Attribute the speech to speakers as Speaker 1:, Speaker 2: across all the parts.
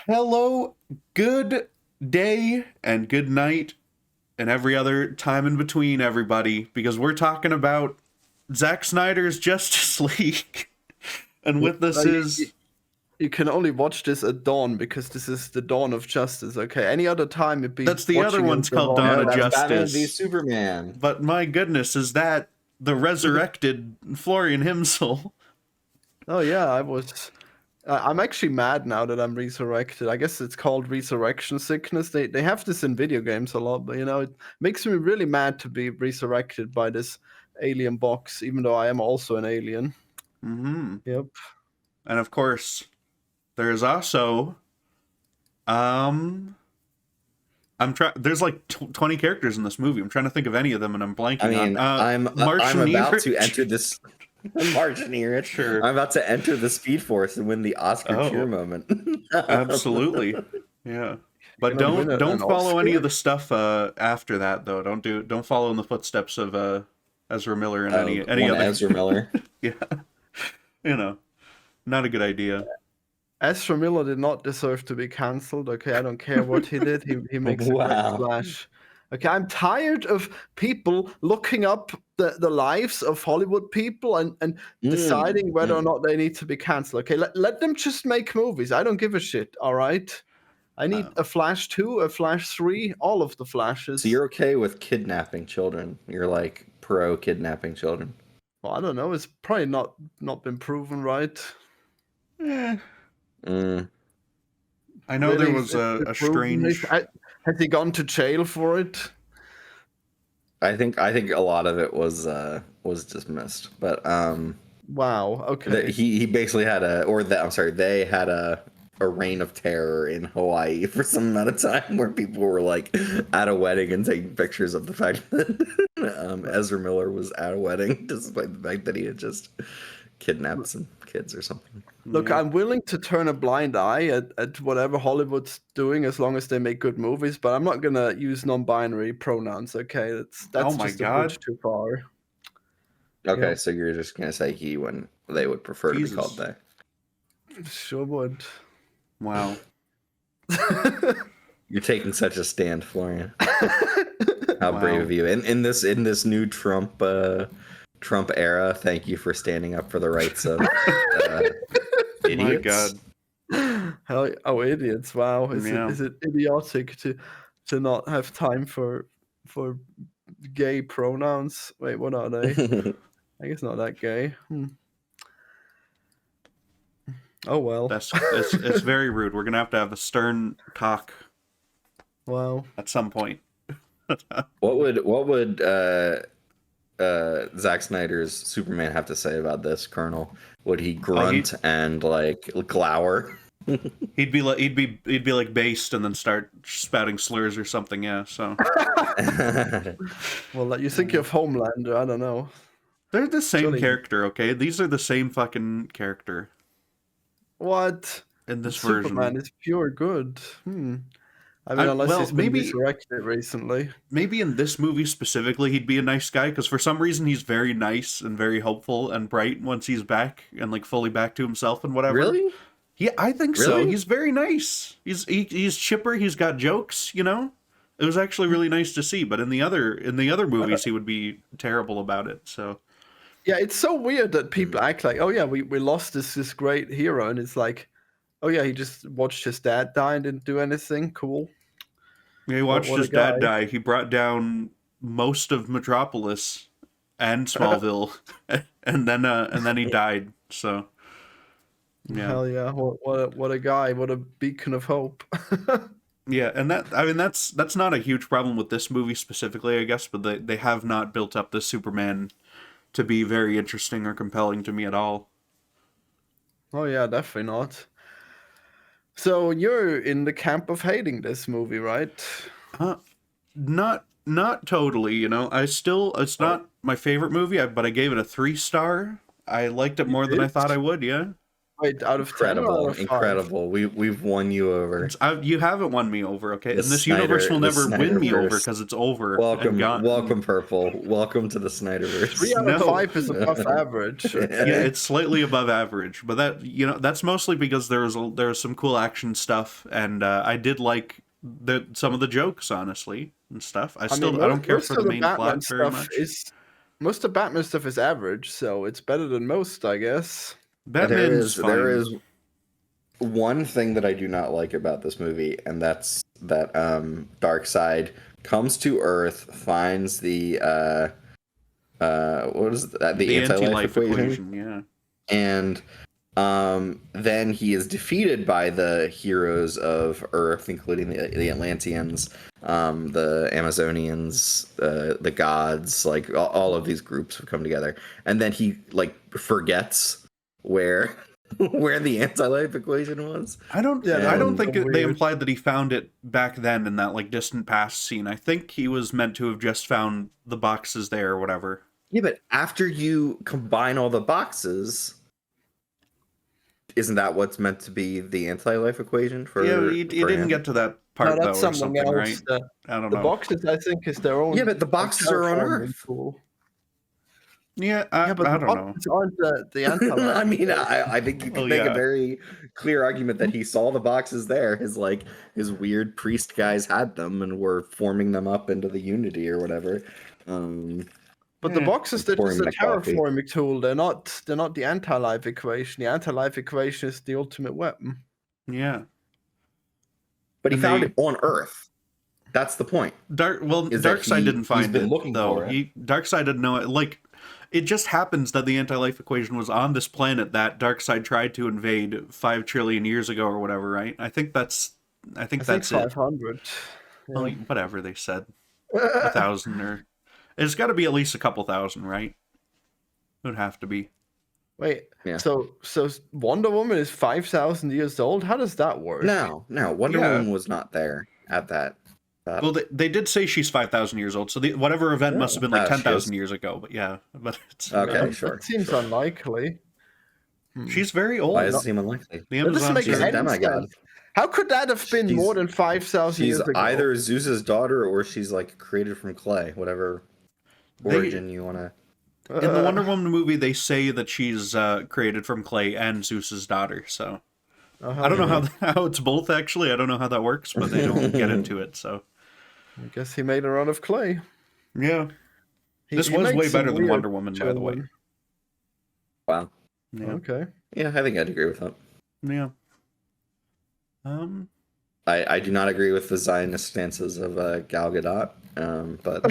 Speaker 1: Hello, good day, and good night, and every other time in between, everybody, because we're talking about Zack Snyder's Justice League. And with
Speaker 2: No,
Speaker 1: this
Speaker 2: you,
Speaker 1: is
Speaker 2: you can only watch this at dawn because this is the dawn of justice. Okay, any other time you'd be
Speaker 1: that's the other
Speaker 2: watching it
Speaker 1: one's
Speaker 2: at the
Speaker 1: called
Speaker 2: wrong
Speaker 1: Dawn
Speaker 3: No,
Speaker 1: of
Speaker 3: that's
Speaker 2: time.
Speaker 3: Batman v
Speaker 1: Justice.
Speaker 3: Superman.
Speaker 1: But my goodness, is that the resurrected Florian himself?
Speaker 2: Oh yeah, I was. I'm actually mad now that I'm resurrected. I guess it's called resurrection sickness. They have this in video games a lot, but it makes me really mad to be resurrected by this alien box, even though I am also an alien.
Speaker 1: Mm-hmm.
Speaker 2: Yep.
Speaker 1: And of course, there's also I'm trying. There's like 20 characters in this movie. I'm trying to think of any of them, and I'm blanking
Speaker 3: I mean,
Speaker 1: on.
Speaker 3: I'm
Speaker 1: Martian
Speaker 3: about to
Speaker 1: Erich?
Speaker 3: enter this. Martian Erich.
Speaker 1: Sure.
Speaker 3: I'm about to enter the Speed Force and win the Oscar
Speaker 1: Oh.
Speaker 3: cheer moment.
Speaker 1: Absolutely, yeah. But
Speaker 2: Gonna win
Speaker 1: don't
Speaker 2: an
Speaker 1: follow any
Speaker 2: Oscar?
Speaker 1: of the stuff after that though. Don't follow in the footsteps of Ezra Miller and any
Speaker 3: One
Speaker 1: other
Speaker 3: Ezra Miller.
Speaker 1: Yeah, not a good idea.
Speaker 2: Ezra Miller did not deserve to be cancelled. Okay, I don't care what he did. He makes a great
Speaker 3: Wow.
Speaker 2: Flash. Okay, I'm tired of people looking up the lives of Hollywood people and deciding whether or not they need to be cancelled. Okay, let them just make movies. I don't give a shit. All right. I need a Flash 2, a Flash 3, all of the Flashes.
Speaker 3: So you're okay with kidnapping children? You're like pro kidnapping children?
Speaker 2: Well, I don't know. It's probably not been proven, right?
Speaker 1: Eh,
Speaker 3: Mm.
Speaker 1: I know
Speaker 2: Really,
Speaker 1: there was
Speaker 2: it's
Speaker 1: a
Speaker 2: been proven.
Speaker 1: strange.
Speaker 2: Has he gone to jail for it?
Speaker 3: I think a lot of it was dismissed, but
Speaker 2: Wow. Okay.
Speaker 3: he basically had they had a reign of terror in Hawaii for some amount of time where people were like at a wedding and taking pictures of the fact that Ezra Miller was at a wedding, despite the fact that he had just kidnapped some kids or something.
Speaker 2: Look, I'm willing to turn a blind eye at whatever Hollywood's doing as long as they make good movies, but I'm not gonna use non-binary pronouns. Okay, that's
Speaker 1: Oh my
Speaker 2: just a
Speaker 1: God.
Speaker 2: bridge too far.
Speaker 3: Okay,
Speaker 2: Yep.
Speaker 3: so you're just gonna say he when they would prefer to be called they.
Speaker 2: Sure would.
Speaker 1: Wow.
Speaker 3: You're taking such a stand, Florian. How
Speaker 1: Wow.
Speaker 3: brave of you! In this new Trump era, thank you for standing up for the rights of idiots.
Speaker 1: My God.
Speaker 2: Oh, idiots! Wow,
Speaker 1: Yeah.
Speaker 2: is it idiotic to not have time for gay pronouns? Wait, what are they? I guess not that gay. Oh well.
Speaker 1: It's very rude. We're gonna have a stern talk
Speaker 2: Wow.
Speaker 1: at some point.
Speaker 3: What would Zack Snyder's Superman have to say about this, Colonel? Would he grunt and like glower?
Speaker 1: He'd be like based and then start spouting slurs or something. Yeah. So
Speaker 2: Well, you think of Homelander? I don't know.
Speaker 1: they're the same
Speaker 2: Surely-
Speaker 1: character. Okay, these are the same fucking character
Speaker 2: What?
Speaker 1: in this
Speaker 2: Superman
Speaker 1: version.
Speaker 2: is pure good. I mean, unless
Speaker 1: well,
Speaker 2: he's been
Speaker 1: maybe-
Speaker 2: resurrected recently.
Speaker 1: Maybe in this movie specifically, he'd be a nice guy because for some reason he's very nice and very hopeful and bright once he's back and like fully back to himself and whatever.
Speaker 3: Really?
Speaker 1: Yeah, I think so.
Speaker 3: Really?
Speaker 1: He's very nice. He's chipper. He's got jokes. You know, it was actually really nice to see. But in the other movies, he would be terrible about it. So
Speaker 2: Yeah, it's so weird that people act like, oh yeah, we lost this great hero, and it's like, oh yeah, he just watched his dad die and didn't do anything. Cool.
Speaker 1: yeah, he watched
Speaker 2: what a
Speaker 1: his dad
Speaker 2: guy.
Speaker 1: die. He brought down most of Metropolis and Smallville, and then he died. So yeah.
Speaker 2: Hell yeah! What a guy! What a beacon of hope.
Speaker 1: Yeah, and that's not a huge problem with this movie specifically, I guess, but they have not built up the Superman to be very interesting or compelling to me at all.
Speaker 2: Oh yeah, definitely not. So you're in the camp of hating this movie, right?
Speaker 1: Not totally, you know. It's not my favorite movie, but I gave it a 3-star. I liked it more than I
Speaker 2: did?
Speaker 1: thought I would, yeah.
Speaker 2: Wait, out of 10 or out of 5?
Speaker 3: Incredible. We've won you over.
Speaker 1: You haven't won me over, okay?
Speaker 3: The
Speaker 1: And this universe will never win me over
Speaker 3: Snyderverse.
Speaker 1: because it's over.
Speaker 3: Welcome,
Speaker 1: and gone.
Speaker 3: welcome, Purple. Welcome to the Snyderverse.
Speaker 2: 3 out of 5 is above average.
Speaker 1: Yeah, it's slightly above average, but that's mostly because there was some cool action stuff, and I did like some of the jokes, honestly, and stuff. I don't care for the main plot very much.
Speaker 2: Most of Batman stuff is average, so it's better than most, I guess.
Speaker 1: Batman's fine.
Speaker 3: There is one thing that I do not like about this movie, and that's that Darkseid comes to Earth, finds the what is that? The anti-life equation.
Speaker 1: Yeah.
Speaker 3: And then he is defeated by the heroes of Earth, including the Atlanteans, the Amazonians, the gods, like all of these groups have come together. And then he like forgets where the anti-life equation was.
Speaker 1: I don't think they implied that he found it back then in that like distant past scene. I think he was meant to have just found the boxes there or whatever.
Speaker 3: Yeah, but after you combine all the boxes, isn't that what's meant to be the anti-life equation for?
Speaker 1: Yeah, he didn't get to that part though, or something,
Speaker 2: else,
Speaker 1: right? I don't know.
Speaker 2: The boxes, I think, is their own.
Speaker 3: Yeah, but the boxes are on Earth.
Speaker 2: Tool.
Speaker 1: Yeah, I don't know.
Speaker 2: Aren't the anti-life.
Speaker 3: I mean, I think you can make a very clear argument that he saw the boxes there. His weird priest guys had them and were forming them up into the Unity or whatever.
Speaker 2: But the boxes, they're just a terraforming tool. They're not the anti-life equation. The anti-life equation is the ultimate weapon.
Speaker 1: Yeah.
Speaker 3: But he found it on Earth. That's the point.
Speaker 1: Darkseid didn't find it, though.
Speaker 3: Darkseid
Speaker 1: didn't know it. Like, it just happens that the anti-life equation was on this planet that Darkseid tried to invade 5 trillion years ago or whatever, right? I think that's
Speaker 2: I think 500.
Speaker 1: It. Yeah. Well, whatever they said. 1,000 or... It's got to be at least a couple thousand, right? It would have to be.
Speaker 2: Wait, yeah. So Wonder Woman is 5,000 years old? How does that work?
Speaker 3: No. Wonder Woman was not there at that.
Speaker 1: Well, they did say she's 5,000 years old, so whatever event must have been like 10,000 years ago. But yeah, it's
Speaker 3: okay, sure.
Speaker 2: That seems unlikely.
Speaker 1: She's very old.
Speaker 3: Why does it seem unlikely?
Speaker 1: The Amazon,
Speaker 3: she's a demigod.
Speaker 2: How could that have been more than 5,000 years ago?
Speaker 3: She's either Zeus's daughter or she's like created from clay, whatever origin you want to.
Speaker 1: In the Wonder Woman movie, they say that she's created from clay and Zeus's daughter. So I don't know how it's both. Actually, I don't know how that works, but they don't get into it. So
Speaker 2: I guess he made her out of clay.
Speaker 1: Yeah, this was way better than Wonder Woman, by the way.
Speaker 3: Wow.
Speaker 1: Yeah.
Speaker 2: Okay.
Speaker 3: Yeah, I think I'd agree with that.
Speaker 1: Yeah.
Speaker 3: I do not agree with the Zionist stances of Gal Gadot, but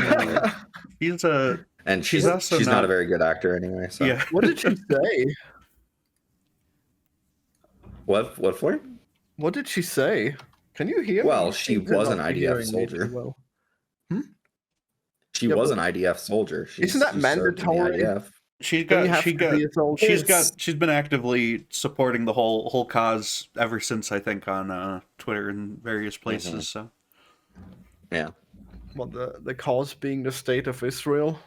Speaker 3: she's not a very good actor anyway. So.
Speaker 2: Yeah. What did she say?
Speaker 3: What for?
Speaker 2: What did she say? Can you hear?
Speaker 3: Well, she was an IDF soldier.
Speaker 2: Well.
Speaker 3: She was an IDF soldier.
Speaker 2: Isn't that mandatory?
Speaker 1: She's been actively supporting the whole cause ever since, I think, on Twitter and various places. Mm-hmm. So
Speaker 3: yeah.
Speaker 2: Well, the cause being the state of Israel.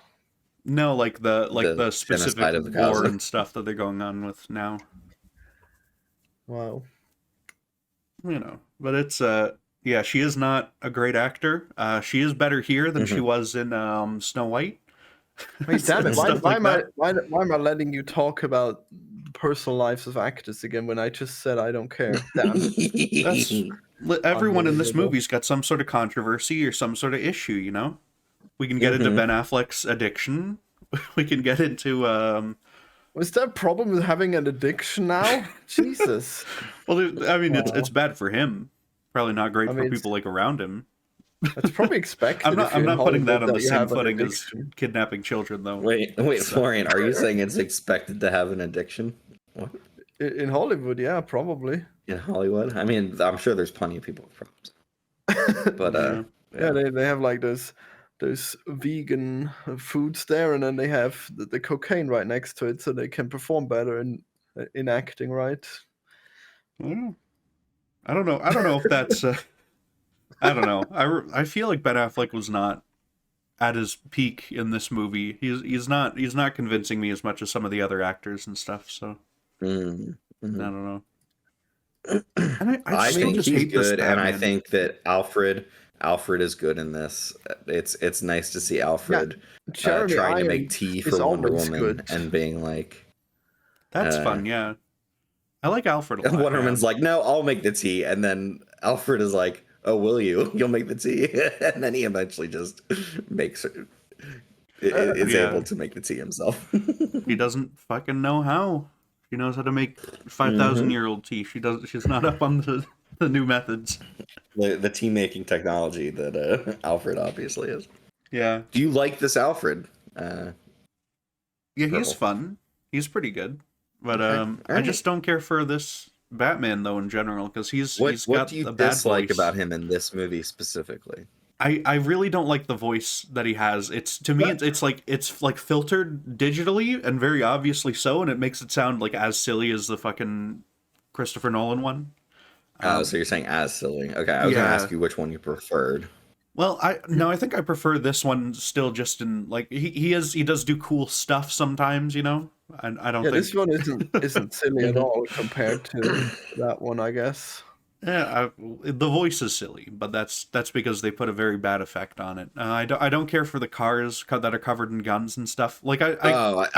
Speaker 1: No, like the specific war and stuff that they're going on with now.
Speaker 2: Wow.
Speaker 1: You know, but it's yeah, she is not a great actor. She is better here than she was in Snow White.
Speaker 2: Wait, damn it! Why am I letting you talk about the personal lives of actors again when I just said I don't care? Damn.
Speaker 1: Everyone in this movie's got some sort of controversy or some sort of issue, you know? We can get into Ben Affleck's addiction. We can get into...
Speaker 2: Was there a problem with having an addiction now? Jesus.
Speaker 1: Well, I mean, it's bad for him. Probably not great for people like around him.
Speaker 2: That's probably expected.
Speaker 1: I'm not putting that on the same footing as kidnapping children, though.
Speaker 3: Wait, Florian, are you saying it's expected to have an addiction? What?
Speaker 2: In Hollywood, yeah, probably.
Speaker 3: In Hollywood? I mean, I'm sure there's plenty of people with problems. But
Speaker 2: yeah, they have like those vegan foods there, and then they have the cocaine right next to it, so they can perform better in acting, right?
Speaker 1: I don't know if that's. I don't know. I feel like Ben Affleck was not at his peak in this movie. He's not convincing me as much as some of the other actors and stuff. So I
Speaker 3: Mhm.
Speaker 1: don't know. And I
Speaker 3: I
Speaker 1: still
Speaker 3: think
Speaker 1: just
Speaker 3: he's
Speaker 1: hate this
Speaker 3: good, and I
Speaker 1: Batman.
Speaker 3: think that Alfred is good in this. It's nice to see
Speaker 2: Yeah,
Speaker 3: Alfred
Speaker 2: Jeremy
Speaker 3: trying to make
Speaker 2: Irons
Speaker 3: tea
Speaker 2: is
Speaker 3: for Wonder
Speaker 2: always
Speaker 3: Woman
Speaker 2: good.
Speaker 3: and being like,
Speaker 1: That's
Speaker 3: uh,
Speaker 1: fun, yeah. I like Alfred a lot.
Speaker 3: Wonder
Speaker 1: Yeah.
Speaker 3: Woman's like, no, I'll make the tea, and then Alfred is like, oh, will you? You'll make the tea, and then he eventually just makes is
Speaker 1: Yeah.
Speaker 3: able to make the tea himself.
Speaker 1: She doesn't fucking know how. She knows how to make 5,000-year-old tea. She's not up on the new methods.
Speaker 3: The tea making technology that Alfred obviously is.
Speaker 1: Yeah.
Speaker 3: Do you like this Alfred?
Speaker 1: Yeah, he's
Speaker 3: Purple.
Speaker 1: fun. He's pretty good. But
Speaker 3: Okay.
Speaker 1: I
Speaker 3: Alright.
Speaker 1: just don't care for this Batman though in general because he's
Speaker 3: What
Speaker 1: got
Speaker 3: do you
Speaker 1: a bad
Speaker 3: dislike
Speaker 1: voice.
Speaker 3: about him in this movie specifically?
Speaker 1: I really don't like the voice that he has. It's to me it's like filtered digitally and very obviously so, and it makes it sound like as silly as the fucking Christopher Nolan one.
Speaker 3: Oh, so you're saying as silly. Okay, I was gonna
Speaker 1: Yeah.
Speaker 3: ask you which one you preferred.
Speaker 1: Well, I think I prefer this one still just in like he does do cool stuff sometimes, you know? I don't
Speaker 2: Yeah,
Speaker 1: think
Speaker 2: this one isn't silly at all compared to that one, I guess.
Speaker 1: yeah, the voice is silly, but that's because they put a very bad effect on it. I don't care for the cars that are covered in guns and stuff. Like I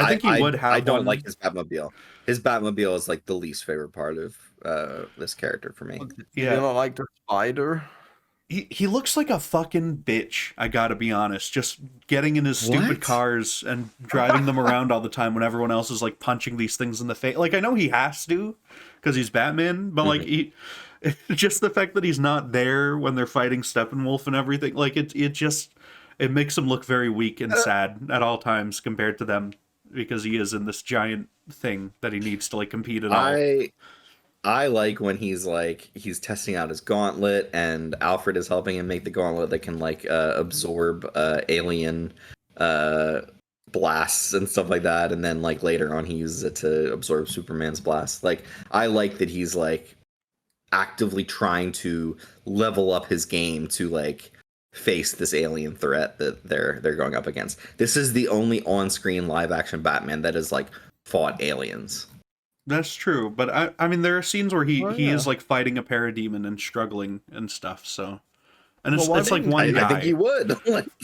Speaker 1: think he would have
Speaker 3: I don't
Speaker 1: one.
Speaker 3: like his Batmobile. His Batmobile is like the least favorite part of this character for me.
Speaker 2: You
Speaker 1: Yeah.
Speaker 2: don't like the spider?
Speaker 1: He looks like a fucking bitch, I gotta be honest. Just getting in his stupid
Speaker 3: What?
Speaker 1: cars and driving them around all the time when everyone else is like punching these things in the face. Like I know he has to because he's Batman, but like just the fact that he's not there when they're fighting Steppenwolf and everything, like it makes him look very weak and sad at all times compared to them because he is in this giant thing that he needs to like compete at all.
Speaker 3: I like when he's testing out his gauntlet and Alfred is helping him make the gauntlet that can like absorb alien blasts and stuff like that, and then like later on he uses it to absorb Superman's blast. Like I like that he's like actively trying to level up his game to like face this alien threat that they're going up against. This is the only on-screen live action Batman that has like fought aliens.
Speaker 1: That's true, but I mean there are scenes where he
Speaker 2: yeah.
Speaker 1: is like fighting a parademon and struggling and stuff. So, and it's
Speaker 2: Well, why
Speaker 1: it's like
Speaker 2: didn't
Speaker 1: one guy.
Speaker 3: I think he would.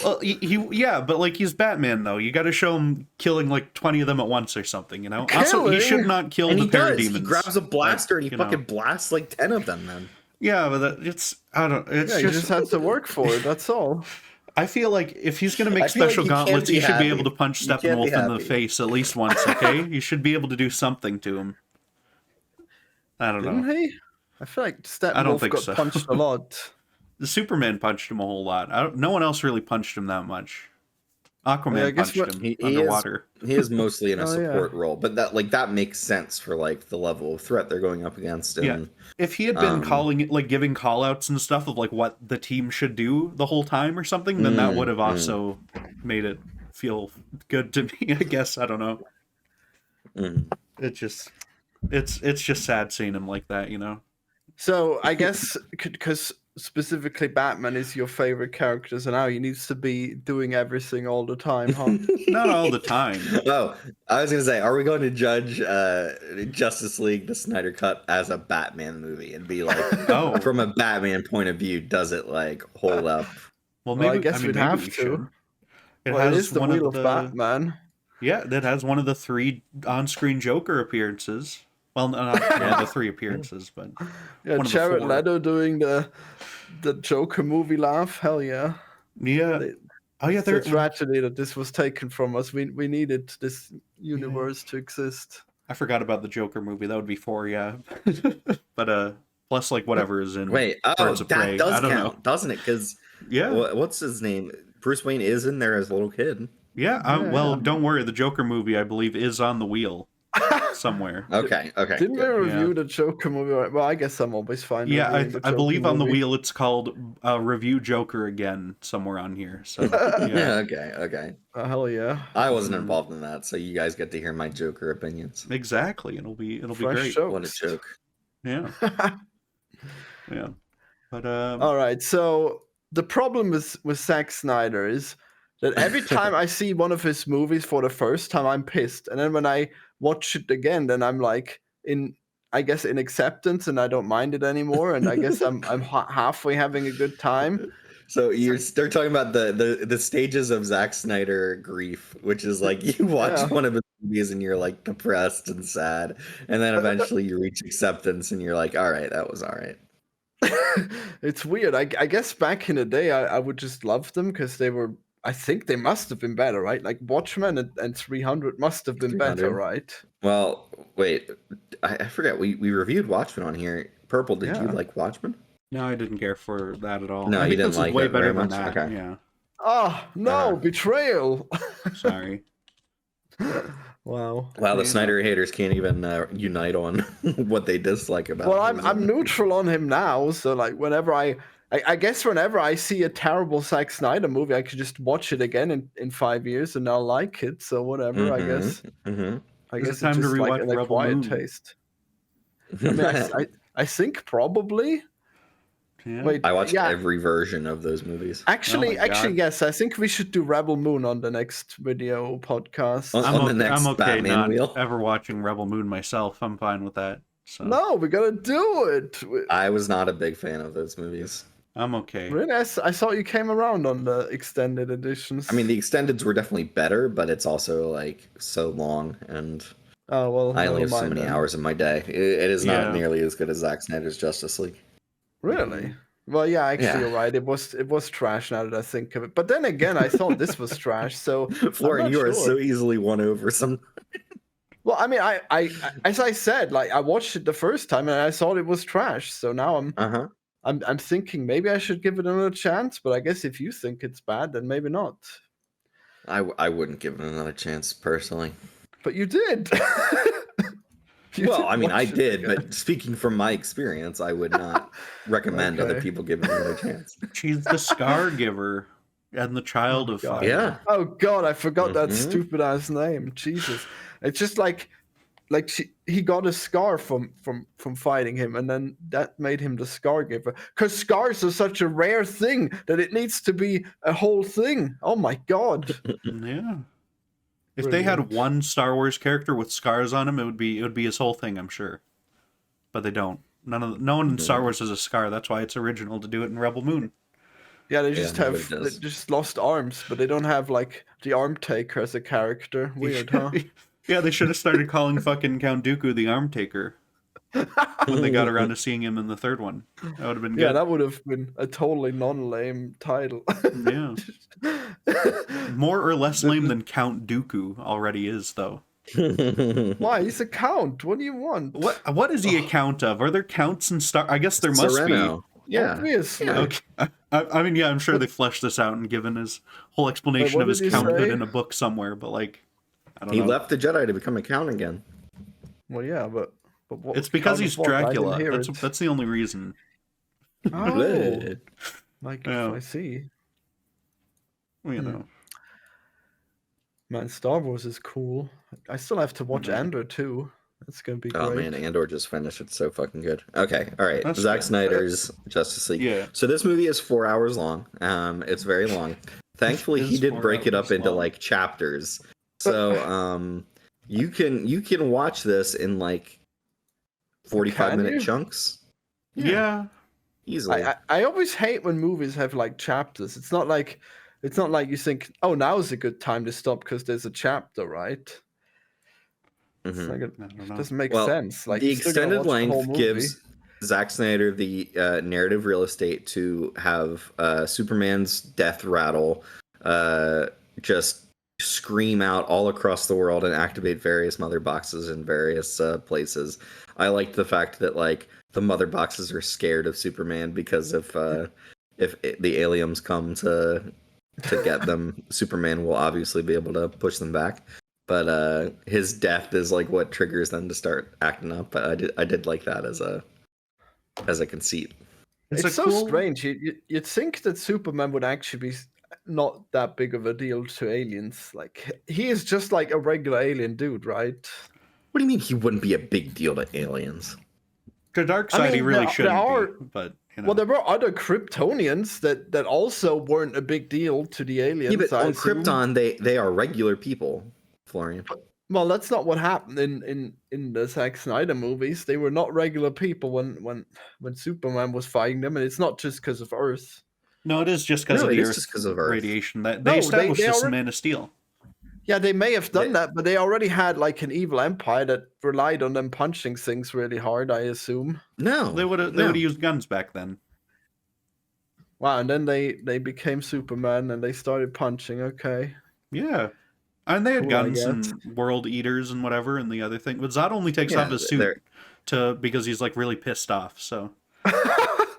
Speaker 1: Well, yeah, but like he's Batman though. You got to show him killing like 20 of them at once or something, you know. Also, he should not kill
Speaker 3: and
Speaker 1: the
Speaker 3: he does.
Speaker 1: parademons.
Speaker 3: He grabs a blaster and he
Speaker 1: you
Speaker 3: fucking
Speaker 1: know.
Speaker 3: blasts like 10 of them. Then
Speaker 1: Yeah, but it's I don't. It's
Speaker 2: Yeah, you just have to work for it. That's all.
Speaker 1: I feel like if he's gonna make
Speaker 3: I feel like
Speaker 1: special
Speaker 3: you can't
Speaker 1: gauntlets,
Speaker 3: be
Speaker 1: he should be
Speaker 3: happy.
Speaker 1: able to punch
Speaker 3: You can't be
Speaker 1: Steppenwolf in the
Speaker 3: happy.
Speaker 1: face at least once. Okay, you should be able to do something to him. I don't know.
Speaker 2: Didn't he? I feel like
Speaker 1: I don't
Speaker 2: Steppenwolf
Speaker 1: think
Speaker 2: got
Speaker 1: so.
Speaker 2: punched a lot.
Speaker 1: The Superman punched him a whole lot. No one else really punched him that much. Aquaman
Speaker 2: Yeah, I guess
Speaker 1: punched him
Speaker 3: he
Speaker 1: underwater.
Speaker 3: he is mostly in a
Speaker 2: Oh, yeah.
Speaker 3: support role, but that makes sense for like the level of threat they're going up against. And,
Speaker 1: Yeah. If he had been giving call outs and stuff of like what the team should do the whole time or something, then that would have also made it feel good to me, I guess. I don't know. It's just sad seeing him like that, you know?
Speaker 2: So I guess because specifically Batman is your favorite character, so now he needs to be doing everything all the time, huh?
Speaker 1: Not all the time.
Speaker 3: Oh, I was gonna say, are we going to judge Justice League, the Snyder Cut, as a Batman movie and be like,
Speaker 1: Oh.
Speaker 3: from a Batman point of view, does it like hold up?
Speaker 1: Well,
Speaker 2: Well, I
Speaker 1: maybe
Speaker 2: guess we'd have
Speaker 1: we
Speaker 2: to.
Speaker 1: should. It
Speaker 2: Well, it
Speaker 1: has
Speaker 2: is the
Speaker 1: one
Speaker 2: wheel
Speaker 1: of
Speaker 2: of
Speaker 1: the
Speaker 2: Batman.
Speaker 1: Yeah, that has one of the 3 on-screen Joker appearances. Well, not one of the 3 appearances, but
Speaker 2: Yeah,
Speaker 1: one of the
Speaker 2: Jared
Speaker 1: 4.
Speaker 2: Leto doing the Joker movie laugh. Hell yeah.
Speaker 1: Yeah. Oh yeah,
Speaker 2: It's a tragedy that this was taken from us. We needed this universe to exist.
Speaker 1: I forgot about the Joker movie. That would be 4, yeah. But plus like whatever is in
Speaker 3: Wait,
Speaker 1: Birds of Prey.
Speaker 3: that does
Speaker 1: I don't
Speaker 3: count,
Speaker 1: know.
Speaker 3: doesn't it? Because
Speaker 1: Yeah.
Speaker 3: what's his name? Bruce Wayne is in there as a little kid.
Speaker 1: Yeah, well, don't worry. The Joker movie, I believe, is on the wheel somewhere.
Speaker 3: Okay.
Speaker 2: Didn't we
Speaker 3: good.
Speaker 2: review the Joker movie? Well, I guess I'm always fine.
Speaker 1: Yeah,
Speaker 2: reviewing the
Speaker 1: I
Speaker 2: Joker
Speaker 1: believe on the
Speaker 2: movie.
Speaker 1: wheel it's called Review Joker Again somewhere on here. So
Speaker 3: Yeah.
Speaker 1: yeah,
Speaker 3: Okay.
Speaker 2: Hell yeah.
Speaker 3: I wasn't involved in that, so you guys get to hear my Joker opinions.
Speaker 1: exactly. It'll be
Speaker 2: Fresh
Speaker 1: great.
Speaker 2: jokes.
Speaker 3: What a joke!
Speaker 1: Yeah, yeah. But
Speaker 2: All right, so the problem with Zack Snyder is that every time I see one of his movies for the first time, I'm pissed, and then when I watch it again, then I'm like I guess, in acceptance, and I don't mind it anymore. And I guess I'm halfway having a good time.
Speaker 3: So they're talking about the stages of Zack Snyder grief, which is like you watch one of his movies and you're like depressed and sad, and then eventually you reach acceptance and you're like, all right, that was all right.
Speaker 2: It's weird. I guess back in the day, I would just love them because they were. I think they must have been better, right? Like Watchmen and 300 must have been better, right?
Speaker 3: Well, wait, I forget. We reviewed Watchmen on here. Purple, did you like Watchmen?
Speaker 1: No, I didn't care for that at all.
Speaker 3: No,
Speaker 1: I
Speaker 3: you
Speaker 1: think
Speaker 3: didn't
Speaker 1: this
Speaker 3: like
Speaker 1: is way
Speaker 3: it
Speaker 1: better
Speaker 3: very
Speaker 1: than
Speaker 3: much?
Speaker 1: that.
Speaker 3: Okay.
Speaker 1: Yeah.
Speaker 2: Oh no, betrayal!
Speaker 1: Sorry.
Speaker 2: Wow.
Speaker 3: Wow, the Snyder haters can't even unite on what they dislike about.
Speaker 2: Well, I'm neutral on him now, so like whenever I guess whenever I see a terrible Zack Snyder movie, I could just watch it again in 5 years and I'll like it. So whatever, I guess. I guess
Speaker 1: It's time to
Speaker 2: just
Speaker 1: rewatch
Speaker 2: like an
Speaker 1: Rebel
Speaker 2: acquired
Speaker 1: Moon.
Speaker 2: taste. I mean, I think probably.
Speaker 1: Yeah.
Speaker 2: Wait,
Speaker 3: I watched every version of those movies.
Speaker 2: Actually,
Speaker 1: God.
Speaker 2: yes. I think we should do Rebel Moon on the next video podcast.
Speaker 3: On the next
Speaker 1: I'm okay
Speaker 3: Batman
Speaker 1: not
Speaker 3: wheel.
Speaker 1: ever watching Rebel Moon myself. I'm fine with that. So.
Speaker 2: No, we gotta do it.
Speaker 3: I was not a big fan of those movies.
Speaker 1: I'm okay.
Speaker 2: Really? I thought you came around on the extended editions.
Speaker 3: I mean, the extendeds were definitely better, but it's also like so long, and
Speaker 2: oh well.
Speaker 3: I only have so many hours in my day. It is not nearly as good as Zack Snyder's Justice League.
Speaker 2: Really? Well, yeah, actually, you're right. It was trash now that I think of it. But then again, I thought this was trash. So,
Speaker 3: Florian, you are so easily won over.
Speaker 2: Well, I mean, I as I said, like I watched it the first time and I thought it was trash. So now I'm thinking maybe I should give it another chance. But I guess if you think it's bad, then maybe not.
Speaker 3: I wouldn't give it another chance personally.
Speaker 2: But you did.
Speaker 3: Well, I mean, I did, but speaking from my experience, I would not recommend other people give it another chance.
Speaker 1: She's the scar giver and the child of fire.
Speaker 3: Yeah.
Speaker 2: Oh God, I forgot that stupid ass name. Jesus, it's just like he got a scar from fighting him, and then that made him the scar giver. Because scars are such a rare thing that it needs to be a whole thing. Oh my God.
Speaker 1: Yeah. If they had one Star Wars character with scars on him, it would be his whole thing, I'm sure. But they don't. No one in Star Wars has a scar. That's why it's original to do it in Rebel Moon.
Speaker 2: Yeah, they just lost arms, but they don't have like the arm taker as a character. Weird, huh?
Speaker 1: Yeah, they should have started calling fucking Count Dooku the arm taker when they got around to seeing him in the third one. That would have been good.
Speaker 2: Yeah, that would have been a totally non-lame title.
Speaker 1: Yeah. More or less lame than Count Dooku already is, though.
Speaker 2: Why? He's a count. What do you want?
Speaker 1: What is he a count of? Are there counts in Star? I guess there must
Speaker 3: Sereno.
Speaker 1: be.
Speaker 3: Yeah.
Speaker 2: Obviously.
Speaker 1: Yeah, okay. I mean, yeah, I'm sure they fleshed this out and given his whole explanation of his counthood in a book somewhere, but like, I don't know.
Speaker 3: He left the Jedi to become a count again.
Speaker 2: Well, yeah, but what,
Speaker 1: it's because he's Dracula.
Speaker 2: That's
Speaker 1: That's the only reason.
Speaker 2: Oh, like I see.
Speaker 1: Well, you know.
Speaker 2: Man, Star Wars is cool. I still have to watch Andor too. That's gonna be great.
Speaker 3: Oh man, Andor just finished. It's so fucking good. Okay, all right.
Speaker 1: That's
Speaker 3: Zack
Speaker 1: good.
Speaker 3: Justice Justice League.
Speaker 1: Yeah.
Speaker 3: So this movie is 4 hours long. It's very long. Thankfully, he did break it up into like chapters. So you can watch this in like 45-minute chunks.
Speaker 1: Yeah.
Speaker 3: Easily.
Speaker 2: I always hate when movies have like chapters. It's not like you think, oh, now is a good time to stop because there's a chapter, right? It's like it doesn't make sense. Like
Speaker 3: the extended length gives Zack Snyder the narrative real estate to have Superman's death rattle just scream out all across the world and activate various mother boxes in various places. I liked the fact that like the mother boxes are scared of Superman because if the aliens come to get them, Superman will obviously be able to push them back. But his death is like what triggers them to start acting up. But I did like that as a conceit.
Speaker 2: It's so strange. You'd think that Superman would actually be not that big of a deal to aliens. Like he is just like a regular alien dude, right?
Speaker 3: What do you mean he wouldn't be a big deal to aliens?
Speaker 1: The dark side, he really shouldn't be. But you know.
Speaker 2: Well, there were other Kryptonians that also weren't a big deal to the aliens.
Speaker 3: Yeah, but on Krypton, they are regular people, Florian.
Speaker 2: Well, that's not what happened in the Zack Snyder movies. They were not regular people when Superman was fighting them, and it's not just because of Earth.
Speaker 1: No, it is just because
Speaker 3: No,
Speaker 1: of
Speaker 3: it
Speaker 1: the
Speaker 3: is
Speaker 1: Earth
Speaker 3: just because of Earth.
Speaker 1: radiation. That
Speaker 2: No,
Speaker 1: they
Speaker 2: they
Speaker 1: established this in
Speaker 2: already-
Speaker 1: Man of Steel.
Speaker 2: Yeah, they may have done that, but they already had like an evil empire that relied on them punching things really hard, I assume.
Speaker 3: No,
Speaker 1: They would have used guns back then.
Speaker 2: Wow, and then they became Superman and they started punching. Okay.
Speaker 1: Yeah. And they had
Speaker 2: Cool, I
Speaker 1: guns
Speaker 2: guess.
Speaker 1: and world eaters and whatever and the other thing. But Zod only takes
Speaker 3: Yeah,
Speaker 1: off his suit because he's like really pissed off. So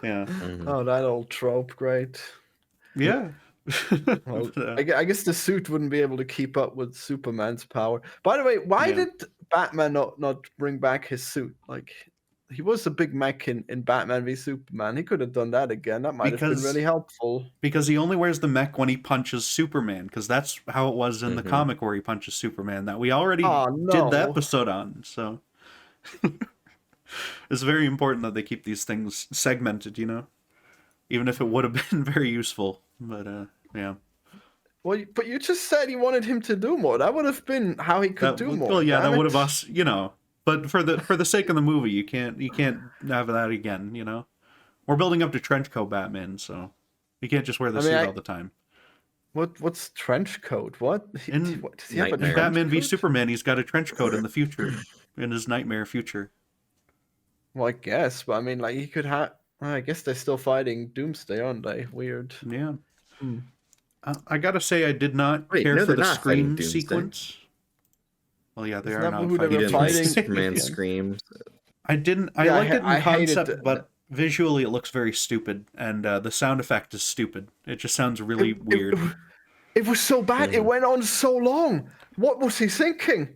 Speaker 1: yeah.
Speaker 2: Oh, that old trope, great.
Speaker 1: Yeah.
Speaker 2: Well,
Speaker 1: But,
Speaker 2: I guess the suit wouldn't be able to keep up with Superman's power. By the way, why
Speaker 1: Yeah.
Speaker 2: did Batman not bring back his suit? Like, he was a big mech in Batman v Superman. He could have done that again. That might have been
Speaker 1: Because-
Speaker 2: really helpful.
Speaker 1: because he only wears the mech when he punches Superman, because that's how it was in the comic where he punches Superman that we already
Speaker 2: Oh,
Speaker 1: did the
Speaker 2: no.
Speaker 1: episode on. So it's very important that they keep these things segmented, you know? Even if it would have been very useful. But yeah.
Speaker 2: Well, but you just said you wanted him to do more. That would have been how he could do more.
Speaker 1: Well, yeah,
Speaker 2: damn
Speaker 1: that would have
Speaker 2: it.
Speaker 1: us, you know. But for the sake of the movie, you can't have that again, you know. We're building up to Trenchcoat Batman, so you can't just wear the
Speaker 2: I mean,
Speaker 1: suit
Speaker 2: I-
Speaker 1: all the time.
Speaker 2: What's trench coat? What?
Speaker 1: In
Speaker 2: What, does he have a
Speaker 3: Nightmare.
Speaker 1: In
Speaker 2: trench
Speaker 1: Batman v
Speaker 2: coat?
Speaker 1: Superman, he's got a trench coat in the future, in his nightmare future.
Speaker 2: Well, I guess, but I mean, like he could have. I guess they're still fighting Doomsday, aren't they? Weird.
Speaker 1: Yeah.
Speaker 2: Hmm.
Speaker 1: I gotta say, I did not
Speaker 3: Wait,
Speaker 1: care
Speaker 3: no,
Speaker 1: for
Speaker 3: they're
Speaker 1: the
Speaker 3: not fighting
Speaker 1: scream
Speaker 3: Doomsday.
Speaker 1: sequence. Well, yeah, they
Speaker 2: Isn't
Speaker 1: are
Speaker 2: that
Speaker 1: not
Speaker 2: who they
Speaker 1: fighting.
Speaker 2: were
Speaker 3: You didn't like
Speaker 2: fighting?
Speaker 3: Superman screams.
Speaker 1: I didn't. I
Speaker 2: Yeah,
Speaker 1: liked it in
Speaker 2: I hated
Speaker 1: concept, but visually it looks very stupid, and the sound effect is stupid. It just sounds really weird.
Speaker 2: It was so bad. It went on so long. What was he thinking?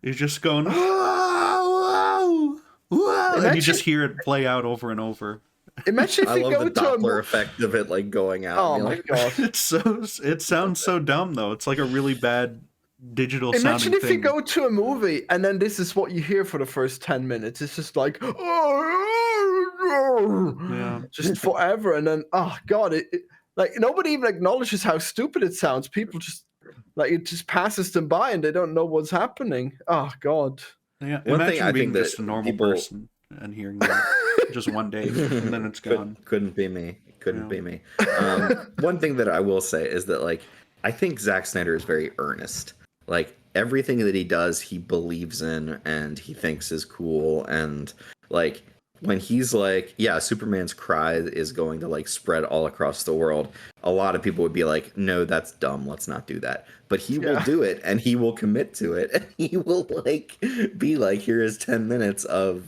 Speaker 1: He's just going, whoa, whoa, and you
Speaker 2: Imagine-
Speaker 1: just hear it play out over and over.
Speaker 2: Imagine if
Speaker 3: I
Speaker 2: you
Speaker 3: love
Speaker 2: go
Speaker 3: the
Speaker 2: to a.
Speaker 3: Doppler effect of it, like going out.
Speaker 2: Oh
Speaker 3: and
Speaker 2: my
Speaker 3: you're like,
Speaker 2: god!
Speaker 1: It sounds so dumb though. It's like a really bad digital
Speaker 2: Imagine
Speaker 1: sounding
Speaker 2: if you
Speaker 1: thing.
Speaker 2: go to a movie and then this is what you hear for the first 10 minutes. It's just like,
Speaker 1: Yeah.
Speaker 2: just forever. And then, oh God, like nobody even acknowledges how stupid it sounds. People just, like, it just passes them by and they don't know what's happening. Oh God.
Speaker 1: Yeah,
Speaker 3: One thing
Speaker 1: imagine
Speaker 3: I
Speaker 1: being
Speaker 3: think
Speaker 1: just
Speaker 3: that
Speaker 1: a normal
Speaker 3: people-
Speaker 1: person and hearing that just one day and then it's gone.
Speaker 3: Couldn't be me. Couldn't
Speaker 1: Yeah.
Speaker 3: be me. One thing that I will say is that, like, I think Zack Snyder is very earnest. Like, everything that he does, he believes in and he thinks is cool. And, like, when he's like, yeah, Superman's cry is going to, like, spread all across the world, a lot of people would be like, no, that's dumb. Let's not do that. But he will do it, and he will commit to it. And he will, like, be like, here is 10 minutes of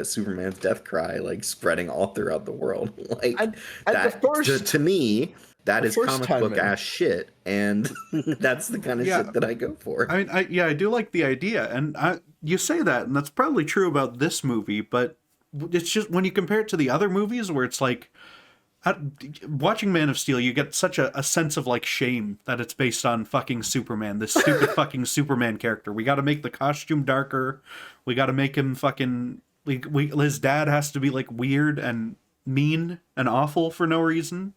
Speaker 3: Superman's death cry, like, spreading all throughout the world. Like,
Speaker 2: And
Speaker 3: that,
Speaker 2: the first,
Speaker 3: to me, that
Speaker 2: the
Speaker 3: is
Speaker 2: first
Speaker 3: comic
Speaker 2: time
Speaker 3: book
Speaker 2: in.
Speaker 3: ass shit, and that's the kind of
Speaker 1: Yeah.
Speaker 3: shit that I go for.
Speaker 1: I mean, I do like the idea, and you say that, and that's probably true about this movie, but it's just when you compare it to the other movies where it's like, watching Man of Steel, you get such a sense of like shame that it's based on fucking Superman, this stupid fucking Superman character. We got to make the costume darker. We got to make him fucking his dad has to be like weird and mean and awful for no reason,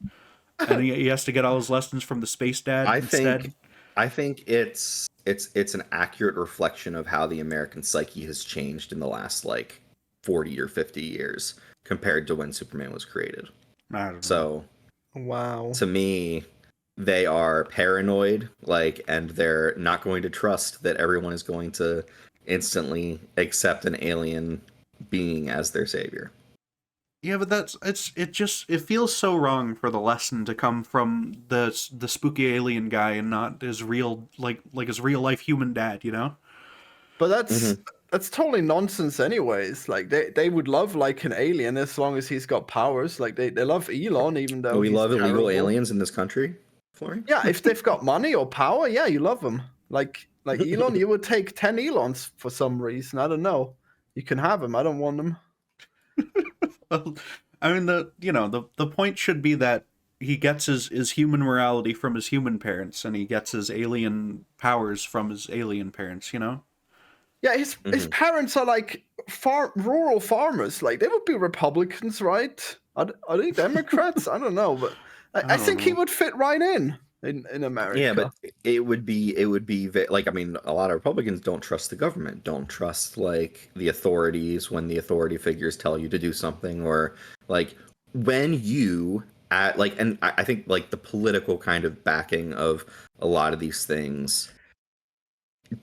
Speaker 1: and he has to get all his lessons from the space dad instead.
Speaker 3: I think it's an accurate reflection of how the American psyche has changed in the last like 40 or 50 years compared to when Superman was created.
Speaker 1: I don't know.
Speaker 3: So
Speaker 2: Wow.
Speaker 3: to me, they are paranoid, like, and they're not going to trust that everyone is going to instantly accept an alien being as their savior.
Speaker 1: Yeah, but it feels so wrong for the lesson to come from the spooky alien guy and not his real like his real life human dad, you know?
Speaker 2: But that's totally nonsense anyways. Like they would love like an alien as long as he's got powers. Like they love Elon even though
Speaker 3: We
Speaker 2: he's
Speaker 3: love illegal
Speaker 2: terrible.
Speaker 3: aliens in this country, Florian.
Speaker 2: Yeah, if they've got money or power, yeah, you love them. Like Elon, you would take 10 Elons for some reason. I don't know. You can have them. I don't want them.
Speaker 1: Well, I mean the point should be that he gets his human morality from his human parents and he gets his alien powers from his alien parents, you know?
Speaker 2: Yeah, his parents are like rural farmers. Like they would be Republicans, right? Are they Democrats? I don't know, but I
Speaker 1: don't
Speaker 2: think he
Speaker 1: know.
Speaker 2: would fit right in. in America.
Speaker 3: Yeah, but it would be like, I mean, a lot of Republicans don't trust the government, don't trust like the authorities when the authority figures tell you to do something, or like when you at like, and I think like the political kind of backing of a lot of these things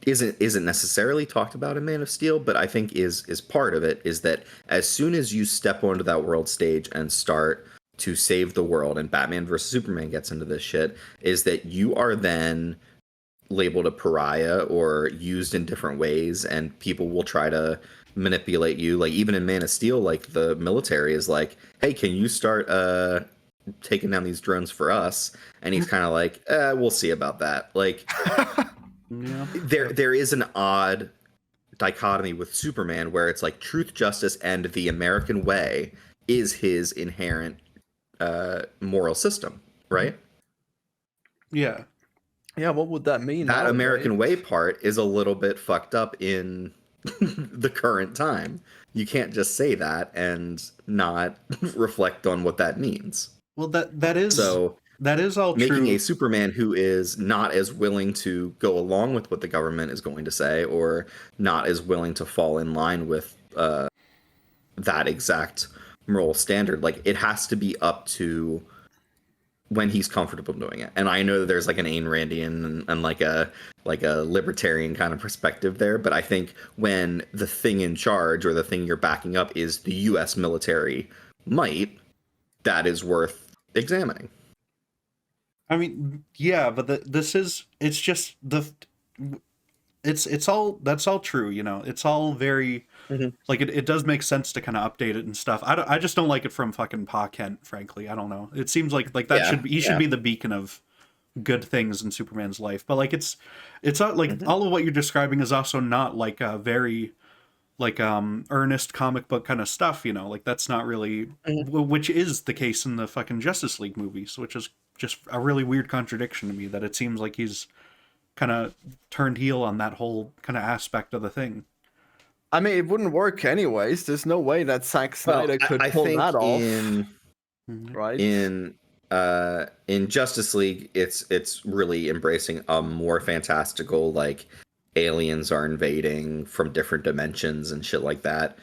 Speaker 3: isn't necessarily talked about in Man of Steel, but I think is part of it, is that as soon as you step onto that world stage and start to save the world, and Batman versus Superman gets into this shit, is that you are then labeled a pariah or used in different ways, and people will try to manipulate you. Like even in Man of Steel, like the military is like, hey, can you start taking down these drones for us? And he's kind of like, we'll see about that. Like
Speaker 1: Yeah.
Speaker 3: there is an odd dichotomy with Superman where it's like truth, justice, and the American way is his inherent moral system, right?
Speaker 1: Yeah.
Speaker 2: Yeah, what would that mean?
Speaker 3: That
Speaker 2: nowadays?
Speaker 3: American way part is a little bit fucked up in the current time. You can't just say that and not reflect on what that means.
Speaker 1: Well, that is
Speaker 3: So
Speaker 1: that is all
Speaker 3: making
Speaker 1: true.
Speaker 3: a Superman who is not as willing to go along with what the government is going to say, or not as willing to fall in line with that exact moral standard, like it has to be up to when he's comfortable doing it. And I know that there's like an Ayn Randian and like a libertarian kind of perspective there, but I think when the thing in charge or the thing you're backing up is the U.S. military might, that is worth examining.
Speaker 1: I mean, yeah, but it's just it's all, that's all true, you know. It's all very like it does make sense to kind of update it and stuff. I just don't like it from fucking Pa Kent, frankly. I don't know. It seems like that he should be the beacon of good things in Superman's life. But like it's like all of what you're describing is also not like a very like earnest comic book kind of stuff, you know. Like that's not really which is the case in the fucking Justice League movies, which is just a really weird contradiction to me, that it seems like he's kind of turned heel on that whole kind of aspect of the thing.
Speaker 2: I mean, it wouldn't work anyways. There's no way that Zack Snyder could pull that off. Right?
Speaker 3: In Justice League, it's really embracing a more fantastical, like aliens are invading from different dimensions and shit like that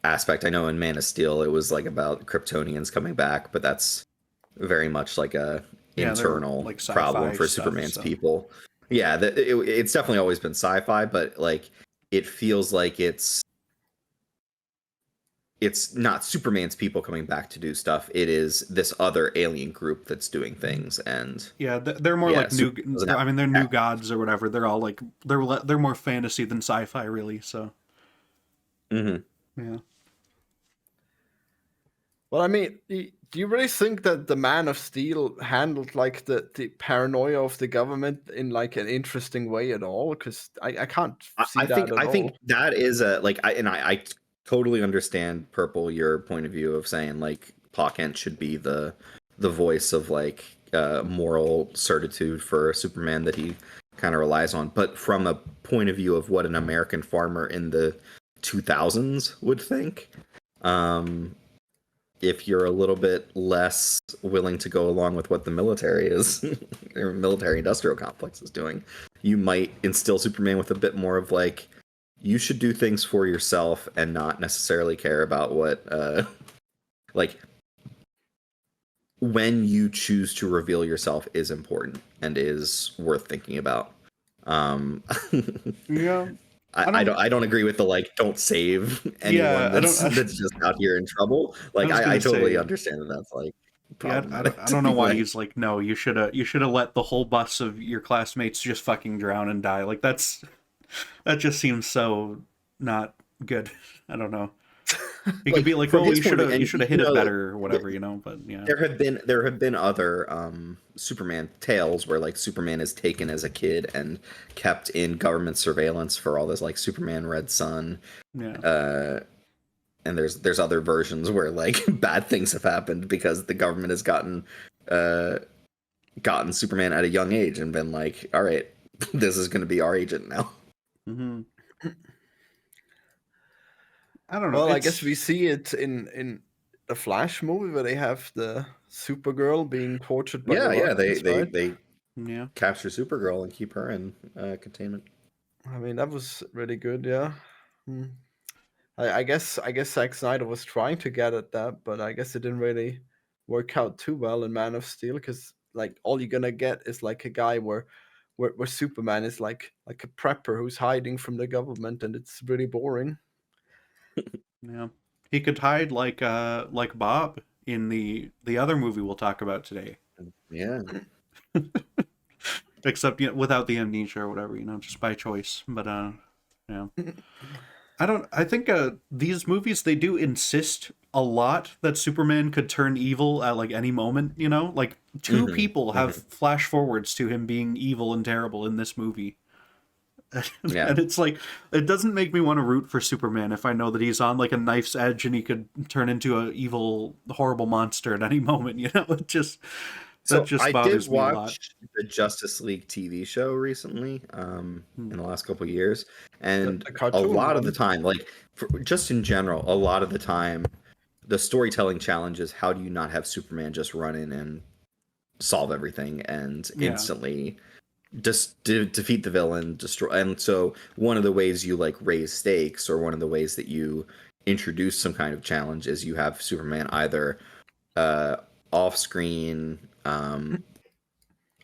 Speaker 3: aspect. I know in Man of Steel it was like about Kryptonians coming back, but that's very much like a internal
Speaker 1: like
Speaker 3: problem for
Speaker 1: stuff,
Speaker 3: Superman's
Speaker 1: so.
Speaker 3: people. Yeah, it's definitely always been sci-fi, but like it feels like it's not Superman's people coming back to do stuff. It is this other alien group that's doing things, and
Speaker 1: yeah, they're more like new. I mean, they're new gods or whatever. They're all like they're more fantasy than sci-fi, really. So, yeah.
Speaker 2: Well, I mean, do you really think that the Man of Steel handled like the paranoia of the government in like an interesting way at all? Because I can't see that at all.
Speaker 3: I think that is a like I totally understand, Purple, your point of view of saying like Pa Kent should be the voice of like moral certitude for Superman that he kind of relies on, but from a point of view of what an American farmer in the 2000s would think, if you're a little bit less willing to go along with what the military is, or military industrial complex is doing, you might instill Superman with a bit more of like, you should do things for yourself and not necessarily care about what, like, when you choose to reveal yourself is important and is worth thinking about.
Speaker 1: Yeah.
Speaker 3: I don't agree with the like don't save anyone that's just out here in trouble. Like I totally understand that's like
Speaker 1: problematic. I don't know why he's like, no, you should have let the whole bus of your classmates just fucking drown and die. Like that just seems so not good. I don't know. He could be like, oh, you should have hit it better or whatever, you know. But yeah,
Speaker 3: there have been other Superman tales where like Superman is taken as a kid and kept in government surveillance for all this like Superman Red Sun.
Speaker 1: Yeah.
Speaker 3: And there's other versions where like bad things have happened because the government has gotten Superman at a young age and been like, all right, this is going to be our agent now.
Speaker 1: Mm-hmm. I don't know.
Speaker 2: Well, I guess we see it in the Flash movie where they have the Supergirl being tortured by
Speaker 3: they
Speaker 1: Yeah.
Speaker 3: capture Supergirl and keep her in containment.
Speaker 2: I mean, that was really good, yeah. Hmm. I guess Zack Snyder was trying to get at that, but I guess it didn't really work out too well in Man of Steel, because like all you're gonna get is like a guy where Superman is like a prepper who's hiding from the government, and it's really boring.
Speaker 1: Yeah. He could hide like Bob in the other movie we'll talk about today.
Speaker 3: Yeah.
Speaker 1: Except without the amnesia or whatever, just by choice. But yeah. I think these movies, they do insist a lot that Superman could turn evil at like any moment, Like two people have flash forwards to him being evil and terrible in this movie.
Speaker 3: Yeah.
Speaker 1: And it's like, it doesn't make me want to root for Superman if I know that he's on like a knife's edge and he could turn into a evil, horrible monster at any moment, It just bothers me a lot.
Speaker 3: I did watch the Justice League TV show recently, in the last couple of years, and a lot of the time, like just in general, a lot of the time, the storytelling challenge is how do you not have Superman just run in and solve everything and instantly just defeat the villain, destroy. And so one of the ways you like raise stakes, or one of the ways that you introduce some kind of challenge, is you have Superman either off screen,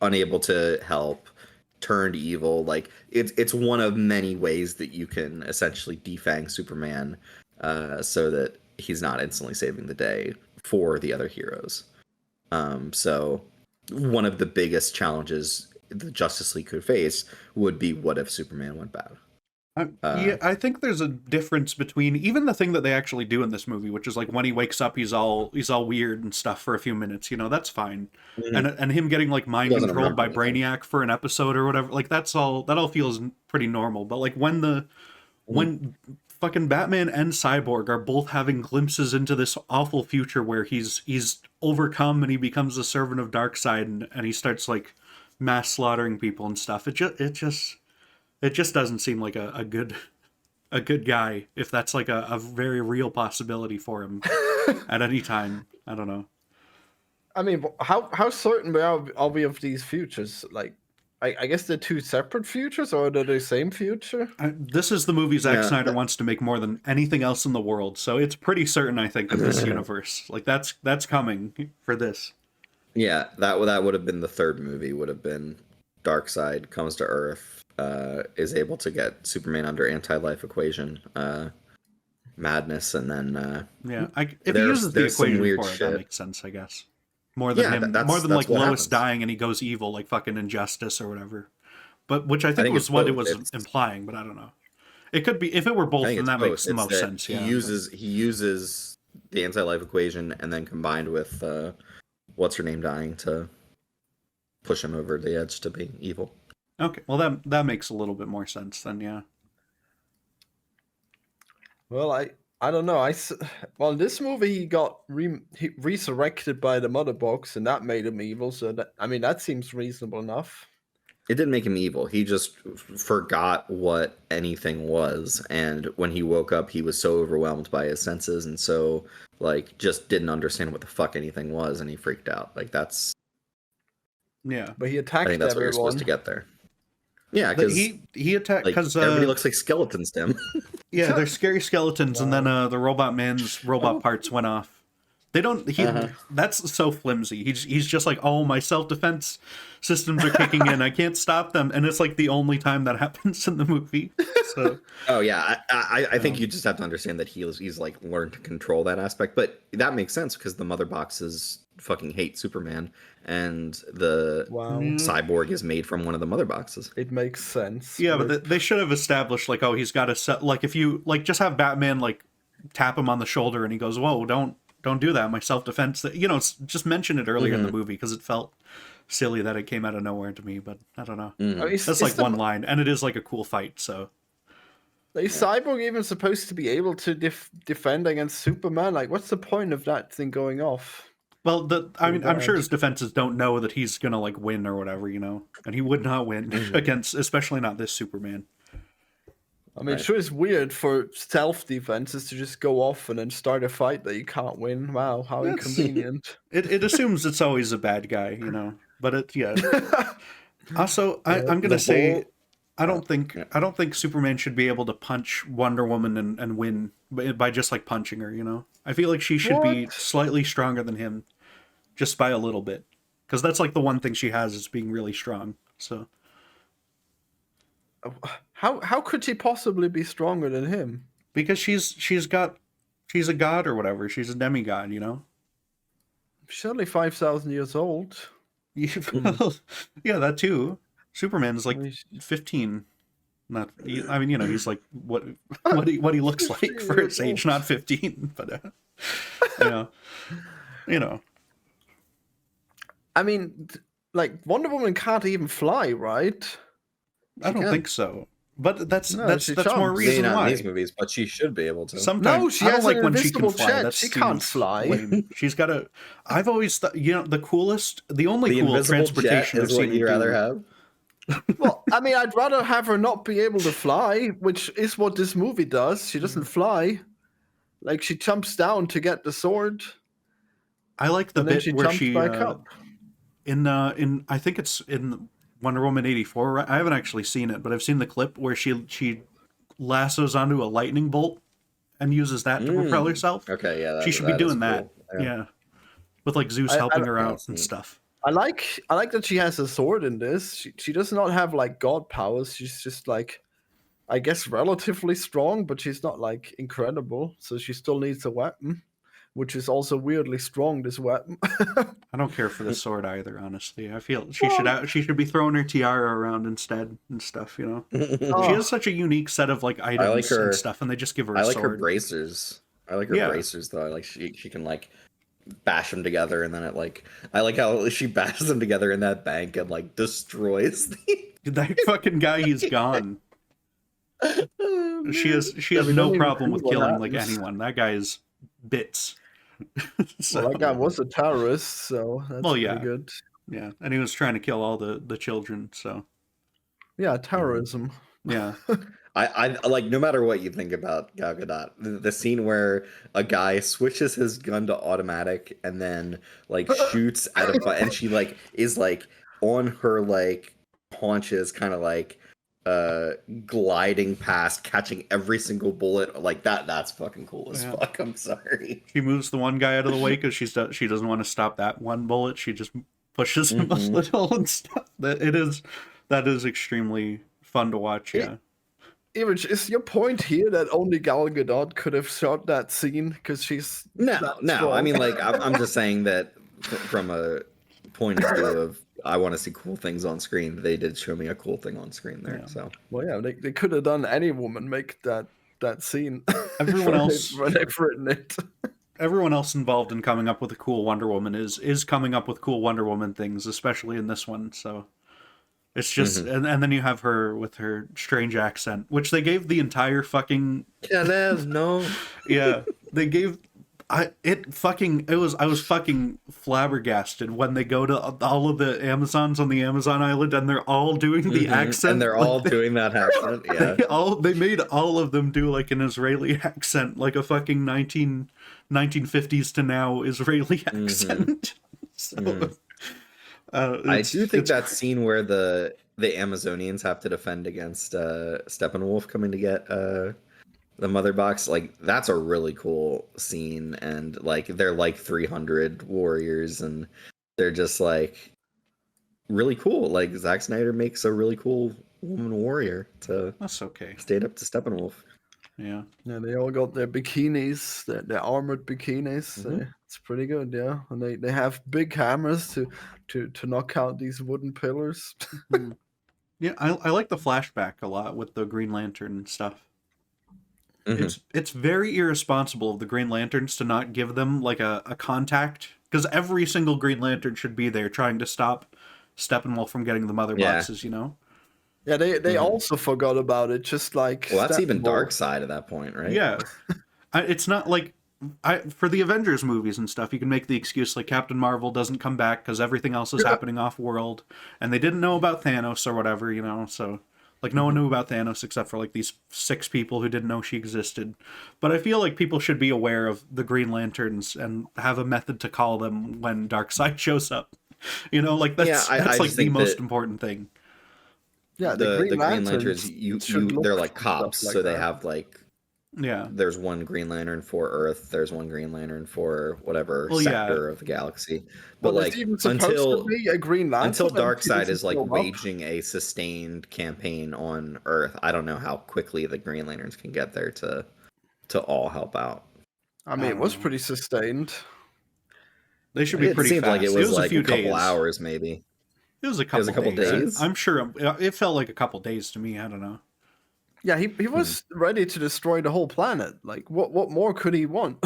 Speaker 3: unable to help, turned evil. Like it's one of many ways that you can essentially defang Superman, so that he's not instantly saving the day for the other heroes. So one of the biggest challenges the Justice League could face would be, what if Superman went bad?
Speaker 1: I think there's a difference between even the thing that they actually do in this movie, which is like when he wakes up, he's all weird and stuff for a few minutes. That's fine. And him getting like mind controlled by Brainiac for an episode or whatever, like that all feels pretty normal. But like when fucking Batman and Cyborg are both having glimpses into this awful future where he's overcome and he becomes a servant of Darkseid, and he starts like mass slaughtering people and stuff. It just doesn't seem like a good guy, if that's like a very real possibility for him at any time. I don't know.
Speaker 2: I mean, how certain are we of these futures? Like, I guess they're two separate futures, or they're the same future?
Speaker 1: This is the movie Zack Snyder wants to make more than anything else in the world, so it's pretty certain, I think, of this universe. Like that's coming for this.
Speaker 3: Yeah, that would have been the third movie. Would have been Darkseid comes to Earth, is able to get Superman under anti-life equation madness, and then
Speaker 1: if he uses the equation for it, that makes sense, I guess. More than like Lois happens. Dying and he goes evil, like fucking Injustice or whatever. But which I think was what it was implying, but I don't know. It could be, if it were both, then that makes the most sense.
Speaker 3: He uses the anti-life equation, and then combined with what's her name dying to push him over the edge to be evil.
Speaker 1: Okay, well that makes a little bit more sense then, yeah.
Speaker 2: Well, I don't know. Well, in this movie he got resurrected by the Mother Box, and that made him evil. So that seems reasonable enough.
Speaker 3: It didn't make him evil. He just forgot what anything was, and when he woke up, he was so overwhelmed by his senses, and so like just didn't understand what the fuck anything was, and he freaked out. Like that's.
Speaker 1: Yeah,
Speaker 2: but he attacked.
Speaker 3: I think that's
Speaker 2: everyone.
Speaker 3: what you're supposed to get there. Yeah, because
Speaker 1: he attacked because
Speaker 3: everybody looks like skeletons to him.
Speaker 1: Yeah, they're scary skeletons, and then the robot man's robot parts went off. They don't. That's so flimsy. He's just like, oh, my self-defense systems are kicking in. I can't stop them, and it's like the only time that happens in the movie. So.
Speaker 3: Oh yeah, I think you just have to understand that he's like learned to control that aspect, but that makes sense because the Mother Boxes fucking hate Superman, and the Cyborg is made from one of the Mother Boxes.
Speaker 2: It makes sense.
Speaker 1: Yeah, but they should have established like, oh, he's got to set, like if you like just have Batman like tap him on the shoulder and he goes, whoa, don't do that. My self-defense, just mention it earlier in the movie because it felt silly that it came out of nowhere to me. But I don't know. That's like one line, and it is like a cool fight. So.
Speaker 2: Is Cyborg even supposed to be able to defend against Superman? Like, what's the point of that thing going off?
Speaker 1: Well, I'm sure his defenses don't know that he's gonna like win or whatever, and he would not win against, especially not this Superman.
Speaker 2: I mean, sure, it's weird for self-defenses to just go off and then start a fight that you can't win. Wow, how inconvenient.
Speaker 1: It assumes it's always a bad guy, but Also, I'm gonna
Speaker 3: The
Speaker 1: say
Speaker 3: whole-
Speaker 1: I don't think
Speaker 3: yeah.
Speaker 1: I don't think Superman should be able to punch Wonder Woman and win by just like punching her. You know, I feel like she should be
Speaker 2: What?
Speaker 1: slightly stronger than him, just by a little bit, because that's like the one thing she has is being really strong. So
Speaker 2: How could she possibly be stronger than him?
Speaker 1: because she's a god or whatever, she's a demigod. You know.
Speaker 2: She's only 5,000 years old.
Speaker 1: Yeah, that too. Superman's like
Speaker 2: I mean,
Speaker 1: 15. Not, I mean, you know, he's like what he looks like
Speaker 2: 15
Speaker 1: for his
Speaker 2: years
Speaker 1: age,
Speaker 2: old.
Speaker 1: not 15. But you know, you know.
Speaker 2: I mean, like Wonder Woman can't even fly, right?
Speaker 1: I don't
Speaker 3: can.
Speaker 1: think so. But that's
Speaker 2: No, she
Speaker 1: that's more
Speaker 2: jumps.
Speaker 3: Maybe
Speaker 1: reason
Speaker 3: not in
Speaker 1: why.
Speaker 3: these movies, but she should be able to.
Speaker 1: Sometimes
Speaker 2: No, she
Speaker 1: I don't
Speaker 2: has
Speaker 1: like
Speaker 2: an
Speaker 1: when she can
Speaker 2: invisible
Speaker 1: fly.
Speaker 2: jet.
Speaker 1: That
Speaker 2: She can't
Speaker 1: seems
Speaker 2: fly.
Speaker 1: lame. She's got a. I've always thought, you know, the only
Speaker 3: The
Speaker 1: cool
Speaker 3: invisible jet
Speaker 1: transportation I've
Speaker 3: is what
Speaker 1: seen her
Speaker 3: you'd rather
Speaker 1: do.
Speaker 3: have.
Speaker 2: Well, I mean, I'd rather have her not be able to fly, which is what this movie does. She doesn't fly. Like, she jumps down to get the sword,
Speaker 1: I like the
Speaker 2: and then
Speaker 1: bit
Speaker 2: she
Speaker 1: where
Speaker 2: jumps
Speaker 1: she
Speaker 2: back up.
Speaker 1: in I think it's in Wonder Woman 84. Right? I haven't actually seen it, but I've seen the clip where she lassos onto a lightning bolt and uses that to propel herself.
Speaker 3: Okay, yeah,
Speaker 1: She should be
Speaker 3: that is
Speaker 1: doing that.
Speaker 3: cool.
Speaker 1: Yeah. With like Zeus
Speaker 2: I-
Speaker 1: helping her
Speaker 3: Yeah,
Speaker 1: out
Speaker 3: it's
Speaker 1: and
Speaker 3: neat.
Speaker 1: stuff.
Speaker 2: I like that she has a sword in this. She does not have like god powers. She's just like, I guess, relatively strong, but she's not like incredible. So she still needs a weapon, which is also weirdly strong. This weapon.
Speaker 1: I don't care for the sword either, honestly. I feel she should be throwing her tiara around instead and stuff, you know.
Speaker 2: Oh.
Speaker 1: She has such a unique set of like items
Speaker 3: her-
Speaker 1: and stuff, and they just give her a
Speaker 3: I like her
Speaker 1: sword.
Speaker 3: bracers. I like her
Speaker 1: Yeah.
Speaker 3: bracers though. I like she can like bash them together, and then it like I like how she bashes them together in that bank and like destroys the.
Speaker 1: That fucking guy, he's gone. She has
Speaker 2: Yeah, we
Speaker 1: no
Speaker 2: don't even
Speaker 1: problem
Speaker 2: see
Speaker 1: with
Speaker 2: what
Speaker 1: killing like
Speaker 2: happens.
Speaker 1: anyone. That guy is bits. So,
Speaker 2: Well, that guy was a terrorist, so that's
Speaker 1: Well,
Speaker 2: pretty
Speaker 1: yeah.
Speaker 2: good.
Speaker 1: yeah, and he was trying to kill all the children. So
Speaker 2: Yeah, terrorism.
Speaker 1: yeah,
Speaker 3: I like no matter what you think about Gal Gadot, the scene where a guy switches his gun to automatic and then like shoots at a and she like is like on her like haunches, kind of like gliding past, catching every single bullet like that's fucking cool as
Speaker 1: Yeah.
Speaker 3: fuck. I'm sorry.
Speaker 1: she moves the one guy out of the way because she doesn't want to stop that one bullet. She just pushes him a little and stuff. That is extremely fun to watch. Yeah.
Speaker 2: Image, is your point here that only Gal Gadot could have shot that scene because she's
Speaker 3: No,
Speaker 2: that
Speaker 3: no. I
Speaker 2: strong?
Speaker 3: mean, like, I'm just saying that from a point of view of I want to see cool things on screen. They did show me a cool thing on screen there.
Speaker 1: Yeah.
Speaker 3: So
Speaker 2: Well, yeah, they could have done any woman make that scene.
Speaker 1: Everyone else-
Speaker 2: when they've written it.
Speaker 1: Everyone else involved in coming up with a cool Wonder Woman is coming up with cool Wonder Woman things, especially in this one. So it's just and then you have her with her strange accent, which they gave the entire fucking
Speaker 3: no.
Speaker 1: yeah, they gave I was fucking flabbergasted when they go to all of the Amazons on the Amazon island and they're all doing the accent,
Speaker 3: and they're
Speaker 1: like,
Speaker 3: all doing that accent. Yeah.
Speaker 1: they made all of them do like an Israeli accent, like a fucking 1950s to now Israeli accent. So
Speaker 3: I do think that scene where the Amazonians have to defend against Steppenwolf coming to get the mother box, like that's a really cool scene, and like they're like 300 warriors and they're just like really cool. Like Zack Snyder makes a really cool woman warrior to
Speaker 1: that's okay.
Speaker 3: stand up to Steppenwolf.
Speaker 1: Yeah.
Speaker 2: Yeah, they all got their bikinis, their armored bikinis. It's pretty good, yeah. And they have big hammers to knock out these wooden pillars.
Speaker 1: Yeah, I like the flashback a lot with the Green Lantern stuff. It's very irresponsible of the Green Lanterns to not give them like a contact, because every single Green Lantern should be there trying to stop Steppenwolf from getting the mother boxes, you know?
Speaker 2: Yeah, they also forgot about it, just like
Speaker 3: Well, that's even
Speaker 2: Steppenwolf.
Speaker 3: Dark Side at that point, right?
Speaker 1: Yeah. It's not like for the Avengers movies and stuff, you can make the excuse like Captain Marvel doesn't come back because everything else is happening off-world, and they didn't know about Thanos or whatever, you know, so like no one knew about Thanos except for like these 6 people who didn't know she existed. But I feel like people should be aware of the Green Lanterns and have a method to call them when Darkseid shows up. You know, like that's
Speaker 3: I
Speaker 1: like
Speaker 3: just
Speaker 1: the
Speaker 3: think
Speaker 1: most
Speaker 3: that-
Speaker 1: important thing.
Speaker 2: Yeah,
Speaker 3: the
Speaker 2: Green
Speaker 3: Green
Speaker 2: Lanterns
Speaker 3: Lanterns,
Speaker 2: should look
Speaker 3: they're like
Speaker 2: for stuff
Speaker 3: cops,
Speaker 2: like
Speaker 3: so they
Speaker 2: that.
Speaker 3: have like
Speaker 1: Yeah.
Speaker 3: there's one Green Lantern for Earth, there's one Green Lantern for whatever
Speaker 1: Well, yeah.
Speaker 3: sector of the galaxy.
Speaker 2: Well,
Speaker 3: But
Speaker 2: there's
Speaker 3: like
Speaker 2: even supposed to be a Green Lantern
Speaker 3: until
Speaker 2: and he
Speaker 3: Darkseid
Speaker 2: doesn't
Speaker 3: is like
Speaker 2: show up.
Speaker 3: waging a sustained campaign on Earth, I don't know how quickly the Green Lanterns can get there to all help out.
Speaker 2: I mean, it
Speaker 1: don't
Speaker 2: was
Speaker 1: know.
Speaker 2: pretty sustained.
Speaker 1: They should be
Speaker 3: It
Speaker 1: pretty
Speaker 3: seemed
Speaker 1: fast.
Speaker 3: like it was
Speaker 1: a
Speaker 3: like
Speaker 1: few
Speaker 3: a couple
Speaker 1: days.
Speaker 3: hours, maybe.
Speaker 1: It was a couple,
Speaker 3: days?
Speaker 1: I'm sure it felt like a couple days to me. I don't know.
Speaker 2: Yeah, he was ready to destroy the whole planet. Like, what more could he want?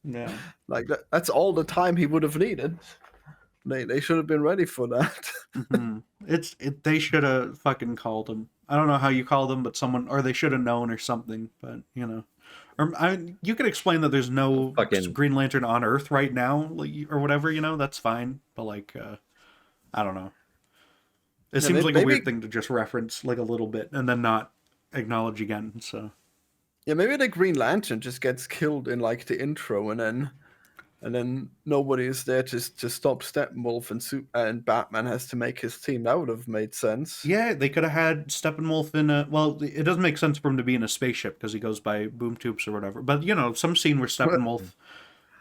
Speaker 1: Yeah.
Speaker 2: Like that's all the time he would have needed. They should have been ready for that.
Speaker 1: Mhm. They should have fucking called him. I don't know how you call them, but someone, or they should have known or something. But you could explain that there's no
Speaker 3: Fucking-
Speaker 1: Green Lantern on Earth right now, like, or whatever. That's fine. But like, I don't know. It seems like a weird thing to just reference like a little bit and then not acknowledge again. So
Speaker 2: Yeah, maybe the Green Lantern just gets killed in like the intro, and then nobody is there to stop Steppenwolf, and Batman has to make his team. That would have made sense.
Speaker 1: yeah, they could have had Steppenwolf in a. Well, it doesn't make sense for him to be in a spaceship because he goes by boom tubes or whatever. But some scene where Steppenwolf,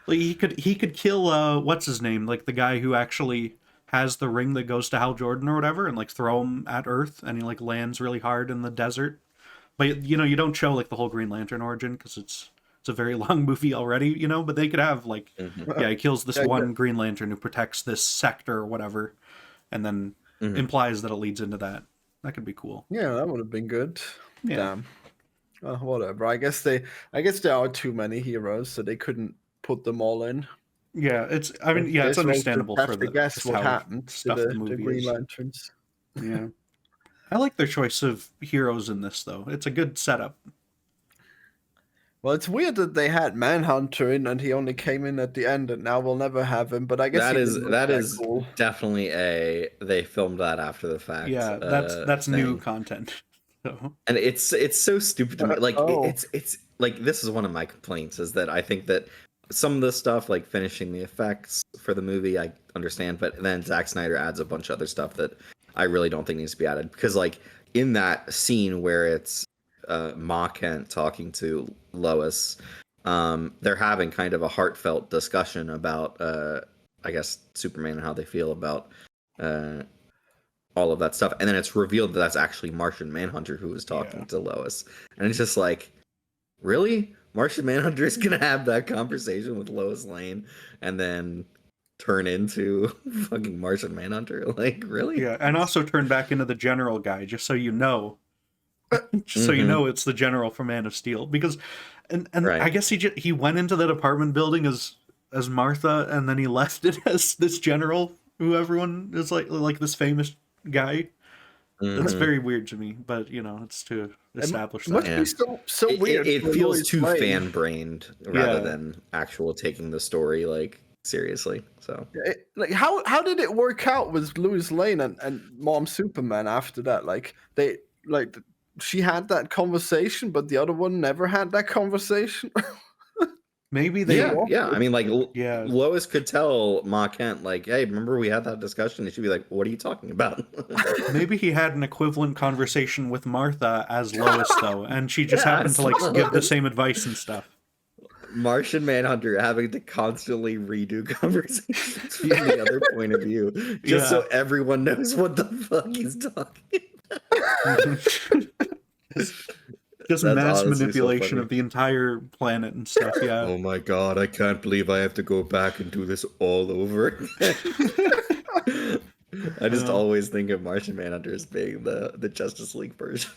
Speaker 1: like he could kill what's his name, like the guy who actually has the ring that goes to Hal Jordan or whatever, and like throw him at Earth, and he like lands really hard in the desert. But you don't show like the whole Green Lantern origin because it's a very long movie already, But they could have like, he kills this one Green Lantern who protects this sector or whatever, and then implies that it leads into that. That could be cool.
Speaker 2: Yeah, that would have been good.
Speaker 1: Yeah.
Speaker 2: Damn. Whatever. I guess there are too many heroes, so they couldn't put them all in.
Speaker 1: Yeah, it's understandable for the
Speaker 2: guess what happened to the Green
Speaker 1: is.
Speaker 2: Lanterns.
Speaker 1: Yeah. I like their choice of heroes in this though. It's a good setup.
Speaker 2: Well, it's weird that they had Manhunter in and he only came in at the end, and now we'll never have him. But I guess
Speaker 3: that is cool. Definitely they filmed that after the fact.
Speaker 1: Yeah, that's new content. So.
Speaker 3: And it's so stupid to me. Like it's like, this is one of my complaints, is that I think that some of the stuff, like finishing the effects for the movie, I understand, but then Zack Snyder adds a bunch of other stuff that I really don't think needs to be added. Because like in that scene where it's Ma Kent talking to Lois, they're having kind of a heartfelt discussion about I guess Superman and how they feel about all of that stuff, and then it's revealed that that's actually Martian Manhunter who was talking to Lois, and it's just like, really? Martian Manhunter is gonna have that conversation with Lois Lane and then turn into fucking Martian Manhunter? Like, really?
Speaker 1: Yeah, and also turn back into the General guy, just so you know. Just so you know it's the General from Man of Steel. Because, and right. I guess he went into that apartment building as Martha, and then he left it as this General who everyone is like this famous guy. That's very weird to me, but it's to establish that.
Speaker 2: Must be so weird.
Speaker 3: It feels too fan-brained rather than actual taking the story like seriously. So
Speaker 2: like how did it work out with Lois Lane and Mom Superman after that? Like she had that conversation, but the other one never had that conversation.
Speaker 1: Maybe they.
Speaker 3: Yeah. I mean, like, Lois could tell Ma Kent, like, "Hey, remember we had that discussion?" And she'd be like, "What are you talking about?"
Speaker 1: Maybe he had an equivalent conversation with Martha as Lois, though, and she just happened to like give the same advice and stuff.
Speaker 3: Martian Manhunter having to constantly redo conversations from the other point of view, just so everyone knows what the fuck he's talking about.
Speaker 1: Just mass manipulation of the entire planet and stuff, yeah.
Speaker 3: Oh my god, I can't believe I have to go back and do this all over. I just always think of Martian Manhunter as being the Justice League version.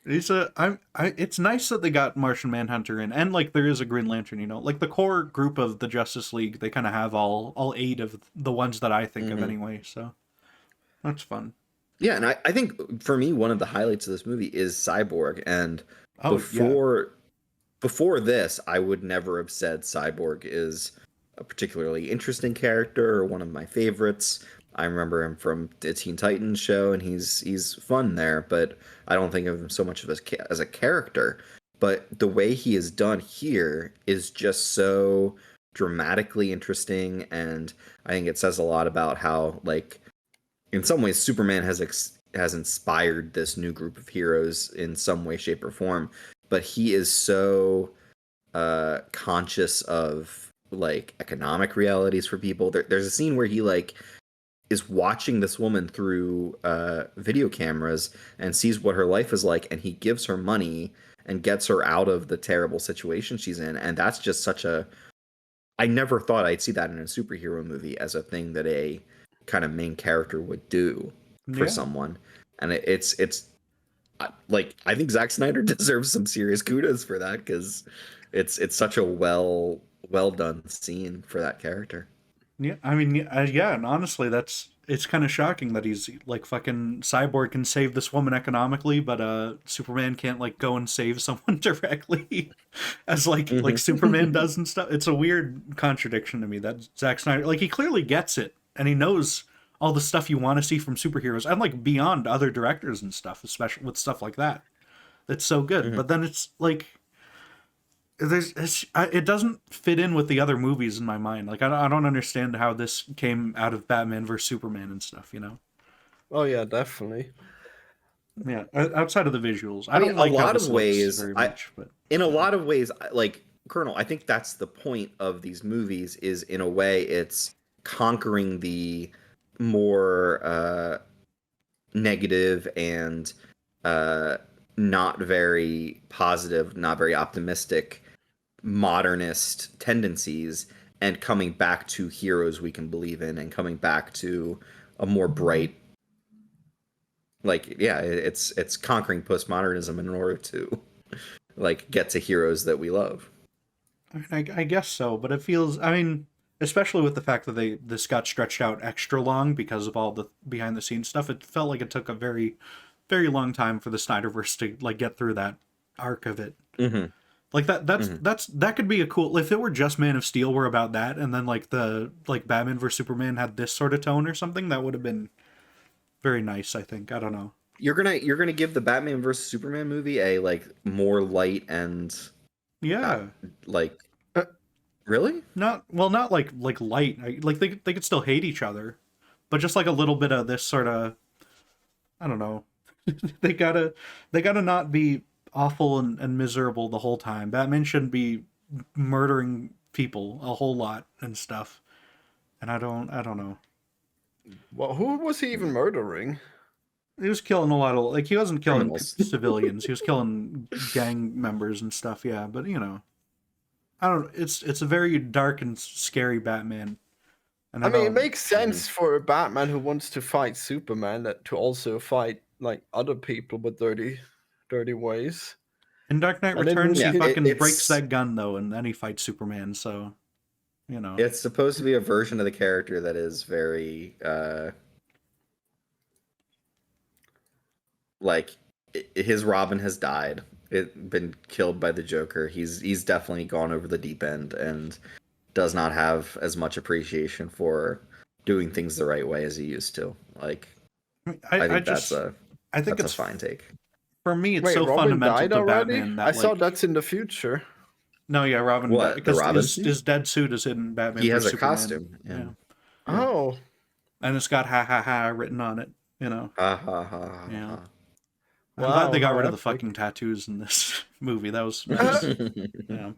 Speaker 1: It's nice that they got Martian Manhunter in, and like there is a Green Lantern, like the core group of the Justice League, they kind of have all 8 of the ones that I think of anyway, so that's fun.
Speaker 3: Yeah, and I think for me one of the highlights of this movie is Cyborg, and before this I would never have said Cyborg is a particularly interesting character or one of my favorites. I remember him from the Teen Titans show, and he's fun there, but I don't think of him so much as a character. But the way he is done here is just so dramatically interesting, and I think it says a lot about how like in some ways, Superman has inspired this new group of heroes in some way, shape, or form. But he is so conscious of like economic realities for people. There's a scene where he like is watching this woman through video cameras and sees what her life is like, and he gives her money and gets her out of the terrible situation she's in. And that's just such a, I never thought I'd see that in a superhero movie as a thing that a kind of main character would do for someone. And it's like, I think Zack Snyder deserves some serious kudos for that, because it's such a well done scene for that character.
Speaker 1: Yeah, I mean, yeah, and honestly, it's kind of shocking that he's like fucking Cyborg can save this woman economically, but Superman can't like go and save someone directly, as like Superman does and stuff. It's a weird contradiction to me that Zack Snyder, like, he clearly gets it and he knows all the stuff you want to see from superheroes and like beyond other directors and stuff, especially with stuff like that. That's so good, but then it's like, it doesn't fit in with the other movies in my mind. Like, I don't understand how this came out of Batman versus Superman and stuff, you know?
Speaker 2: Oh yeah, definitely.
Speaker 1: Yeah, outside of the visuals, I
Speaker 3: mean,
Speaker 1: don't like
Speaker 3: a lot
Speaker 1: how this
Speaker 3: of ways,
Speaker 1: looks very much, but
Speaker 3: in a lot of ways, like Colonel, I think that's the point of these movies. Is in a way, it's conquering the more negative and not very positive, not very optimistic modernist tendencies, and coming back to heroes we can believe in, and coming back to a more bright, like, yeah, it's conquering postmodernism in order to like get to heroes that we love.
Speaker 1: I mean, I guess so, but it feels, I mean, especially with the fact that this got stretched out extra long because of all the behind the scenes stuff, it felt like it took a very, very long time for the Snyderverse to like get through that arc of it. Like that could be a cool, if it were just Man of Steel were about that, and then like Batman vs Superman had this sort of tone or something, that would have been very nice, I think. I don't know.
Speaker 3: You're gonna give the Batman vs Superman movie a like more light and like really
Speaker 1: not like light. Like they could still hate each other, but just like a little bit of this sort of, I don't know. they gotta not be awful and miserable the whole time. Batman shouldn't be murdering people a whole lot and stuff. And I don't know.
Speaker 2: Well, who was he even murdering?
Speaker 1: He was killing a lot of, like, he wasn't killing
Speaker 3: Criminals.
Speaker 1: civilians. He was killing gang members and stuff. Yeah, but you know, I don't. It's a very dark and scary Batman. And
Speaker 2: I mean, it makes sense for a Batman who wants to fight Superman to also fight like other people with dirty ways.
Speaker 1: In Dark Knight
Speaker 2: And then
Speaker 1: Returns,
Speaker 2: yeah,
Speaker 1: he fucking
Speaker 3: it's-
Speaker 1: breaks that gun though, and then he fights Superman. So, you know,
Speaker 3: It's supposed to be a version of the character that is very like his Robin has died. Been killed by the Joker. He's definitely gone over the deep end and does not have as much appreciation for doing things the right way as he used to. Like, I think that's a fine take.
Speaker 1: For me, it's
Speaker 2: Wait,
Speaker 1: so
Speaker 2: Robin
Speaker 1: fundamental
Speaker 2: died
Speaker 1: to
Speaker 2: already?
Speaker 1: Batman that
Speaker 2: I saw
Speaker 1: like,
Speaker 2: that's in the future.
Speaker 1: no, yeah, Robin
Speaker 3: What,
Speaker 1: died
Speaker 3: the
Speaker 1: because
Speaker 3: Robin
Speaker 1: his dead suit is in Batman.
Speaker 3: He has
Speaker 1: vs
Speaker 3: a
Speaker 1: Superman.
Speaker 3: costume.
Speaker 1: Yeah.
Speaker 2: Oh,
Speaker 1: And it's got ha ha ha written on it. You know.
Speaker 3: Ha ha ha.
Speaker 1: Yeah.
Speaker 3: Ha.
Speaker 1: I'm
Speaker 2: Wow,
Speaker 1: glad they got
Speaker 2: how
Speaker 1: rid of the
Speaker 2: epic.
Speaker 1: fucking tattoos in this movie. That was yeah.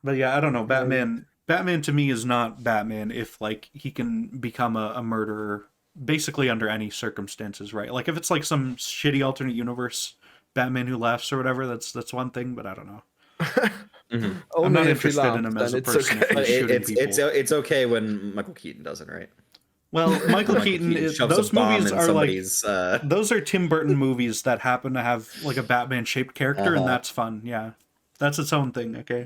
Speaker 1: But yeah, I don't know. Batman to me is not Batman if like he can become a murderer basically under any circumstances, right? Like if it's like some shitty alternate universe Batman who laughs or whatever, that's one thing, but I don't know. I'm
Speaker 2: only
Speaker 1: not
Speaker 2: if he
Speaker 1: interested in
Speaker 2: laughs,
Speaker 1: him as
Speaker 2: then
Speaker 1: a
Speaker 2: it's
Speaker 1: person
Speaker 2: okay.
Speaker 1: if he's shooting people.
Speaker 3: It's okay when Michael Keaton does it, right?
Speaker 1: Well, Michael Keaton
Speaker 3: shoves
Speaker 1: those
Speaker 3: a bomb
Speaker 1: movies
Speaker 3: in
Speaker 1: are like
Speaker 3: somebody's,
Speaker 1: those are Tim Burton movies that happen to have like a Batman shaped character, and
Speaker 3: Uh-huh.
Speaker 1: that's fun. Yeah, that's its own thing. Okay.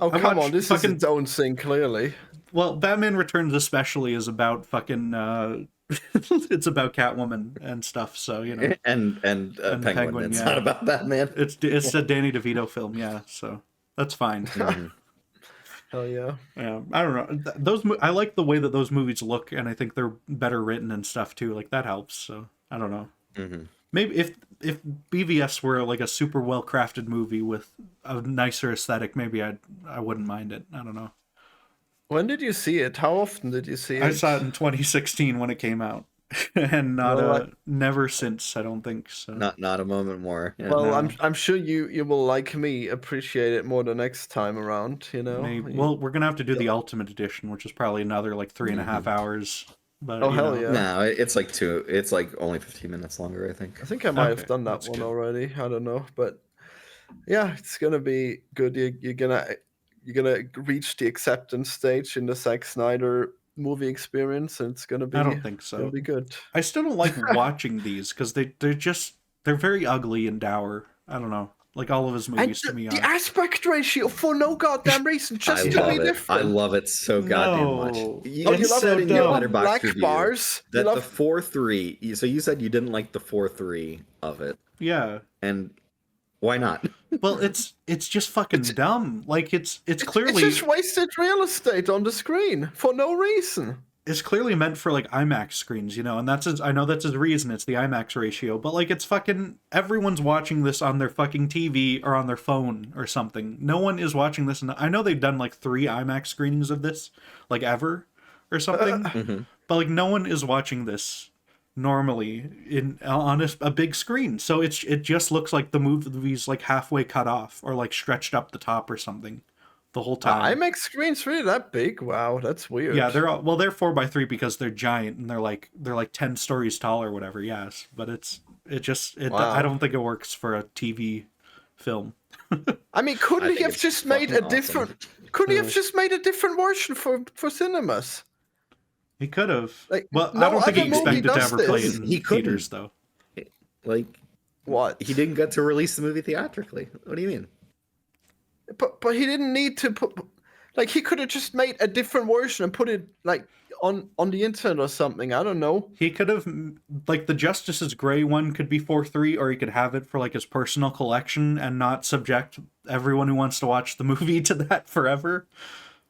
Speaker 2: Oh,
Speaker 1: I
Speaker 2: come
Speaker 1: watched
Speaker 2: on, this
Speaker 1: fucking-
Speaker 2: is its own thing, clearly.
Speaker 1: Well, Batman Returns especially is about fucking. It's about Catwoman and stuff. So you know,
Speaker 3: and Penguin.
Speaker 1: Penguin,
Speaker 3: It's
Speaker 1: yeah.
Speaker 3: not about Batman.
Speaker 1: it's a Danny DeVito film. Yeah, so that's fine.
Speaker 2: Hell yeah.
Speaker 1: Yeah, I don't know. I like the way that those movies look, and I think they're better written and stuff too. Like that helps. So I don't know. Maybe if BVS were like a super well crafted movie with a nicer aesthetic, maybe I wouldn't mind it. I don't know.
Speaker 2: When did you see it? How often did you see it?
Speaker 1: I saw it in 2016 when it came out, and never since. I don't think so.
Speaker 3: Not a moment more. Yeah.
Speaker 2: Well,
Speaker 1: No.
Speaker 2: I'm sure you will, like me, appreciate it more the next time around.
Speaker 1: Maybe. Well, we're gonna have to do the Ultimate Edition, which is probably another like 3.5 hours. But
Speaker 2: Oh, hell yeah.
Speaker 3: No, it's like it's like only 15 minutes longer, I think.
Speaker 2: I think I might have done that one already. I don't know, but yeah, it's gonna be good. You're gonna reach the acceptance stage in the Zack Snyder movie experience, and it's gonna be.
Speaker 1: I don't think so.
Speaker 2: It'll be good.
Speaker 1: I still don't like watching these because they're very ugly and dour. I don't know. Like all of his movies to me
Speaker 2: the
Speaker 1: are.
Speaker 2: aspect ratio for no goddamn reason, just to be different.
Speaker 3: I love it so goddamn much.
Speaker 1: You
Speaker 2: love
Speaker 3: said in your
Speaker 2: dumb.
Speaker 3: letterbox
Speaker 2: Black
Speaker 3: review
Speaker 2: bars.
Speaker 3: that the 4-3. So you said you didn't like the 4-3 of it,
Speaker 1: Yeah.
Speaker 3: and why not?
Speaker 1: Well, it's just fucking dumb. Like it's clearly
Speaker 2: It's just wasted real estate on the screen for no reason.
Speaker 1: It's clearly meant for like IMAX screens, and I know that's his reason. It's the IMAX ratio, but like it's fucking everyone's watching this on their fucking TV or on their phone or something. No one is watching this. I know they've done like 3 IMAX screenings of this, like ever or something. But like no one is watching this normally on a big screen. So it just looks like the movie's like halfway cut off or like stretched up the top or something. The whole time.
Speaker 2: IMAX screens really that big? Wow, that's weird.
Speaker 1: Yeah, they're 4x3 because they're giant and they're like 10 stories tall or whatever. Yes, but
Speaker 2: Wow.
Speaker 1: I don't think it works for a TV film.
Speaker 2: I mean, couldn't he have just made a different? Couldn't he have just made a different version for cinemas?
Speaker 1: He could have.
Speaker 2: Like,
Speaker 1: well,
Speaker 2: no
Speaker 1: I don't think he
Speaker 2: other movie
Speaker 1: expected to
Speaker 2: does
Speaker 1: ever play
Speaker 2: this.
Speaker 1: it in
Speaker 3: He couldn't.
Speaker 1: theaters though.
Speaker 3: Like
Speaker 2: What?
Speaker 3: He didn't get to release the movie theatrically. What do you mean?
Speaker 2: But he didn't need to put. Like, he could have just made a different version and put it like on the internet or something. I don't know.
Speaker 1: He could have, like, the Justice's Gray one could be 4:3, or he could have it for like his personal collection and not subject everyone who wants to watch the movie to that forever.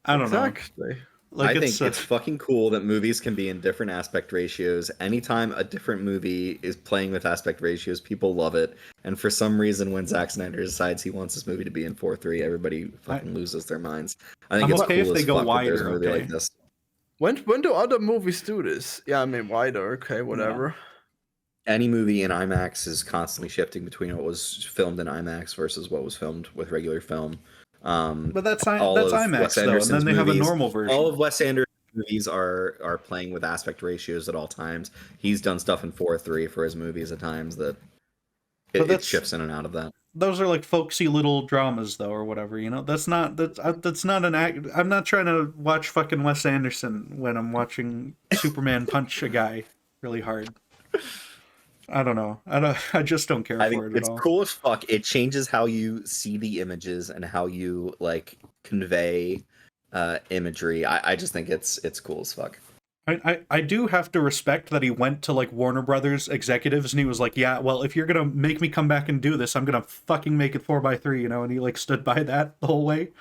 Speaker 1: I don't know.
Speaker 2: Exactly.
Speaker 1: Like,
Speaker 3: I think it's fucking cool that movies can be in different aspect ratios. Anytime a different movie is playing with aspect ratios, people love it. And for some reason, when Zack Snyder decides he wants this movie to be in 4:3, everybody fucking loses their minds. I think
Speaker 1: I'm
Speaker 3: it's
Speaker 1: okay
Speaker 3: cool
Speaker 1: if they
Speaker 3: as
Speaker 1: go
Speaker 3: fuck that there's a
Speaker 1: wider,
Speaker 3: movie
Speaker 1: okay?
Speaker 3: like this.
Speaker 2: When do other movies do this? Yeah, I mean, wider. Okay, whatever.
Speaker 3: Any movie in IMAX is constantly shifting between what was filmed in IMAX versus what was filmed with regular film.
Speaker 1: But that's
Speaker 3: all of
Speaker 1: IMAX
Speaker 3: Wes
Speaker 1: though, and
Speaker 3: Anderson's
Speaker 1: then they have a
Speaker 3: movies-
Speaker 1: normal version.
Speaker 3: All of Wes Anderson's movies are playing with aspect ratios at all times. He's done stuff in 4:3 for his movies at times that it shifts in and out of that.
Speaker 1: Those are like folksy little dramas though, or whatever. That's not an act. I'm not trying to watch fucking Wes Anderson when I'm watching Superman punch a guy really hard. I don't know. I just don't care
Speaker 3: I
Speaker 1: for
Speaker 3: think
Speaker 1: it
Speaker 3: it's
Speaker 1: at all.
Speaker 3: cool as fuck. It changes how you see the images and how you like convey imagery. I just think it's cool as fuck.
Speaker 1: I do have to respect that he went to like Warner Brothers executives and he was like, yeah, well, if you're gonna make me come back and do this, I'm gonna fucking make it 4:3, and he like stood by that the whole way.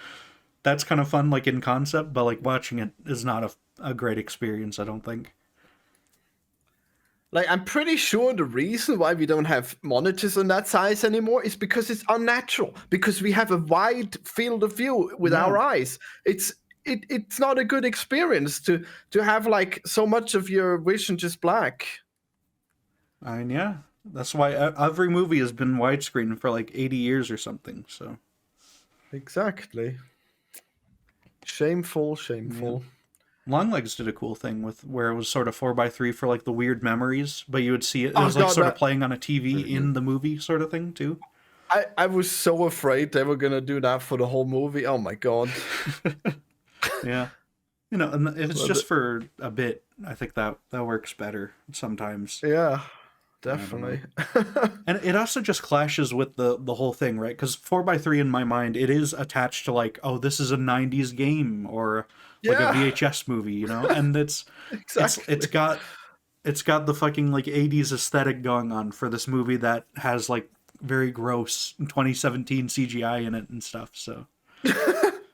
Speaker 1: That's kind of fun, like in concept, but like watching it is not a great experience, I don't think.
Speaker 2: Like, I'm pretty sure the reason why we don't have monitors on that size anymore is because it's unnatural. Because we have a wide field of view with our eyes. It's not a good experience to have like so much of your vision just black.
Speaker 1: I mean, yeah, that's why every movie has been widescreen for like 80 years or something. So
Speaker 2: exactly. Shameful.
Speaker 1: Yeah. Longlegs did a cool thing with where it was sort of 4:3 for like the weird memories, but you would see it. It was like sort of playing on a TV in the movie, sort of thing too.
Speaker 2: I was so afraid they were gonna do that for the whole movie. Oh my god.
Speaker 1: Yeah, and if it's just for a bit, I think that works better sometimes.
Speaker 2: Yeah, definitely.
Speaker 1: And it also just clashes with the whole thing, right? Because 4:3 in my mind, it is attached to like, oh, this is a '90s game or like a VHS movie, and
Speaker 2: Exactly.
Speaker 1: it's got the fucking like '80s aesthetic going on for this movie that has like very gross 2017 CGI in it and stuff. So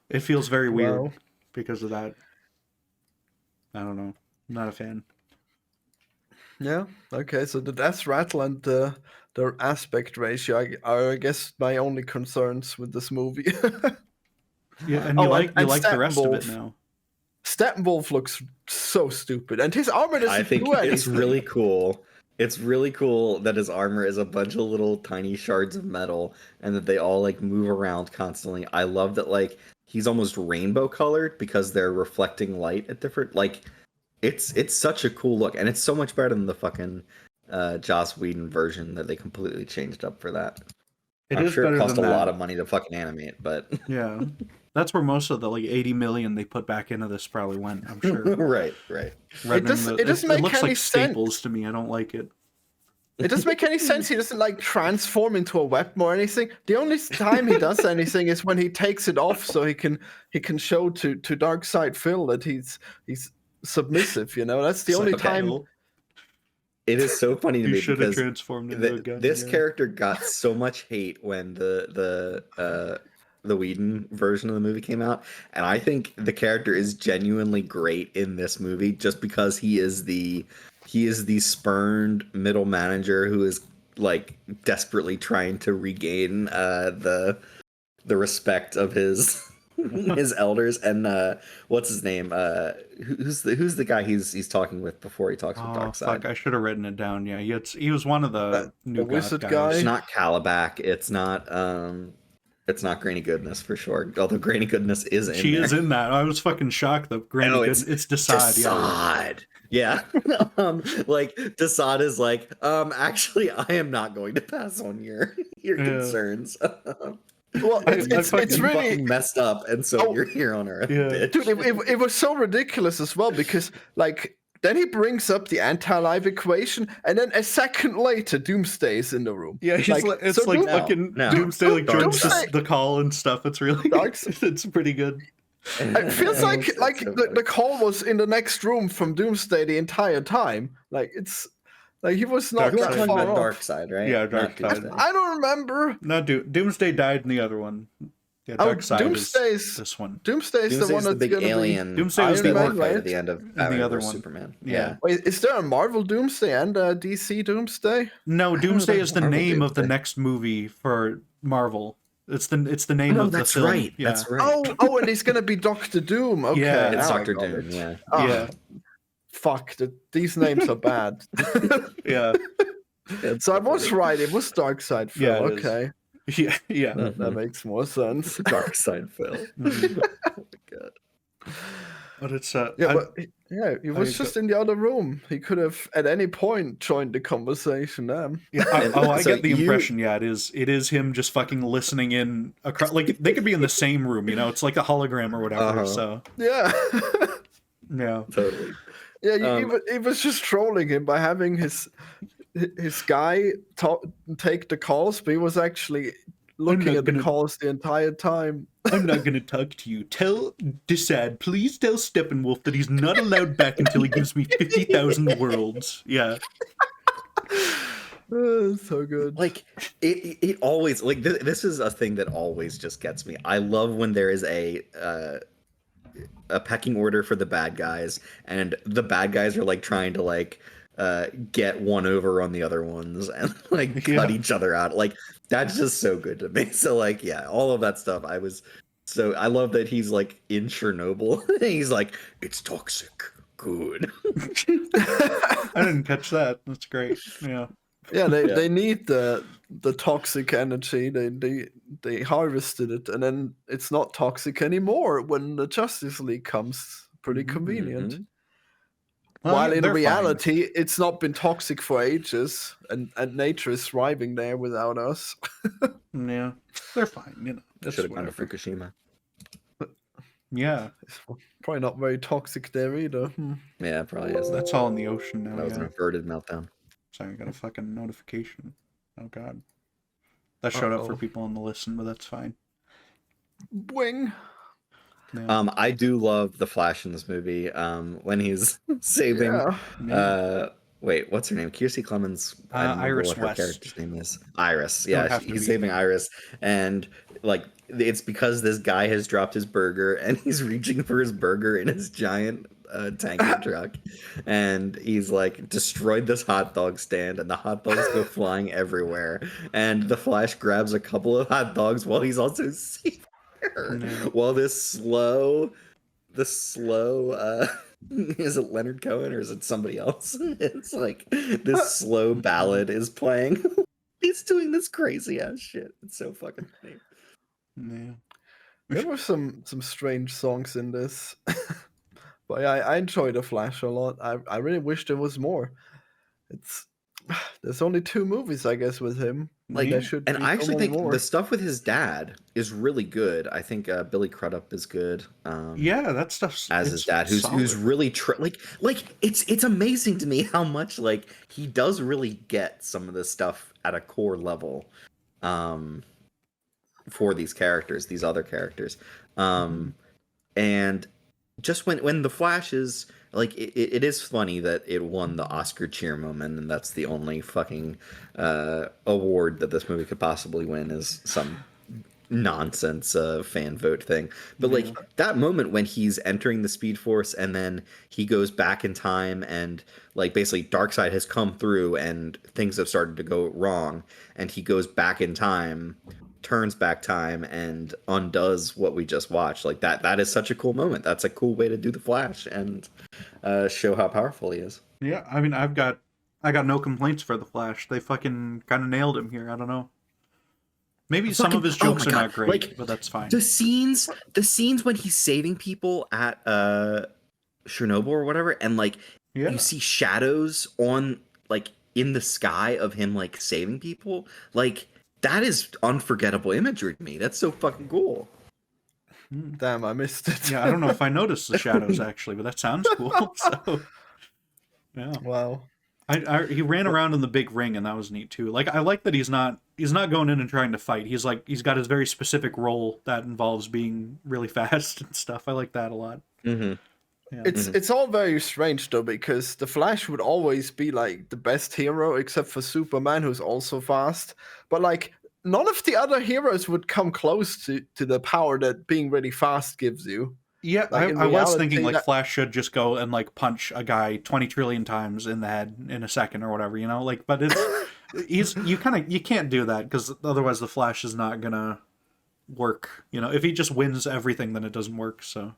Speaker 1: it feels very weird because of that. I don't know. I'm not a fan.
Speaker 2: Yeah. Okay. So the death rattle and the aspect ratio are, I guess, my only concerns with this movie.
Speaker 1: Yeah, and you like the rest of it
Speaker 2: Steppenwolf.
Speaker 1: now.
Speaker 2: Steppenwolf looks so stupid, and his armor doesn't
Speaker 3: I think
Speaker 2: do anything.
Speaker 3: it's really cool. It's really cool that his armor is a bunch of little tiny shards of metal, and that they all like move around constantly. I love that like he's almost rainbow colored because they're reflecting light at different like. It's such a cool look, and it's so much better than the fucking Joss Whedon version that they completely changed up for that. I'm sure it cost a lot of money to fucking animate, but
Speaker 1: yeah, that's where most of the like 80 million they put back into this probably went. I'm sure.
Speaker 3: right.
Speaker 2: It doesn't make
Speaker 1: it looks
Speaker 2: any
Speaker 1: like Staples
Speaker 2: sense
Speaker 1: to me. I don't like it.
Speaker 2: It doesn't make any sense. He doesn't like transform into a weapon or anything. The only time he does anything is when he takes it off, so he can show to Darkseid Phil that he's submissive. You know, that's the only time.
Speaker 3: It is so funny to me because
Speaker 1: transformed into a gun,
Speaker 3: this character got so much hate when the Whedon version of the movie came out, and I think the character is genuinely great in this movie just because he is the spurned middle manager who is like desperately trying to regain the respect of his his elders. And what's his name? Who's the guy he's talking with before he talks with Darkseid?
Speaker 1: Fuck, I should have written it down. Yeah, he was one of the new
Speaker 2: wizard
Speaker 1: guys.
Speaker 3: It's not Calabac. It's not Granny Goodness for sure. Although Granny Goodness is in
Speaker 1: She
Speaker 3: there.
Speaker 1: is in that. I was fucking shocked that Granny Goodness. It's Desaad.
Speaker 3: Yeah. Like Desaad is like, actually, I am not going to pass on your concerns.
Speaker 2: Well, it's really
Speaker 3: messed up, and so you're here on Earth.
Speaker 1: Yeah.
Speaker 2: Dude, it was so ridiculous as well because like then he brings up the anti-life equation, and then a second later, Doomsday is in the room.
Speaker 1: Yeah, it's like fucking Doomsday like joins the call and stuff. It's really it's pretty good.
Speaker 2: It feels like the call was in the next room from Doomsday the entire time. Like it's like he was not that far off.
Speaker 3: Darkseid, right?
Speaker 1: Yeah, Darkseid.
Speaker 2: I don't remember.
Speaker 1: No, Doomsday died in the other one. Yeah, Darkseid is this one.
Speaker 2: Doomsday's the one that's
Speaker 3: the big alien.
Speaker 1: Doomsday was
Speaker 3: the
Speaker 2: Man,
Speaker 3: fight at the end of
Speaker 1: the other one.
Speaker 3: Superman.
Speaker 1: Yeah.
Speaker 2: Wait, is there a Marvel Doomsday and a DC Doomsday?
Speaker 1: No, Doomsday is the name of the next movie for Marvel. It's the name of the film.
Speaker 3: Right.
Speaker 1: Yeah.
Speaker 3: That's right.
Speaker 2: Oh, and he's gonna be Doctor Doom. Okay,
Speaker 1: Yeah,
Speaker 3: It's
Speaker 2: now
Speaker 3: Doctor
Speaker 2: I got
Speaker 3: Doom.
Speaker 2: it.
Speaker 3: Yeah.
Speaker 2: Oh,
Speaker 1: Yeah.
Speaker 2: Fuck, these names are bad.
Speaker 1: Yeah.
Speaker 2: So I was right. It was Darkseid Phil.
Speaker 1: Yeah, it is.
Speaker 2: Okay.
Speaker 1: Yeah.
Speaker 2: That makes more sense.
Speaker 3: Darkseid Phil.
Speaker 1: Mhm.
Speaker 3: Oh my god.
Speaker 1: But it's
Speaker 2: he was just in the other room. He could have at any point joined the conversation.
Speaker 1: Yeah, I
Speaker 3: So
Speaker 1: get the impression. Yeah, it is him just fucking listening in. Like they could be in the same room. You know, it's like a hologram or whatever. So
Speaker 2: Yeah.
Speaker 1: yeah,
Speaker 3: Totally.
Speaker 2: Yeah, he was just trolling him by having his guy take the calls, but he was actually looking at the calls the entire time.
Speaker 1: I'm not gonna talk to you. Tell Desaad, please tell Steppenwolf that he's not allowed back until he gives me 50,000 worlds. Yeah.
Speaker 2: So good.
Speaker 3: Like it always like this is a thing that always just gets me. I love when there is a pecking order for the bad guys, and the bad guys are like trying to like get one over on the other ones and like cut each other out. Like that's just so good to me. So like all of that stuff. I love that he's like in Chernobyl. He's like, it's toxic. Good.
Speaker 1: I didn't catch that. That's great. Yeah.
Speaker 2: Yeah, they need the toxic energy. They harvested it, and then it's not toxic anymore when the Justice League comes. Pretty convenient.
Speaker 3: Mm-hmm.
Speaker 1: Well,
Speaker 2: While in
Speaker 1: they're
Speaker 2: reality, it's not been toxic for ages, and nature is thriving there without us.
Speaker 1: Yeah, they're fine. You know, that's
Speaker 3: Should have gone to
Speaker 1: whatever.
Speaker 3: Fukushima.
Speaker 1: Yeah,
Speaker 2: It's probably not very toxic there either.
Speaker 3: Yeah, it probably is.
Speaker 1: that's all in the ocean now.
Speaker 3: That was an
Speaker 1: Yeah.
Speaker 3: averted meltdown.
Speaker 1: So I got a fucking notification. Oh god, that showed up for
Speaker 2: Uh-oh.
Speaker 1: people on the listen, but that's fine.
Speaker 2: Boing.
Speaker 1: Yeah.
Speaker 3: I do love the Flash in this movie. When he's saving wait, what's her name? Kiersey Clemens. I don't remember
Speaker 1: Iris
Speaker 3: what her
Speaker 1: West.
Speaker 3: character's name is. Iris.
Speaker 1: Don't
Speaker 3: Yeah,
Speaker 1: have to
Speaker 3: he's
Speaker 1: be.
Speaker 3: saving Iris, and like it's because this guy has dropped his burger, and he's reaching for his burger in his giant tanker truck, and he's like destroyed this hot dog stand, and the hot dogs go flying everywhere, and the Flash grabs a couple of hot dogs while he's also saving her, while this slow the slow is it Leonard Cohen or is it somebody else? It's like this slow ballad is playing. He's doing this crazy ass shit. It's so fucking funny.
Speaker 1: Yeah.
Speaker 2: There were some strange songs in this. But yeah, I enjoy The Flash a lot. I really wish there was more. It's there's only 2 movies, I guess, with him.
Speaker 3: Like,
Speaker 2: there should
Speaker 3: and
Speaker 2: be
Speaker 3: I
Speaker 2: so
Speaker 3: actually
Speaker 2: many
Speaker 3: think
Speaker 2: more.
Speaker 3: the stuff with his dad is really good. I think Billy Crudup is good.
Speaker 1: Yeah, that stuff's
Speaker 3: As his dad, who's
Speaker 1: solid.
Speaker 3: really like it's amazing to me how much like he does really get some of this stuff at a core level, for these characters, these other characters, and just when the Flash is like it is funny that it won the Oscar cheer moment, and that's the only fucking award that this movie could possibly win is some nonsense fan vote thing. But like that moment when he's entering the Speed Force and then he goes back in time and like basically Darkseid has come through and things have started to go wrong and he goes back in time, turns back time and undoes what we just watched. Like that is such a cool moment. That's a cool way to do the Flash and show how powerful he is.
Speaker 1: Yeah, I mean, I got no complaints for the Flash. They fucking kind of nailed him here. I don't know. Maybe some of his jokes are not great,
Speaker 3: like,
Speaker 1: but that's fine.
Speaker 3: The scenes when he's saving people at Chernobyl or whatever, and like you see shadows on like in the sky of him like saving people, like that is unforgettable imagery to me. That's so fucking cool.
Speaker 2: Damn, I missed it.
Speaker 1: Yeah, I don't know if I noticed the shadows actually, but that sounds cool. So, yeah.
Speaker 2: Wow.
Speaker 1: He ran around in the big ring, and that was neat too. Like I like that he's not going in and trying to fight. He's got his very specific role that involves being really fast and stuff. I like that a lot.
Speaker 3: Mm-hmm.
Speaker 1: Yeah.
Speaker 2: It's all very strange though, because the Flash would always be like the best hero except for Superman, who's also fast. But like none of the other heroes would come close to the power that being really fast gives you.
Speaker 1: Yeah,
Speaker 2: Like,
Speaker 1: I was thinking like Flash should just go and like punch a guy 20 trillion times in the head in a second or whatever, you know. Like, but you can't do that because otherwise the Flash is not gonna work. You know, if he just wins everything, then it doesn't work. So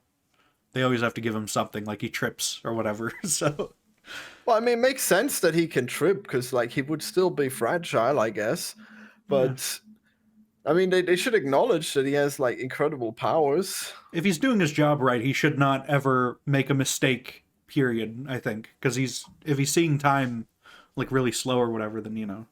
Speaker 1: they always have to give him something, like he trips or whatever. So,
Speaker 2: well, I mean, it makes sense that he can trip because like he would still be fragile, I guess. But I mean, they should acknowledge that he has like incredible powers.
Speaker 1: If he's doing his job right, he should not ever make a mistake. Period. I think because if he's seeing time like really slow or whatever, then you know.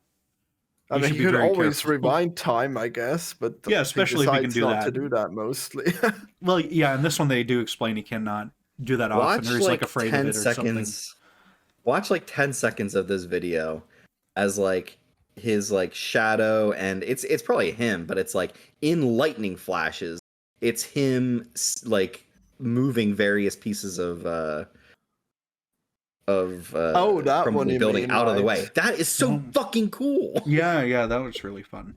Speaker 2: I mean, he could always rewind time, I guess, but
Speaker 1: yeah, especially if he can do that.
Speaker 2: To do that mostly.
Speaker 1: Well, yeah, in this one they do explain he cannot do that often, or he's like afraid of it or something.
Speaker 3: Watch like 10 seconds of this video as like his like shadow, and it's probably him, but it's like in lightning flashes. It's him like moving various pieces of
Speaker 2: that
Speaker 3: from
Speaker 2: one
Speaker 3: the building out of the way. That is so fucking cool.
Speaker 1: Yeah, that was really fun.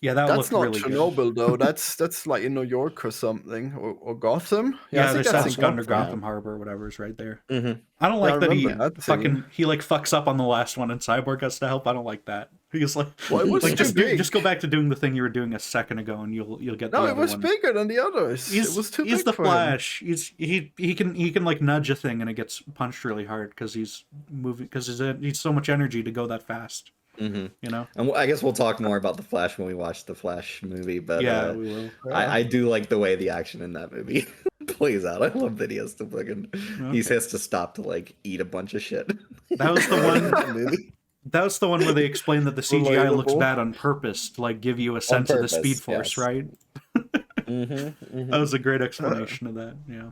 Speaker 1: Yeah, that's
Speaker 2: not
Speaker 1: really
Speaker 2: Chernobyl
Speaker 1: good.
Speaker 2: though. That's like in New York or something, or Gotham.
Speaker 1: Yeah, they said under Gotham Harbor or whatever is right there.
Speaker 3: Mm-hmm.
Speaker 1: I don't like that he like fucks up on the last one and Cyborg has to help. I don't like that. He's like,
Speaker 2: well, it was
Speaker 1: like
Speaker 2: just
Speaker 1: go back to doing the thing you were doing a second ago and you'll get.
Speaker 2: No, it was bigger than the others. It was too big.
Speaker 1: He's the
Speaker 2: for
Speaker 1: Flash.
Speaker 2: him.
Speaker 1: He can like nudge a thing and it gets punched really hard because he's moving because he needs so much energy to go that fast.
Speaker 3: Mm-hmm.
Speaker 1: You know,
Speaker 3: and I guess we'll talk more about the Flash when we watch the Flash movie. But
Speaker 1: yeah, we will.
Speaker 3: I do like the way the action in that movie plays out. I love that he has to fucking he has to stop to like eat a bunch of shit.
Speaker 1: That was the one movie. That was the one where they explained that the CGI looks bad on purpose to like give you a sense of the Speed Force, right? That was a great explanation of that. Yeah.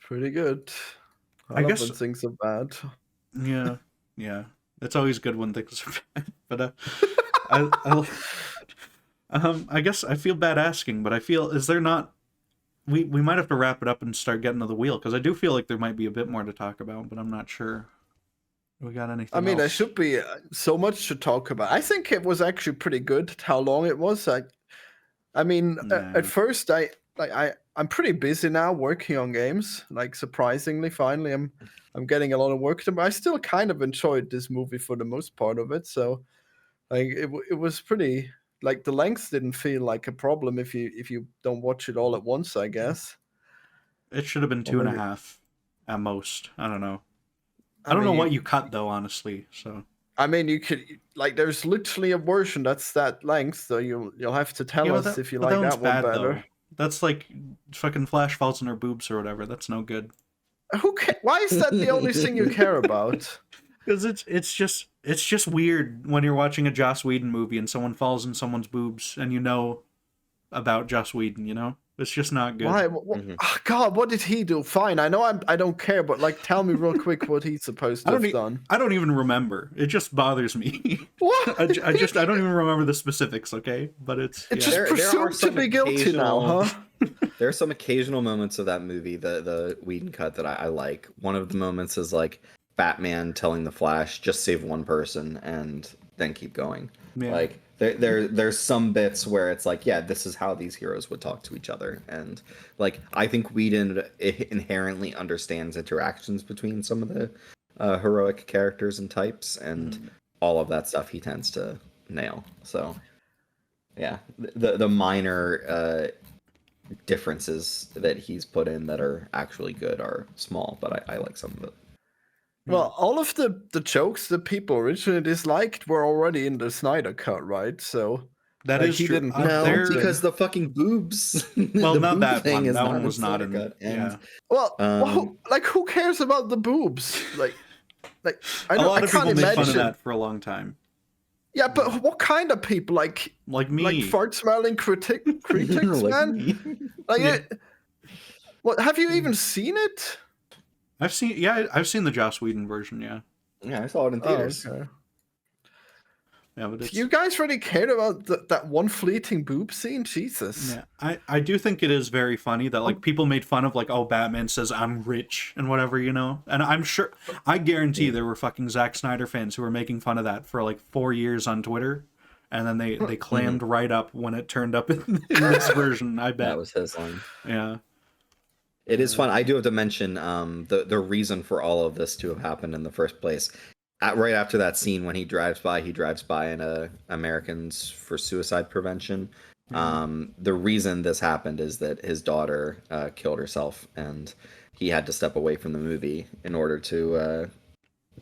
Speaker 2: Pretty good.
Speaker 1: I guess
Speaker 2: when things are bad.
Speaker 1: Yeah. It's always good when things are bad. But I guess I feel bad asking, but I feel is there not? We might have to wrap it up and start getting to the wheel because I do feel like there might be a bit more to talk about, but I'm not sure. We got anything?
Speaker 2: I mean,
Speaker 1: else?
Speaker 2: there should be so much to talk about. I think it was actually pretty good how long it was. I mean, at first I'm pretty busy now working on games. Like surprisingly, finally, I'm getting a lot of work done. But I still kind of enjoyed this movie for the most part of it. So, like, it was pretty like the length didn't feel like a problem if you don't watch it all at once, I guess.
Speaker 1: It should have been
Speaker 2: Or
Speaker 1: 2.5 at most. I don't know. I
Speaker 2: I
Speaker 1: don't know
Speaker 2: mean,
Speaker 1: what you cut though, honestly. So
Speaker 2: I mean, you could like there's literally a version that's that length, so you'll have to tell
Speaker 1: yeah,
Speaker 2: us if you
Speaker 1: but
Speaker 2: like
Speaker 1: one's
Speaker 2: that one
Speaker 1: bad
Speaker 2: better.
Speaker 1: though. That's like fucking Flash falls in her boobs or whatever. That's no good.
Speaker 2: Why is that the only thing you care about?
Speaker 1: Because it's just weird when you're watching a Joss Whedon movie and someone falls in someone's boobs and you know about Joss Whedon. You know, it's just not good.
Speaker 2: Why? Oh, God, what did he do? Fine, I know I don't care, but like, tell me real quick what he's supposed to have done.
Speaker 1: I don't even remember. It just bothers me.
Speaker 2: What?
Speaker 1: I don't even remember the specifics. Okay, but it's
Speaker 2: It's
Speaker 1: yeah.
Speaker 2: just presumed to be guilty now, huh?
Speaker 3: There are some occasional moments of that movie, the Whedon cut, that I like. One of the moments is like Batman telling the Flash, just save one person and then keep going.
Speaker 1: Yeah.
Speaker 3: Like there's some bits where it's like, yeah, this is how these heroes would talk to each other. And like I think Whedon inherently understands interactions between some of the heroic characters and types, and all of that stuff he tends to nail. So yeah, the minor differences that he's put in that are actually good are small, but I like some of it.
Speaker 2: Well, all of the jokes that people originally disliked were already in the Snyder cut, right? So
Speaker 1: That
Speaker 2: like,
Speaker 1: is
Speaker 2: he
Speaker 1: true.
Speaker 2: didn't.
Speaker 3: No,
Speaker 1: There-
Speaker 3: because the fucking boobs.
Speaker 1: Well,
Speaker 3: the
Speaker 1: not
Speaker 3: boob
Speaker 1: that
Speaker 3: thing
Speaker 1: one.
Speaker 3: is
Speaker 1: That
Speaker 3: not
Speaker 1: one was not
Speaker 3: Snyder
Speaker 1: in.
Speaker 3: cut, and
Speaker 1: Yeah.
Speaker 2: Well,
Speaker 3: Um,
Speaker 2: who cares about the boobs? Like I
Speaker 1: A
Speaker 2: don't.
Speaker 1: lot
Speaker 2: I
Speaker 1: of
Speaker 2: can't
Speaker 1: people made fun of
Speaker 2: imagine.
Speaker 1: that for a long time.
Speaker 2: Yeah, but what kind of people? Like
Speaker 1: Me.
Speaker 2: fart smelling critics,
Speaker 3: like
Speaker 2: man.
Speaker 3: me.
Speaker 2: Like,
Speaker 1: Yeah.
Speaker 2: what? Have you even seen it?
Speaker 1: I've seen the Joss Whedon version. Yeah.
Speaker 3: Yeah, I saw it in theaters.
Speaker 2: Oh, okay.
Speaker 1: Yeah, but it's,
Speaker 2: You guys really cared about that one fleeting boob scene? Jesus.
Speaker 1: yeah, I do think it is very funny that like people made fun of like, oh, Batman says I'm rich and whatever, you know. And I'm sure, I guarantee there were fucking Zack Snyder fans who were making fun of that for like 4 years on Twitter, and then they clammed right up when it turned up in this version. I bet
Speaker 3: That was his line.
Speaker 1: Yeah.
Speaker 3: It is fun. I do have to mention the reason for all of this to have happened in the first place. Right after that scene, when he drives by in a Americans for Suicide Prevention. The reason this happened is that his daughter killed herself, and he had to step away from the movie in order to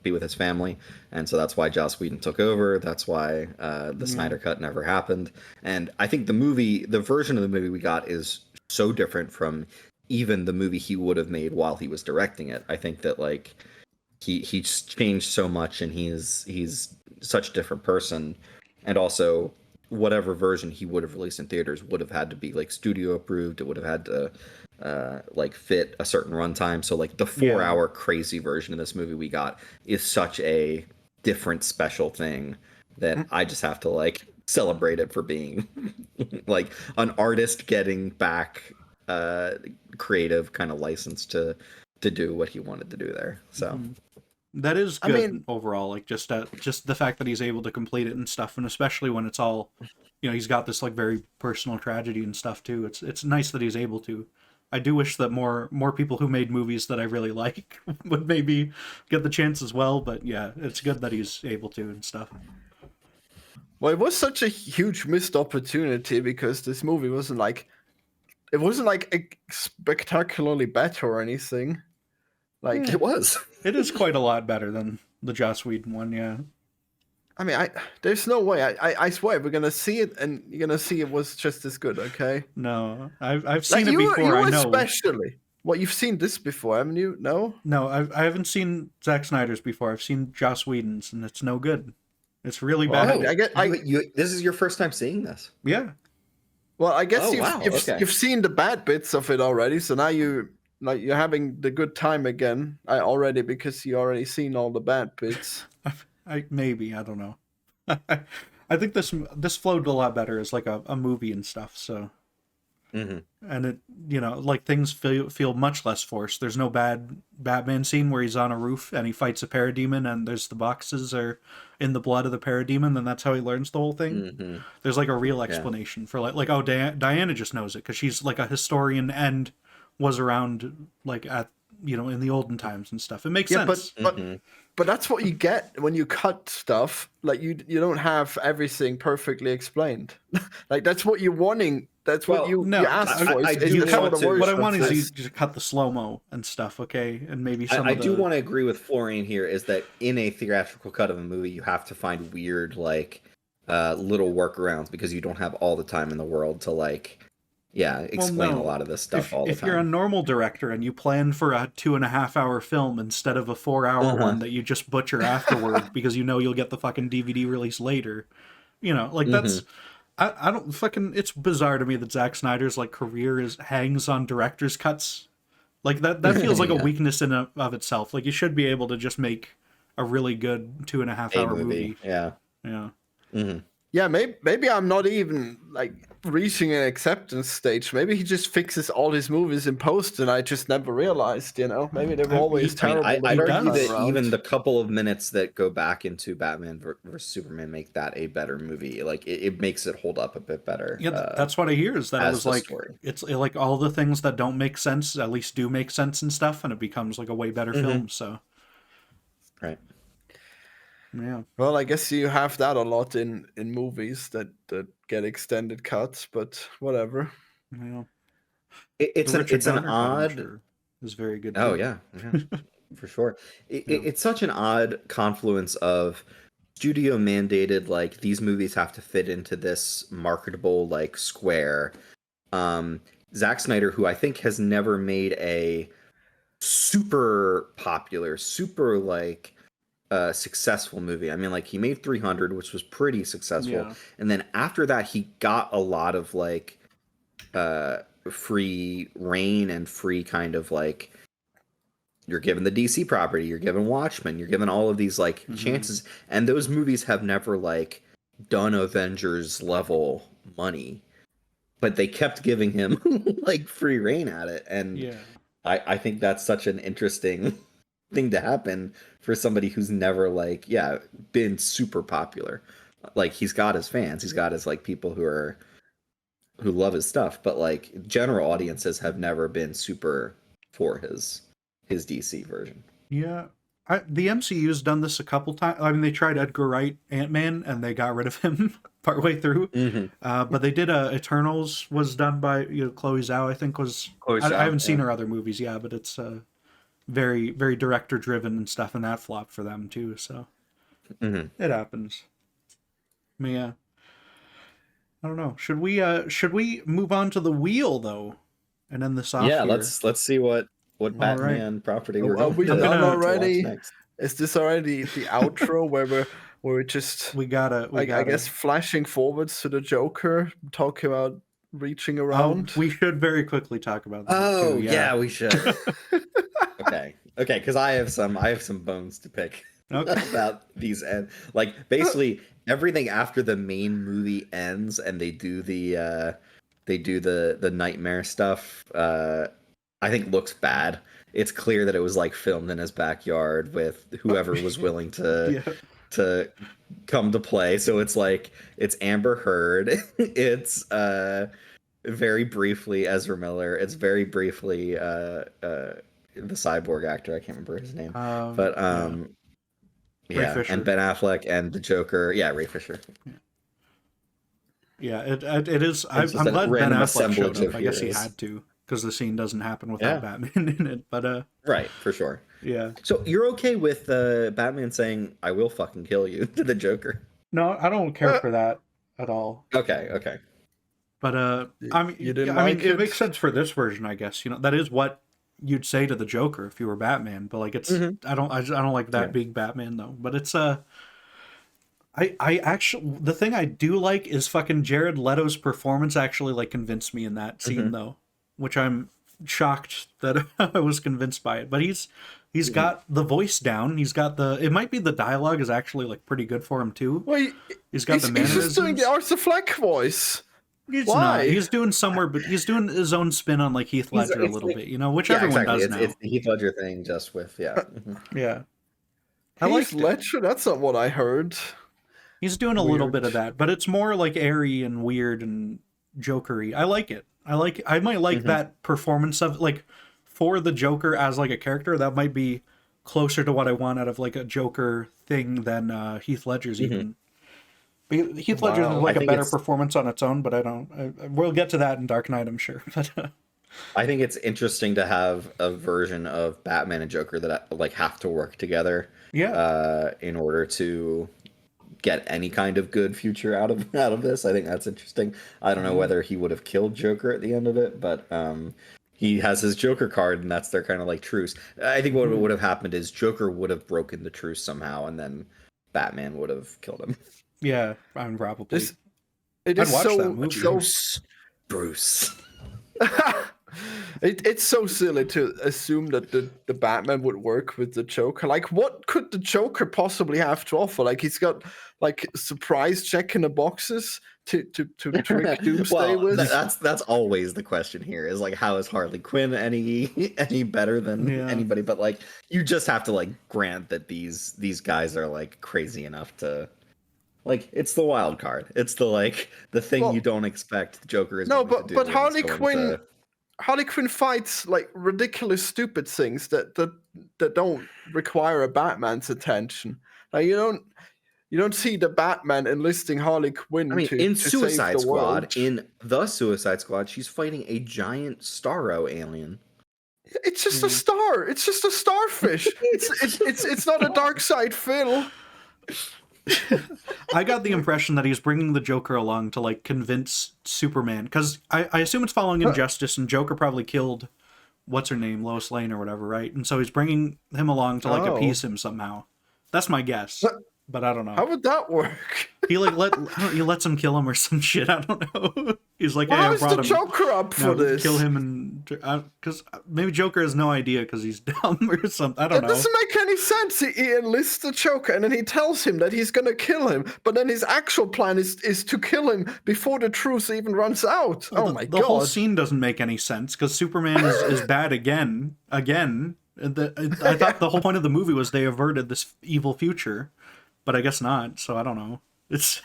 Speaker 3: be with his family, and so that's why Joss Whedon took over. That's why the Snyder Cut never happened. And I think the version of the movie we got is so different from even the movie he would have made while he was directing it. I think that like he's changed so much, and he's such a different person, and also whatever version he would have released in theaters would have had to be like studio approved. It would have had to like fit a certain runtime. So like the 4-hour crazy version of this movie we got is such a different special thing that I just have to like celebrate it for being like an artist getting back creative kind of license to do what he wanted to do there. So
Speaker 1: That is good.
Speaker 2: I mean-
Speaker 1: overall, like just the fact that he's able to complete it and stuff, and especially when it's all, you know, he's got this like very personal tragedy and stuff too. It's nice that he's able to. I do wish that more people who made movies that I really like would maybe get the chance as well. But yeah, it's good that he's able to and stuff.
Speaker 2: Well, it was such a huge missed opportunity because this movie wasn't like spectacularly better or anything. Like
Speaker 3: it was.
Speaker 1: It is quite a lot better than the Joss Whedon one. Yeah.
Speaker 2: I mean, there's no way. I swear we're gonna see it, and you're gonna see it was just as good. Okay.
Speaker 1: No, I've seen
Speaker 2: Like
Speaker 1: it before.
Speaker 2: you
Speaker 1: I know.
Speaker 2: especially. What, you've seen this before, haven't you? No.
Speaker 1: No, I haven't seen Zack Snyder's before. I've seen Joss Whedon's, and it's no good. It's really bad.
Speaker 2: Well,
Speaker 3: This is your first time seeing this?
Speaker 1: Yeah.
Speaker 2: Well, I guess
Speaker 3: Oh, wow, okay.
Speaker 2: you've seen the bad bits of it already, so now you're having the good time again already because you already seen all the bad bits.
Speaker 1: I don't know. I think this flowed a lot better as like a movie and stuff. So, and it, you know, like things feel much less forced. There's no bad Batman scene where he's on a roof and he fights a parademon and there's the boxes are in the blood of the parademon, and that's how he learns the whole thing. There's like a real explanation for like oh Diana just knows it because she's like a historian and was around like at, you know, in the olden times and stuff. It makes sense.
Speaker 2: But but that's what you get when you cut stuff. Like you don't have everything perfectly explained. Like that's what you're wanting. That's what you asked for.
Speaker 3: I
Speaker 2: Is
Speaker 3: do
Speaker 2: the
Speaker 3: want
Speaker 2: shorter
Speaker 3: to-
Speaker 1: What I
Speaker 2: version
Speaker 1: want
Speaker 2: of
Speaker 1: is you
Speaker 2: this.
Speaker 1: just cut the slow-mo and stuff, okay? And maybe some
Speaker 3: I
Speaker 1: of the...
Speaker 3: do want to agree with Florian here is that in a theatrical cut of a movie, you have to find weird, like, little workarounds because you don't have all the time in the world to, like, explain a lot of this stuff all the time.
Speaker 1: If you're a normal director and you plan for a 2.5-hour film instead of a 4-hour one that you just butcher afterward because you know you'll get the fucking DVD release later, you know, like that's... I don't fucking... It's bizarre to me that Zack Snyder's, like, career hangs on director's cuts. Like, that feels like a weakness in of itself. Like, you should be able to just make a really good 2.5-hour movie.
Speaker 3: Yeah.
Speaker 1: Yeah.
Speaker 3: Mm-hmm.
Speaker 2: Yeah, maybe I'm not even like reaching an acceptance stage. Maybe he just fixes all his movies in post, and I just never realized. You know, maybe they were always terrible.
Speaker 3: I'd
Speaker 2: the
Speaker 3: argue
Speaker 2: first
Speaker 3: that
Speaker 2: round.
Speaker 3: even the couple of minutes that go back into Batman vs Superman make that a better movie. Like it makes it hold up a bit better.
Speaker 1: Yeah, that's what I hear is that it
Speaker 3: as
Speaker 1: was
Speaker 3: the
Speaker 1: like
Speaker 3: story.
Speaker 1: it's like all the things that don't make sense at least do make sense and stuff, and it becomes like a way better film. So,
Speaker 3: Right.
Speaker 1: yeah.
Speaker 2: Well, I guess you have that a lot in movies that get extended cuts, but whatever.
Speaker 1: Yeah.
Speaker 3: It's
Speaker 1: The
Speaker 3: an
Speaker 1: Richard
Speaker 3: it's an
Speaker 1: Donner cut, I'm
Speaker 3: odd.
Speaker 1: sure, is very good.
Speaker 3: Oh
Speaker 1: too.
Speaker 3: yeah, for sure. It's such an odd confluence of studio mandated, like these movies have to fit into this marketable like square. Zack Snyder, who I think has never made a super popular, super like successful movie. I mean, like he made 300, which was pretty successful,
Speaker 1: Yeah.
Speaker 3: and then after that, he got a lot of like free reign and free kind of like you're given the DC property, you're given Watchmen, you're given all of these like chances, and those movies have never like done Avengers level money, but they kept giving him like free reign at it, and
Speaker 1: Yeah.
Speaker 3: I think that's such an interesting thing to happen for somebody who's never like been super popular. Like he's got his fans, he's got his like people who love his stuff, but like general audiences have never been super for his DC version.
Speaker 1: Yeah. The MCU's done this a couple times. I mean, they tried Edgar Wright Ant-Man and they got rid of him partway through. But they did Eternals was done by Chloe Zhao, I think was. I haven't seen her other movies, but it's very, very director driven and stuff, and that flopped for them too. So it happens. But yeah. I don't know. Should we move on to the wheel though, and end this off?
Speaker 3: Yeah,
Speaker 1: here?
Speaker 3: let's see what Batman property we're
Speaker 2: Are we
Speaker 3: going
Speaker 2: done
Speaker 3: to
Speaker 2: already?
Speaker 3: watch next.
Speaker 2: Is this already the outro where we're just
Speaker 1: We gotta.
Speaker 2: I guess flashing forwards to the Joker, talking about reaching around?
Speaker 1: We should very quickly talk about that.
Speaker 3: Oh
Speaker 1: too,
Speaker 3: yeah, we should. Okay, because I have some bones to pick about these end. Like basically everything after the main movie ends and they do the nightmare stuff. I think looks bad. It's clear that it was like filmed in his backyard with whoever was willing to come to play. So it's like it's Amber Heard. It's very briefly Ezra Miller. It's very briefly the cyborg actor. I can't remember his name. But
Speaker 1: Ray Fisher.
Speaker 3: and Ben Affleck and the Joker. Yeah, Ray Fisher.
Speaker 1: Yeah, it is. I'm
Speaker 3: just a
Speaker 1: glad Ben
Speaker 3: random
Speaker 1: Affleck showed
Speaker 3: assemblage
Speaker 1: up.
Speaker 3: of
Speaker 1: I guess he
Speaker 3: heroes.
Speaker 1: had to because the scene doesn't happen without Batman in it. But
Speaker 3: Right, for sure.
Speaker 1: yeah.
Speaker 3: So you're okay with Batman saying "I will fucking kill you" to the Joker?
Speaker 1: No, I don't care for that at all.
Speaker 3: Okay.
Speaker 1: But I mean,
Speaker 2: You didn't
Speaker 1: I mean,
Speaker 2: like
Speaker 1: it
Speaker 2: it?
Speaker 1: makes sense for this version, I guess. That is what you'd say to the Joker if you were Batman. But like, it's I don't like that being Batman though. But it's I actually the thing I do like is fucking Jared Leto's performance actually like convinced me in that scene though, which I'm shocked that I was convinced by it. But he's got the voice down. He's got it might be the dialogue is actually like pretty good for him too.
Speaker 2: Well,
Speaker 1: He's got the
Speaker 2: he's just doing
Speaker 1: mannerisms.
Speaker 2: the Arthur Fleck voice.
Speaker 1: He's
Speaker 2: Why?
Speaker 1: not. He's doing somewhere, but he's doing his own spin on like Heath Ledger a little bit, which everyone does now.
Speaker 3: It's the Heath Ledger thing, just with
Speaker 1: Yeah,
Speaker 2: I like Ledger. That's not what I heard.
Speaker 1: He's doing a little
Speaker 2: Weird.
Speaker 1: bit of that, but it's more like airy and weird and jokery. I like it. I might like that performance of like for the Joker as like a character. That might be closer to what I want out of like a Joker thing than Heath Ledger's even. But Heath Ledger's is like a better performance on its own, but we'll get to that in Dark Knight, I'm sure. But
Speaker 3: I think it's interesting to have a version of Batman and Joker that like have to work together.
Speaker 1: Yeah.
Speaker 3: In order to get any kind of good future out of this. I think that's interesting. I don't know whether he would have killed Joker at the end of it, but he has his Joker card, and that's their kind of like truce. I think what would have happened is Joker would have broken the truce somehow, and then Batman would have killed him.
Speaker 1: Yeah, I'm probably.
Speaker 2: It is so
Speaker 3: Bruce.
Speaker 2: It's so silly to assume that the Batman would work with the Joker. Like, what could the Joker possibly have to offer? Like, he's got like surprise check in the boxes to trick Doomsday with.
Speaker 3: That's always the question here. Is like, how is Harley Quinn any better than anybody? But like, you just have to like grant that these guys are like crazy enough to. Like, it's the wild card. It's the thing you don't expect the Joker is going to do.
Speaker 2: But Harley Quinn fights like ridiculous, stupid things that don't require a Batman's attention. Like, you don't see the Batman enlisting Harley Quinn.
Speaker 3: I mean, in Suicide Squad,
Speaker 2: world.
Speaker 3: in the Suicide Squad, she's fighting a giant Starro alien.
Speaker 2: It's just a star. It's just a starfish. it's not a dark side Phil.
Speaker 1: I got the impression that he's bringing the Joker along to like convince Superman, because I assume it's following Injustice, and Joker probably killed what's her name, Lois Lane or whatever, right? And so he's bringing him along to like appease him somehow. That's my guess, but I don't know.
Speaker 2: How would that work?
Speaker 1: He like he lets him kill him or some shit. I don't know. He's like,
Speaker 2: why is the Joker up for this?
Speaker 1: Kill him, and because maybe Joker has no idea because he's dumb or something. I don't know.
Speaker 2: It doesn't make any sense. He enlists the Joker and then he tells him that he's gonna kill him, but then his actual plan is to kill him before the truce even runs out.
Speaker 1: Well,
Speaker 2: my god!
Speaker 1: The whole scene doesn't make any sense because Superman is bad again. I thought the whole point of the movie was they averted this evil future, but I guess not. So I don't know. It's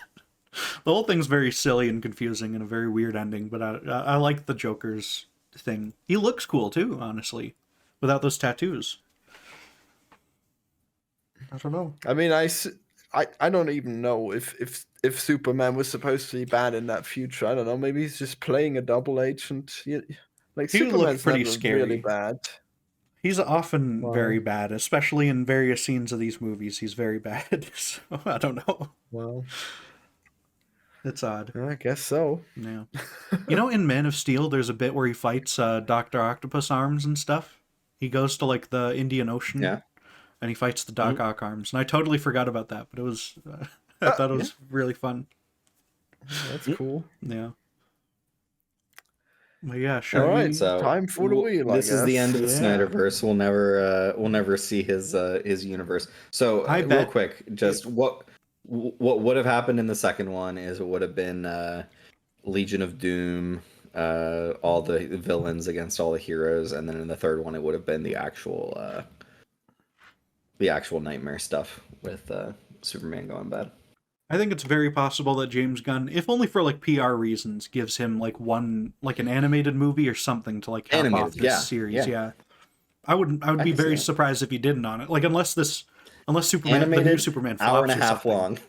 Speaker 1: the whole thing's very silly and confusing and a very weird ending, but I like the Joker's thing. He looks cool too, honestly, without those tattoos. I don't know.
Speaker 2: I mean, I don't even know if Superman was supposed to be bad in that future. I don't know. Maybe he's just playing a double agent. Like, Superman's
Speaker 1: pretty
Speaker 2: never
Speaker 1: scary.
Speaker 2: really bad.
Speaker 1: He's often very bad, especially in various scenes of these movies. He's very bad. So I don't know.
Speaker 2: Well,
Speaker 1: it's odd.
Speaker 2: I guess so.
Speaker 1: Yeah. In Man of Steel, there's a bit where he fights Dr. Octopus arms and stuff. He goes to like the Indian Ocean, and he fights the Doc Ock arms. And I totally forgot about that, but it was I thought it was really fun.
Speaker 2: That's cool.
Speaker 1: Yeah. Well, yeah, sure.
Speaker 2: All right, so time for the wheel.
Speaker 3: This is the end of the Snyderverse. We'll never see his universe. So real quick, just what would have happened in the second one is it would have been Legion of Doom, all the villains against all the heroes, and then in the third one it would have been the actual nightmare stuff with Superman going bad.
Speaker 1: I think it's very possible that James Gunn, if only for like PR reasons, gives him like an animated movie or something to like cap off this series. Yeah. I would be very surprised if he didn't on it. Like unless Superman, animated, the new Superman, flops
Speaker 3: hour and a half long.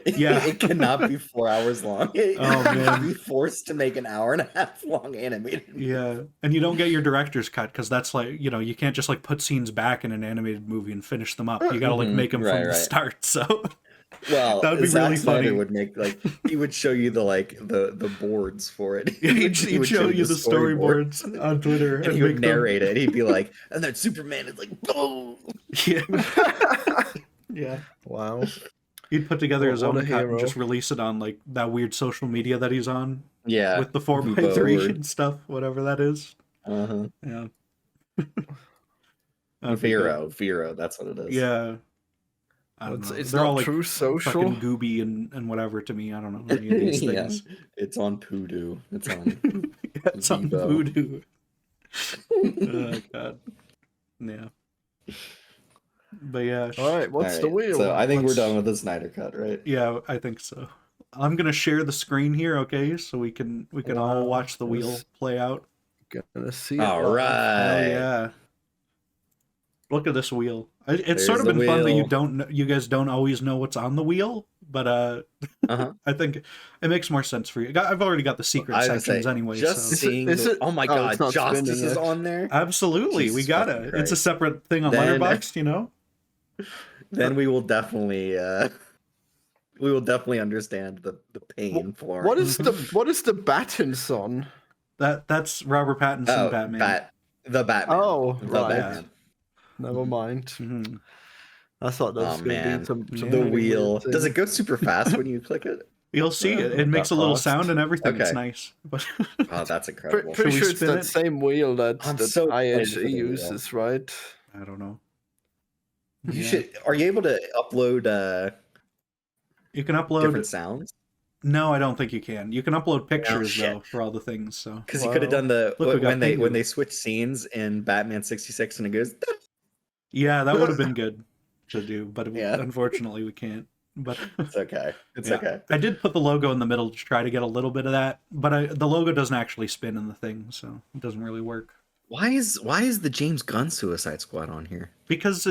Speaker 1: Yeah,
Speaker 3: it cannot be 4 hours long.
Speaker 1: Oh man,
Speaker 3: be forced to make an hour and a half long animated movie.
Speaker 1: Yeah, and you don't get your director's cut because that's like you can't just like put scenes back in an animated movie and finish them up. You got to like make them from the start. So.
Speaker 3: Well,
Speaker 1: that would be really funny.
Speaker 3: Would make he would show you the boards for it.
Speaker 1: He'd show you the storyboards on Twitter,
Speaker 3: and he would narrate it. He'd be like, and then Superman is like, boom.
Speaker 1: Yeah. Yeah.
Speaker 2: Wow.
Speaker 1: He'd put together his own cut and just release it on like that weird social media that he's on.
Speaker 3: Yeah.
Speaker 1: With the 4x3 and stuff, whatever that is. Yeah.
Speaker 3: Vero, that's what it is.
Speaker 1: Yeah. I don't know.
Speaker 2: It's
Speaker 1: They're
Speaker 2: not
Speaker 1: all like
Speaker 2: true social.
Speaker 1: fucking gooby and whatever to me. I don't know any of these things.
Speaker 3: It's on Voodoo. It's on.
Speaker 1: It's on Voodoo. Oh god. Yeah. But yeah.
Speaker 2: All right. What's the wheel?
Speaker 3: So I think we're done with the Snyder cut, right?
Speaker 1: Yeah, I think so. I'm gonna share the screen here, okay? So we can all watch the wheel play out.
Speaker 2: Gonna see.
Speaker 3: All right.
Speaker 1: Hell yeah. Look at this wheel. It's
Speaker 3: There's
Speaker 1: sort of
Speaker 3: the
Speaker 1: been fun that
Speaker 3: wheel.
Speaker 1: you guys don't always know what's on the wheel, but
Speaker 3: Uh-huh.
Speaker 1: I think it makes more sense for you. I've already got the secret
Speaker 3: I was gonna
Speaker 1: sections
Speaker 3: say,
Speaker 1: anyway.
Speaker 3: just
Speaker 1: So.
Speaker 3: seeing
Speaker 2: is it-
Speaker 3: oh my
Speaker 2: oh, it's
Speaker 3: god,
Speaker 2: not
Speaker 3: Justice
Speaker 2: spinning
Speaker 3: is
Speaker 2: yet.
Speaker 3: on there.
Speaker 1: Absolutely,
Speaker 3: Jesus
Speaker 1: we got
Speaker 3: fucking
Speaker 1: it. It's a
Speaker 3: Christ.
Speaker 1: separate thing on
Speaker 3: Then-
Speaker 1: Letterboxd, you know.
Speaker 3: Then we will definitely understand the pain, Florian.
Speaker 2: What is the Battinson?
Speaker 1: That's Robert Pattinson Batman.
Speaker 3: The Batman.
Speaker 2: Oh,
Speaker 3: the
Speaker 2: right.
Speaker 3: Batman.
Speaker 2: Never mind.
Speaker 1: Mhm.
Speaker 2: I thought that was
Speaker 3: Oh
Speaker 2: going to
Speaker 3: man,
Speaker 2: be some
Speaker 1: Yeah.
Speaker 3: the
Speaker 2: weird
Speaker 3: wheel.
Speaker 2: thing.
Speaker 3: Does it go super fast when you click it?
Speaker 1: You'll see it.
Speaker 2: Yeah,
Speaker 1: It makes a
Speaker 2: that
Speaker 1: little
Speaker 2: fast.
Speaker 1: sound and everything. It's
Speaker 3: Okay.
Speaker 1: nice. But
Speaker 3: Oh, that's incredible.
Speaker 2: Pretty
Speaker 1: we
Speaker 2: sure it's
Speaker 1: spin
Speaker 2: that
Speaker 1: it?
Speaker 2: same wheel that
Speaker 3: I'm so excited
Speaker 2: IHE
Speaker 3: for the wheel.
Speaker 2: uses, right?
Speaker 1: I don't know.
Speaker 3: You
Speaker 1: Yeah.
Speaker 3: should. Are you able to upload
Speaker 1: You can upload.
Speaker 3: different sounds?
Speaker 1: No, I don't think you can. You can upload pictures
Speaker 3: shit.
Speaker 1: though for all the things. So
Speaker 3: Because you could have done the
Speaker 1: Look, we got
Speaker 3: when
Speaker 1: Penguin.
Speaker 3: they switch scenes in Batman 66 and it goes.
Speaker 1: yeah, that would have been good to do, but
Speaker 3: Yeah.
Speaker 1: unfortunately we can't. But
Speaker 3: It's okay. It's
Speaker 1: yeah.
Speaker 3: okay.
Speaker 1: I did put the logo in the middle to try to get a little bit of that, but the logo doesn't actually spin in the thing, so it doesn't really work.
Speaker 3: Why is the James Gunn Suicide Squad on here?
Speaker 1: Because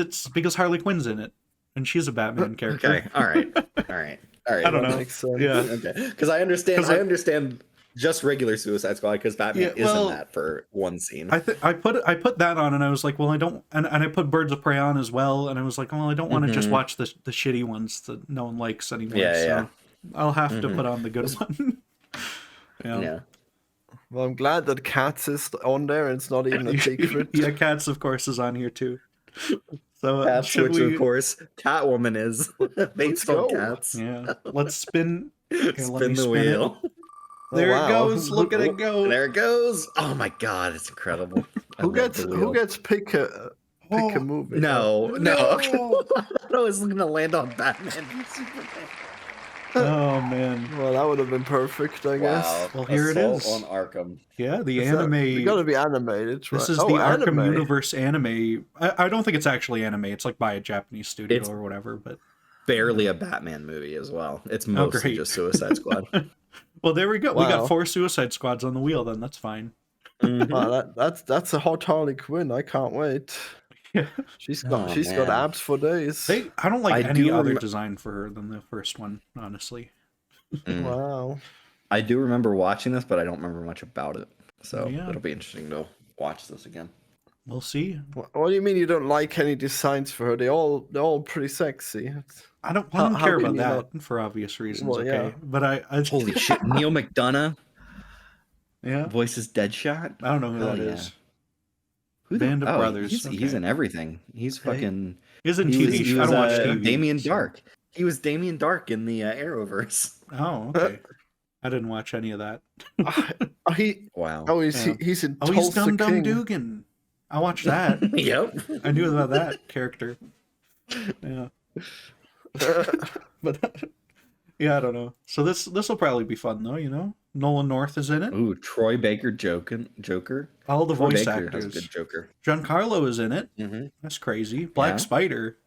Speaker 1: Harley Quinn's in it, and she's a Batman character.
Speaker 3: Okay. All right. All right. All right.
Speaker 1: I don't
Speaker 2: That
Speaker 1: know.
Speaker 2: makes sense.
Speaker 1: Yeah.
Speaker 3: Okay. Because I understand.
Speaker 1: 'Cause
Speaker 3: I understand just regular Suicide Squad because Batman
Speaker 1: Yeah, well,
Speaker 3: isn't that for one scene.
Speaker 1: I put that on, and I was like, well, I don't, and I put Birds of Prey on as well, and I was like, well, I don't want to just
Speaker 3: Mhm.
Speaker 1: watch the shitty ones that no one likes anymore.
Speaker 3: Yeah,
Speaker 1: so
Speaker 3: yeah.
Speaker 1: I'll have to
Speaker 3: Mhm.
Speaker 1: put on the good one. Yeah.
Speaker 3: Yeah.
Speaker 2: Well, I'm glad that Cats is on there and it's not even a secret.
Speaker 1: Yeah, Cats, of course, is on here too. So
Speaker 3: Cats,
Speaker 1: should
Speaker 3: which
Speaker 1: we?
Speaker 3: of course Catwoman is based on
Speaker 2: go.
Speaker 3: cats.
Speaker 1: Yeah, let's spin. Okay, let
Speaker 3: Spin
Speaker 1: me
Speaker 3: the
Speaker 1: spin
Speaker 3: wheel.
Speaker 1: There
Speaker 2: wow.
Speaker 1: it goes. Look at it go.
Speaker 3: There it goes. Oh my god, it's incredible. I
Speaker 2: Who
Speaker 3: love
Speaker 2: gets
Speaker 3: the wheel.
Speaker 2: who gets pick a
Speaker 1: Oh,
Speaker 2: movie?
Speaker 3: No.
Speaker 1: No.
Speaker 3: Okay. I thought I was gonna land on Batman v Superman.
Speaker 1: Oh man.
Speaker 2: Well, that would have been perfect, I guess.
Speaker 3: Wow.
Speaker 1: Well, here it
Speaker 3: Assault
Speaker 1: is.
Speaker 3: on Arkham.
Speaker 1: Yeah, the
Speaker 2: It's
Speaker 1: anime.
Speaker 2: got to be animated, right?
Speaker 1: This is
Speaker 2: Oh,
Speaker 1: the Arkham
Speaker 2: anime.
Speaker 1: Universe anime. I don't think it's actually anime. It's like by a Japanese studio
Speaker 3: It's-
Speaker 1: or whatever. But
Speaker 3: Barely a Batman movie as well. It's mostly
Speaker 1: great.
Speaker 3: just Suicide Squad.
Speaker 1: well, there we go. We got
Speaker 2: Wow.
Speaker 1: 4 Suicide Squads on the wheel. Then that's fine.
Speaker 3: Mhm.
Speaker 2: Wow, that's a hot Harley Quinn. I can't wait.
Speaker 1: Yeah.
Speaker 2: She's got
Speaker 3: Oh,
Speaker 2: got
Speaker 3: man.
Speaker 2: abs for days.
Speaker 1: I don't like
Speaker 3: I
Speaker 1: any
Speaker 3: do
Speaker 1: other
Speaker 3: rem-
Speaker 1: design for her than the first one. Honestly.
Speaker 3: Mm.
Speaker 2: Wow.
Speaker 3: I do remember watching this, but I don't remember much about it. So
Speaker 1: Yeah.
Speaker 3: it'll be interesting to watch this again.
Speaker 1: We'll see.
Speaker 2: What do you mean you don't like any designs for her? They're all pretty sexy.
Speaker 1: I don't
Speaker 2: How-
Speaker 1: care
Speaker 2: how
Speaker 1: about
Speaker 2: can you
Speaker 1: that for obvious reasons.
Speaker 2: Well,
Speaker 1: okay,
Speaker 2: yeah.
Speaker 1: but I
Speaker 3: Holy shit! Neil McDonough
Speaker 1: yeah.
Speaker 3: voices Deadshot.
Speaker 1: I don't know who
Speaker 3: Hell
Speaker 1: that
Speaker 3: yeah.
Speaker 1: is.
Speaker 3: Who
Speaker 1: Band of Brothers,
Speaker 3: He's
Speaker 1: okay.
Speaker 3: in everything. He's
Speaker 2: Hey.
Speaker 3: fucking.
Speaker 1: He's in
Speaker 3: He
Speaker 1: TV.
Speaker 3: was,
Speaker 1: I don't watch
Speaker 3: uh,
Speaker 1: TV.
Speaker 3: Damien
Speaker 1: so-
Speaker 3: Dark. He was Damien Dark in the Arrowverse.
Speaker 1: Oh, okay. I didn't watch any of that.
Speaker 3: Wow.
Speaker 2: He's in
Speaker 1: Oh, he's
Speaker 2: Tulsa
Speaker 1: Dum Dum
Speaker 2: King.
Speaker 1: Dugan. I watched that.
Speaker 3: Yep.
Speaker 1: I knew about that character. Yeah, but yeah, I don't know. So this will probably be fun though. You know, Nolan North is in it.
Speaker 3: Ooh, Troy Baker Joker.
Speaker 1: All the
Speaker 3: Troy
Speaker 1: voice
Speaker 3: Baker has a
Speaker 1: actors.
Speaker 3: good Joker.
Speaker 1: Giancarlo is in it.
Speaker 3: Mm-hmm.
Speaker 1: That's crazy. Black
Speaker 3: Yeah.
Speaker 1: Spider.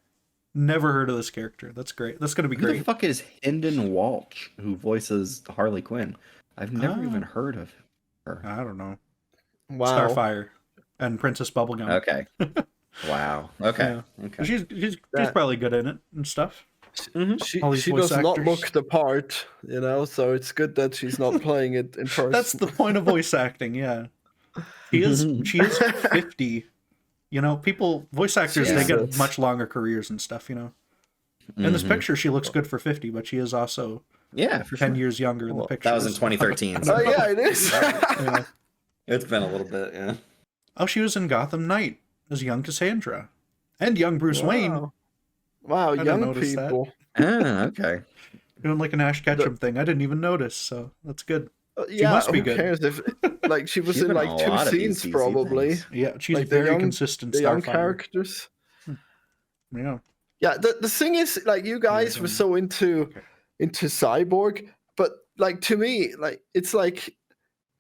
Speaker 1: Never heard of this character. That's great. That's gonna be
Speaker 3: Who the
Speaker 1: great.
Speaker 3: fuck is Hendon Walsh, who voices Harley Quinn? I've never
Speaker 1: Ah.
Speaker 3: even heard of her.
Speaker 1: I don't know.
Speaker 2: Wow.
Speaker 1: Starfire and Princess Bubblegum.
Speaker 3: Okay. Wow. Okay. Okay.
Speaker 1: She's
Speaker 2: That-
Speaker 1: probably good in it and stuff.
Speaker 2: She,
Speaker 1: All these
Speaker 2: she
Speaker 1: voice
Speaker 2: does not
Speaker 1: actors.
Speaker 2: look the part, you know, so it's good that she's not playing it in person.
Speaker 1: That's the point of voice acting, yeah. She is 50. You know, voice actors, they get
Speaker 2: Jesus.
Speaker 1: much longer careers and stuff, you know. In this
Speaker 3: Mhm.
Speaker 1: picture, she looks good for 50, but she is also
Speaker 3: Yeah, for
Speaker 1: 10
Speaker 3: sure.
Speaker 1: years younger in the
Speaker 2: Well,
Speaker 1: picture.
Speaker 3: That was in 2013. so
Speaker 2: Oh yeah, it is.
Speaker 1: Yeah.
Speaker 3: it's been a little bit. Yeah.
Speaker 1: Oh, she was in Gotham Knight as young Cassandra. And young Bruce Wayne.
Speaker 2: Wow,
Speaker 1: didn't
Speaker 2: young
Speaker 1: notice that.
Speaker 2: people.
Speaker 3: Ah, okay.
Speaker 1: Doing like an Ash Ketchum thing. I didn't even notice, so that's good.
Speaker 2: Yeah,
Speaker 1: must be
Speaker 2: who
Speaker 1: good.
Speaker 2: cares if like she was
Speaker 3: She's
Speaker 2: in
Speaker 3: been
Speaker 2: like
Speaker 3: in a
Speaker 2: 2
Speaker 3: lot of these
Speaker 2: scenes
Speaker 3: DC
Speaker 2: probably.
Speaker 3: things.
Speaker 1: Yeah, she's
Speaker 2: Like the
Speaker 1: very
Speaker 2: young-
Speaker 1: consistent
Speaker 2: The young
Speaker 1: Starfire.
Speaker 2: characters.
Speaker 1: Yeah.
Speaker 2: Yeah, the thing is, like, you guys were so into Cyborg, but like to me, like it's like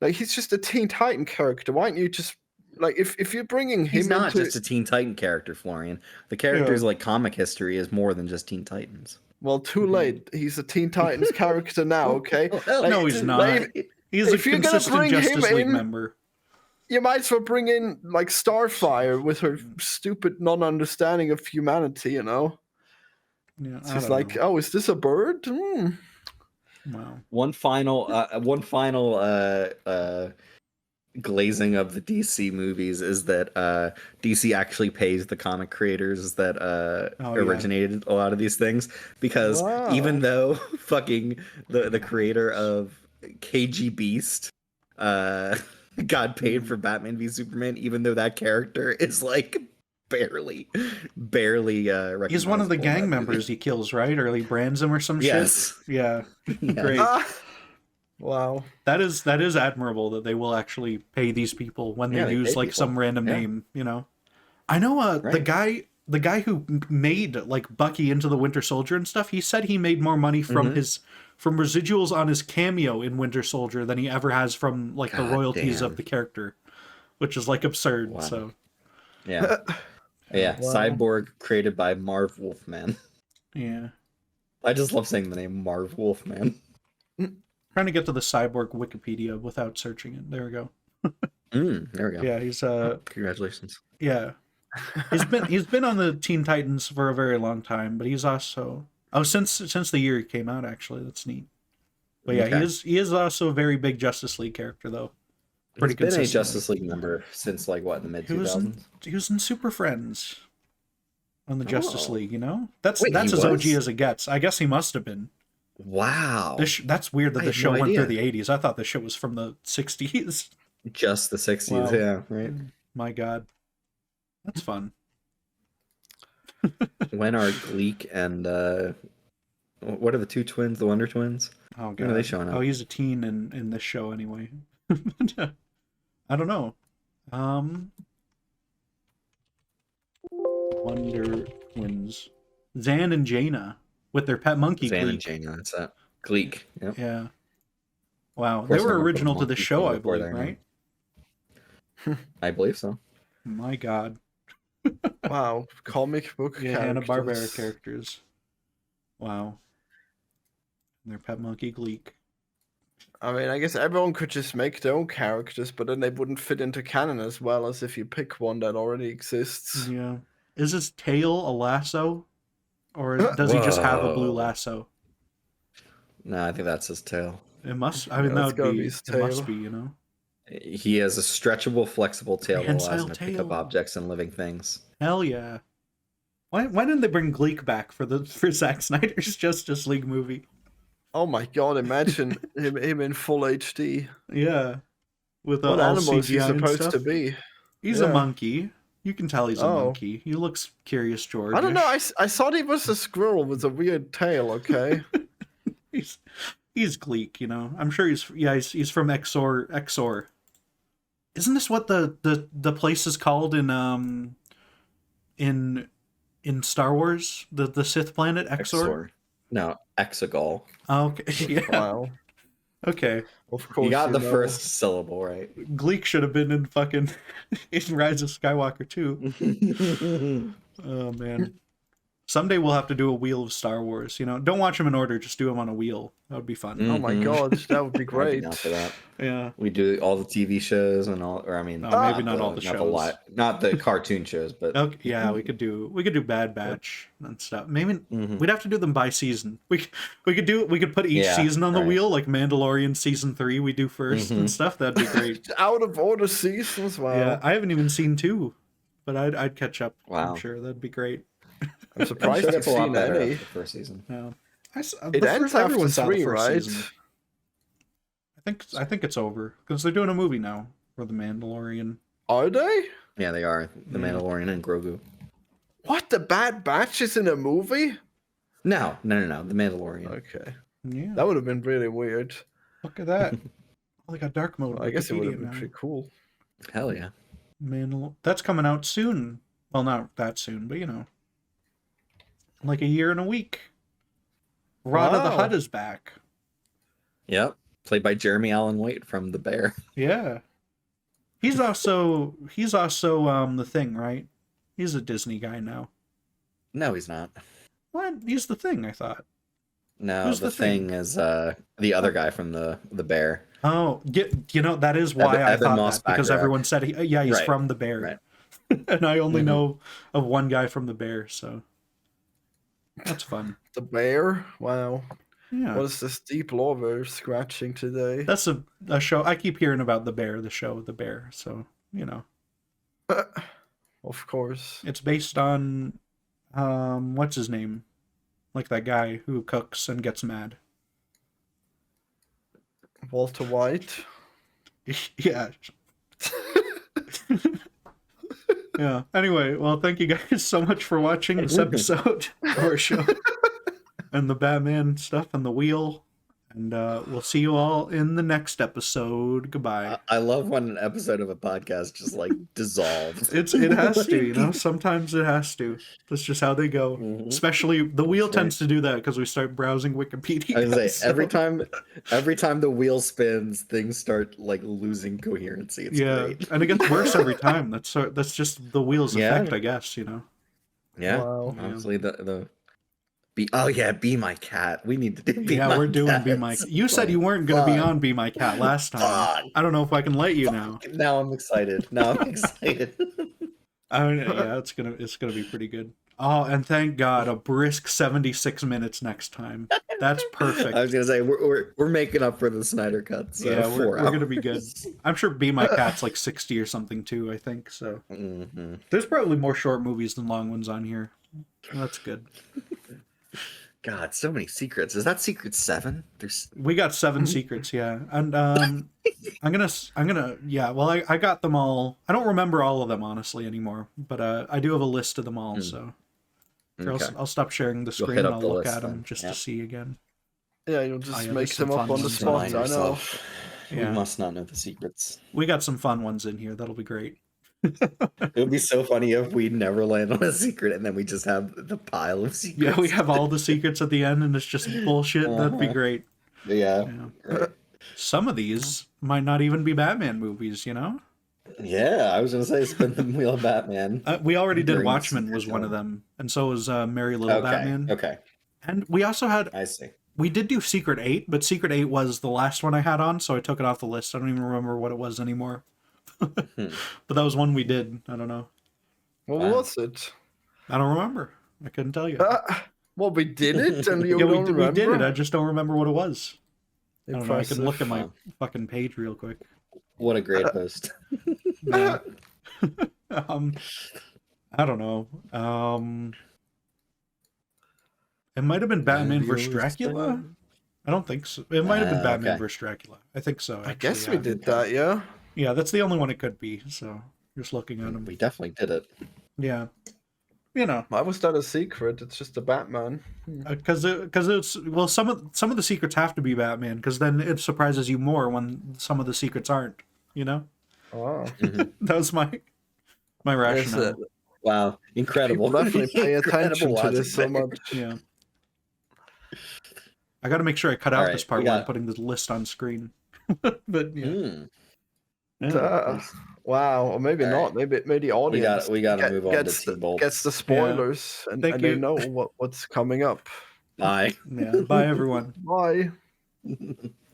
Speaker 2: he's just a Teen Titan character. Why don't you just like if you're bringing him
Speaker 3: He's not
Speaker 2: into
Speaker 3: just a Teen Titan character, Florian. The character's like comic history is more than just Teen Titans.
Speaker 2: well, too late. He's a Teen Titans character now. Okay,
Speaker 3: Well,
Speaker 1: No, he's not.
Speaker 2: like,
Speaker 1: He's a
Speaker 2: if you're gonna
Speaker 1: consistent
Speaker 2: bring him
Speaker 1: Justice League
Speaker 2: in-
Speaker 1: member.
Speaker 2: You might as well bring in like Starfire with her stupid non-understanding of humanity. You know,
Speaker 1: Yeah,
Speaker 2: she's like, "Oh, is this a bird?"
Speaker 1: Wow.
Speaker 3: One final glazing of the DC movies is that DC actually pays the comic creators that originated a lot of these things, because even though fucking the creator of KG Beast got paid for Batman v Superman, even though that character is like barely
Speaker 1: He's one of the
Speaker 3: recognizable in
Speaker 1: gang
Speaker 3: that
Speaker 1: members
Speaker 3: movie.
Speaker 1: he kills, right? Or he brands him or some
Speaker 3: Yes.
Speaker 1: shit. Yeah.
Speaker 3: Yes.
Speaker 1: Great.
Speaker 2: Wow.
Speaker 1: That is admirable that they will actually pay these people when they
Speaker 3: they
Speaker 1: use
Speaker 3: pay
Speaker 1: like
Speaker 3: people.
Speaker 1: some random
Speaker 3: Yeah.
Speaker 1: name, you know. I know the guy who made like Bucky into the Winter Soldier and stuff, he said he made more money from from residuals on his cameo in Winter Soldier than he ever has from like the royalties of the character, which is like absurd.
Speaker 3: Wow.
Speaker 1: So
Speaker 3: yeah. Yeah,
Speaker 2: Wow.
Speaker 3: Cyborg created by Marv Wolfman.
Speaker 1: yeah.
Speaker 3: I just love saying the name Marv Wolfman.
Speaker 1: Trying to get to the Cyborg Wikipedia without searching it. There we go.
Speaker 3: There we go.
Speaker 1: Yeah, he's
Speaker 3: Congratulations.
Speaker 1: yeah. He's been on the Teen Titans for a very long time, but he's also since the year he came out, actually. That's neat. But yeah,
Speaker 3: Okay.
Speaker 1: he is also a very big Justice League character though.
Speaker 3: He's been a
Speaker 1: consistently.
Speaker 3: Justice League member since like what, the mid 2000s?
Speaker 1: He was in Super Friends on the Justice
Speaker 3: Oh.
Speaker 1: League, you know? That's
Speaker 3: Wait,
Speaker 1: as
Speaker 3: he
Speaker 1: OG
Speaker 3: was?
Speaker 1: as it gets. I guess he must have been.
Speaker 3: Wow.
Speaker 1: That's weird that
Speaker 3: I
Speaker 1: the
Speaker 3: had
Speaker 1: show
Speaker 3: no
Speaker 1: went through
Speaker 3: idea.
Speaker 1: the 80s. I thought the show was from the 60s.
Speaker 3: Just the 60s,
Speaker 1: Wow.
Speaker 3: yeah, right.
Speaker 1: My God. That's fun.
Speaker 3: When are Gleek and what are the two twins, the Wonder Twins?
Speaker 1: Oh God.
Speaker 3: When are they showing up?
Speaker 1: Oh, he's a teen in this show anyway. I don't know. Wonder Twins. Zan and Jaina with their pet monkey
Speaker 3: Zan and
Speaker 1: Gleek.
Speaker 3: Jaina, that's that. Gleek. Yep.
Speaker 1: Yeah. Wow.
Speaker 3: Of
Speaker 1: They
Speaker 3: course,
Speaker 1: were
Speaker 3: never put
Speaker 1: original to the
Speaker 3: monkey
Speaker 1: show, I
Speaker 3: before
Speaker 1: believe,
Speaker 3: their
Speaker 1: right?
Speaker 3: name. I believe so.
Speaker 1: My God.
Speaker 2: Wow. Comic book
Speaker 1: Yeah,
Speaker 2: characters.
Speaker 1: Hanna-Barbera characters. Wow. And their pet monkey Gleek.
Speaker 2: I mean, I guess everyone could just make their own characters, but then they wouldn't fit into canon as well as if you pick one that already exists.
Speaker 1: Yeah. Is his tail a lasso? Or does he just have a blue
Speaker 3: Whoa.
Speaker 1: lasso?
Speaker 3: No, I think that's his tail.
Speaker 1: It must. I mean,
Speaker 2: Yeah,
Speaker 1: that
Speaker 2: it's
Speaker 1: would
Speaker 2: gotta
Speaker 1: be.
Speaker 2: be his
Speaker 1: It must
Speaker 2: tail.
Speaker 1: be. You know.
Speaker 3: He has a stretchable, flexible tail that allows
Speaker 1: Prehensile
Speaker 3: him to pick up
Speaker 1: tail.
Speaker 3: objects and living things.
Speaker 1: Hell yeah. Why didn't they bring Gleek back for Zack Snyder's Justice League movie?
Speaker 2: Oh my god, imagine him in full HD.
Speaker 1: Yeah. With
Speaker 2: What
Speaker 1: all
Speaker 2: animal is he
Speaker 1: CGI and
Speaker 2: supposed
Speaker 1: stuff.
Speaker 2: to be?
Speaker 1: He's a
Speaker 2: Yeah.
Speaker 1: monkey. You can tell he's a
Speaker 2: Oh.
Speaker 1: monkey. He looks Curious George.
Speaker 2: I don't know. I thought he was a squirrel with a weird tail. Okay.
Speaker 1: He's Gleek, you know. I'm sure he's from Exor. Isn't this what the place is called in Star Wars? The Sith planet Exor?
Speaker 3: No, Exegol.
Speaker 1: Oh, okay. Yeah.
Speaker 2: Wow.
Speaker 1: Okay.
Speaker 2: Of course.
Speaker 3: You got the
Speaker 2: know.
Speaker 3: first syllable right.
Speaker 1: Gleek should have been in fucking in Rise of Skywalker too. Oh man. Someday we'll have to do a wheel of Star Wars, you know. Don't watch them in order, just do them on a wheel. That would be fun.
Speaker 2: Oh my
Speaker 3: Mhm.
Speaker 2: god, that would be
Speaker 3: I'd be
Speaker 2: great.
Speaker 3: down for that.
Speaker 1: Yeah.
Speaker 3: We do all the TV shows and all, or I mean,
Speaker 1: No, maybe not all the shows.
Speaker 3: not the cartoon shows, but
Speaker 1: Okay, yeah, we could do Bad Batch and stuff. Maybe
Speaker 3: Mhm.
Speaker 1: we'd have to do them by season. We could put each
Speaker 3: Yeah,
Speaker 1: season on the
Speaker 3: right.
Speaker 1: wheel, like Mandalorian season 3 we do 1st and
Speaker 3: Mhm.
Speaker 1: stuff. That'd be great.
Speaker 2: Out of order seasons. Wow.
Speaker 1: Yeah, I haven't even seen 2, but I'd catch up.
Speaker 3: Wow.
Speaker 1: I'm sure that'd be great.
Speaker 2: I'm surprised
Speaker 3: I'm sure
Speaker 2: you've
Speaker 3: it's a lot
Speaker 2: seen
Speaker 3: better
Speaker 2: any.
Speaker 3: after the first season.
Speaker 1: Yeah.
Speaker 2: It ends after
Speaker 1: everyone saw the
Speaker 2: 3,
Speaker 1: first
Speaker 2: right?
Speaker 1: season. I think it's over because they're doing a movie now for the Mandalorian.
Speaker 2: Are they?
Speaker 3: Yeah, they are the
Speaker 1: Yeah.
Speaker 3: Mandalorian and Grogu.
Speaker 2: What? The Bad Batch is in a movie?
Speaker 3: No, the Mandalorian.
Speaker 2: Okay.
Speaker 1: Yeah,
Speaker 2: That would have been really weird.
Speaker 1: look at that. Oh, they got dark mode.
Speaker 2: I guess it would have
Speaker 1: Wikipedia
Speaker 2: been
Speaker 1: now.
Speaker 2: pretty cool.
Speaker 3: Hell yeah.
Speaker 1: That's coming out soon. Well, not that soon, but you know, like a year and a week. Rod of the
Speaker 2: Wow.
Speaker 1: Hutt is back.
Speaker 3: Yep. Played by Jeremy Allen White from The Bear.
Speaker 1: Yeah, he's also the Thing, right? He's a Disney guy now.
Speaker 3: No, he's not.
Speaker 1: What? He's the Thing, I thought.
Speaker 3: No,
Speaker 1: Who's
Speaker 3: the
Speaker 1: the Thing?
Speaker 3: thing is the other guy from the Bear.
Speaker 1: Oh, that is why I
Speaker 3: Evan
Speaker 1: thought
Speaker 3: Moss
Speaker 1: that, because
Speaker 3: Bacharach.
Speaker 1: everyone said, he's
Speaker 3: Right,
Speaker 1: from The Bear.
Speaker 3: right.
Speaker 1: And I only
Speaker 3: Mhm.
Speaker 1: know of one guy from The Bear, so that's fun.
Speaker 2: The bear. Wow.
Speaker 1: Yeah.
Speaker 2: What is this deep lore we're scratching today?
Speaker 1: That's a show. I keep hearing about The Bear, the show, The Bear. So,
Speaker 2: Of course.
Speaker 1: it's based on, what's his name? Like that guy who cooks and gets mad.
Speaker 2: Walter White.
Speaker 1: Yeah. Yeah. Anyway, well, thank you guys so much for watching this episode of our show and the Batman stuff and the wheel. And we'll see you all in the next episode. Goodbye.
Speaker 3: I love when an episode of a podcast just like dissolves.
Speaker 1: It has to, sometimes it has to. That's just how they go.
Speaker 3: Mhm.
Speaker 1: Especially the wheel
Speaker 3: That's right.
Speaker 1: tends to do that because we start browsing Wikipedia.
Speaker 3: I was say
Speaker 1: so-
Speaker 3: every time the wheel spins, things start like losing coherency. It's great.
Speaker 1: And it gets worse every time. That's just the wheel's
Speaker 3: Yeah.
Speaker 1: effect, I guess.
Speaker 3: Yeah,
Speaker 2: Wow.
Speaker 3: honestly, Be My Cat. We need to do Be
Speaker 1: Yeah,
Speaker 3: My
Speaker 1: we're doing
Speaker 3: Cat.
Speaker 1: Be My Cat. You said you weren't going to be
Speaker 3: Fun.
Speaker 1: on Be My Cat last time.
Speaker 3: Fun.
Speaker 1: I don't know if I can let you now.
Speaker 3: Now I'm excited.
Speaker 1: I mean, yeah, it's gonna be pretty good. Oh, and thank God, a brisk 76 minutes next time. That's perfect.
Speaker 3: I was gonna say we're making up for the Snyder cut. So
Speaker 1: Yeah, we're
Speaker 3: 4
Speaker 1: gonna be good.
Speaker 3: hours.
Speaker 1: I'm sure Be My Cat's like 60 or something too, I think. So
Speaker 3: Mhm.
Speaker 1: there's probably more short movies than long ones on here. That's good.
Speaker 3: God, so many secrets. Is that secret 7? There's
Speaker 1: We got 7 secrets, yeah. And I'm gonna yeah, well I got them all. I don't remember all of them honestly anymore, but I do have a list of them all, so
Speaker 3: okay.
Speaker 1: I'll stop sharing the
Speaker 3: You'll
Speaker 1: screen
Speaker 3: hit
Speaker 1: and
Speaker 3: up
Speaker 1: I'll
Speaker 3: the
Speaker 1: look
Speaker 3: list
Speaker 1: at them
Speaker 3: then.
Speaker 1: just
Speaker 3: Yeah.
Speaker 1: to see again.
Speaker 2: Yeah, you'll just
Speaker 1: yeah,
Speaker 2: make
Speaker 1: there's some
Speaker 2: them up
Speaker 1: fun
Speaker 2: on the
Speaker 1: ones.
Speaker 2: spot.
Speaker 3: Remind
Speaker 2: I know.
Speaker 3: yourself.
Speaker 1: Yeah.
Speaker 3: We must not know the secrets.
Speaker 1: We got some fun ones in here. That'll be great.
Speaker 3: It would be so funny if we never land on a secret and then we just have the pile of secrets.
Speaker 1: Yeah, we have all the secrets at the end and it's just bullshit. That'd be
Speaker 3: Uh-huh.
Speaker 1: great.
Speaker 3: Yeah.
Speaker 1: Yeah.
Speaker 3: Right.
Speaker 1: Some of these might not even be Batman movies,
Speaker 3: Yeah, I was gonna say spin the wheel of Batman.
Speaker 1: We already did
Speaker 3: During
Speaker 1: Watchmen
Speaker 3: Secret
Speaker 1: was one of
Speaker 3: Zone.
Speaker 1: them, and so was Merry Little
Speaker 3: Okay.
Speaker 1: Batman.
Speaker 3: Okay.
Speaker 1: And we also had
Speaker 3: I see.
Speaker 1: we did do Secret 8, but Secret 8 was the last one I had on, so I took it off the list. I don't even remember what it was anymore. But that was one we did. I don't know.
Speaker 2: What
Speaker 3: Wow.
Speaker 2: was it?
Speaker 1: I don't remember. I couldn't tell you.
Speaker 2: Well, we did it, and you
Speaker 1: yeah,
Speaker 2: don't
Speaker 1: we
Speaker 2: remember?
Speaker 1: did it. I just don't remember what it was. I don't know. I can look at my
Speaker 3: Wow.
Speaker 1: fucking page real quick.
Speaker 3: What a great host.
Speaker 1: Yeah. I don't know. It might have been Batman vs. Dracula. I don't think so. It might have been Batman
Speaker 3: okay.
Speaker 1: vs. Dracula. I think so.
Speaker 2: I
Speaker 1: actually,
Speaker 2: guess
Speaker 1: yeah.
Speaker 2: we did that, yeah.
Speaker 1: Yeah, that's the only one it could be. So just looking at them.
Speaker 3: We definitely did it.
Speaker 1: Yeah.
Speaker 2: Why was that a secret? It's just a Batman.
Speaker 1: Because it's well, some of the secrets have to be Batman, because then it surprises you more when some of the secrets aren't.
Speaker 2: Oh.
Speaker 3: Mhm.
Speaker 1: That was my
Speaker 2: Yes,
Speaker 1: rationale.
Speaker 3: Wow, incredible!
Speaker 2: People definitely pay attention
Speaker 3: Incredible
Speaker 2: to
Speaker 3: logic
Speaker 2: this so
Speaker 3: there.
Speaker 2: much.
Speaker 1: Yeah. I got to make sure I cut out
Speaker 3: Alright,
Speaker 1: this part
Speaker 3: we
Speaker 1: while I'm
Speaker 3: got-
Speaker 1: putting the list on screen. But yeah.
Speaker 3: Mm.
Speaker 1: Yeah.
Speaker 2: Wow, or maybe
Speaker 3: All
Speaker 2: not. Maybe the audience
Speaker 3: we gotta move on to
Speaker 2: gets
Speaker 3: T-Bolt.
Speaker 2: gets the spoilers and
Speaker 1: Thank
Speaker 2: they
Speaker 1: you.
Speaker 2: know what's coming up.
Speaker 3: Bye.
Speaker 1: Yeah. Bye, everyone.
Speaker 2: Bye.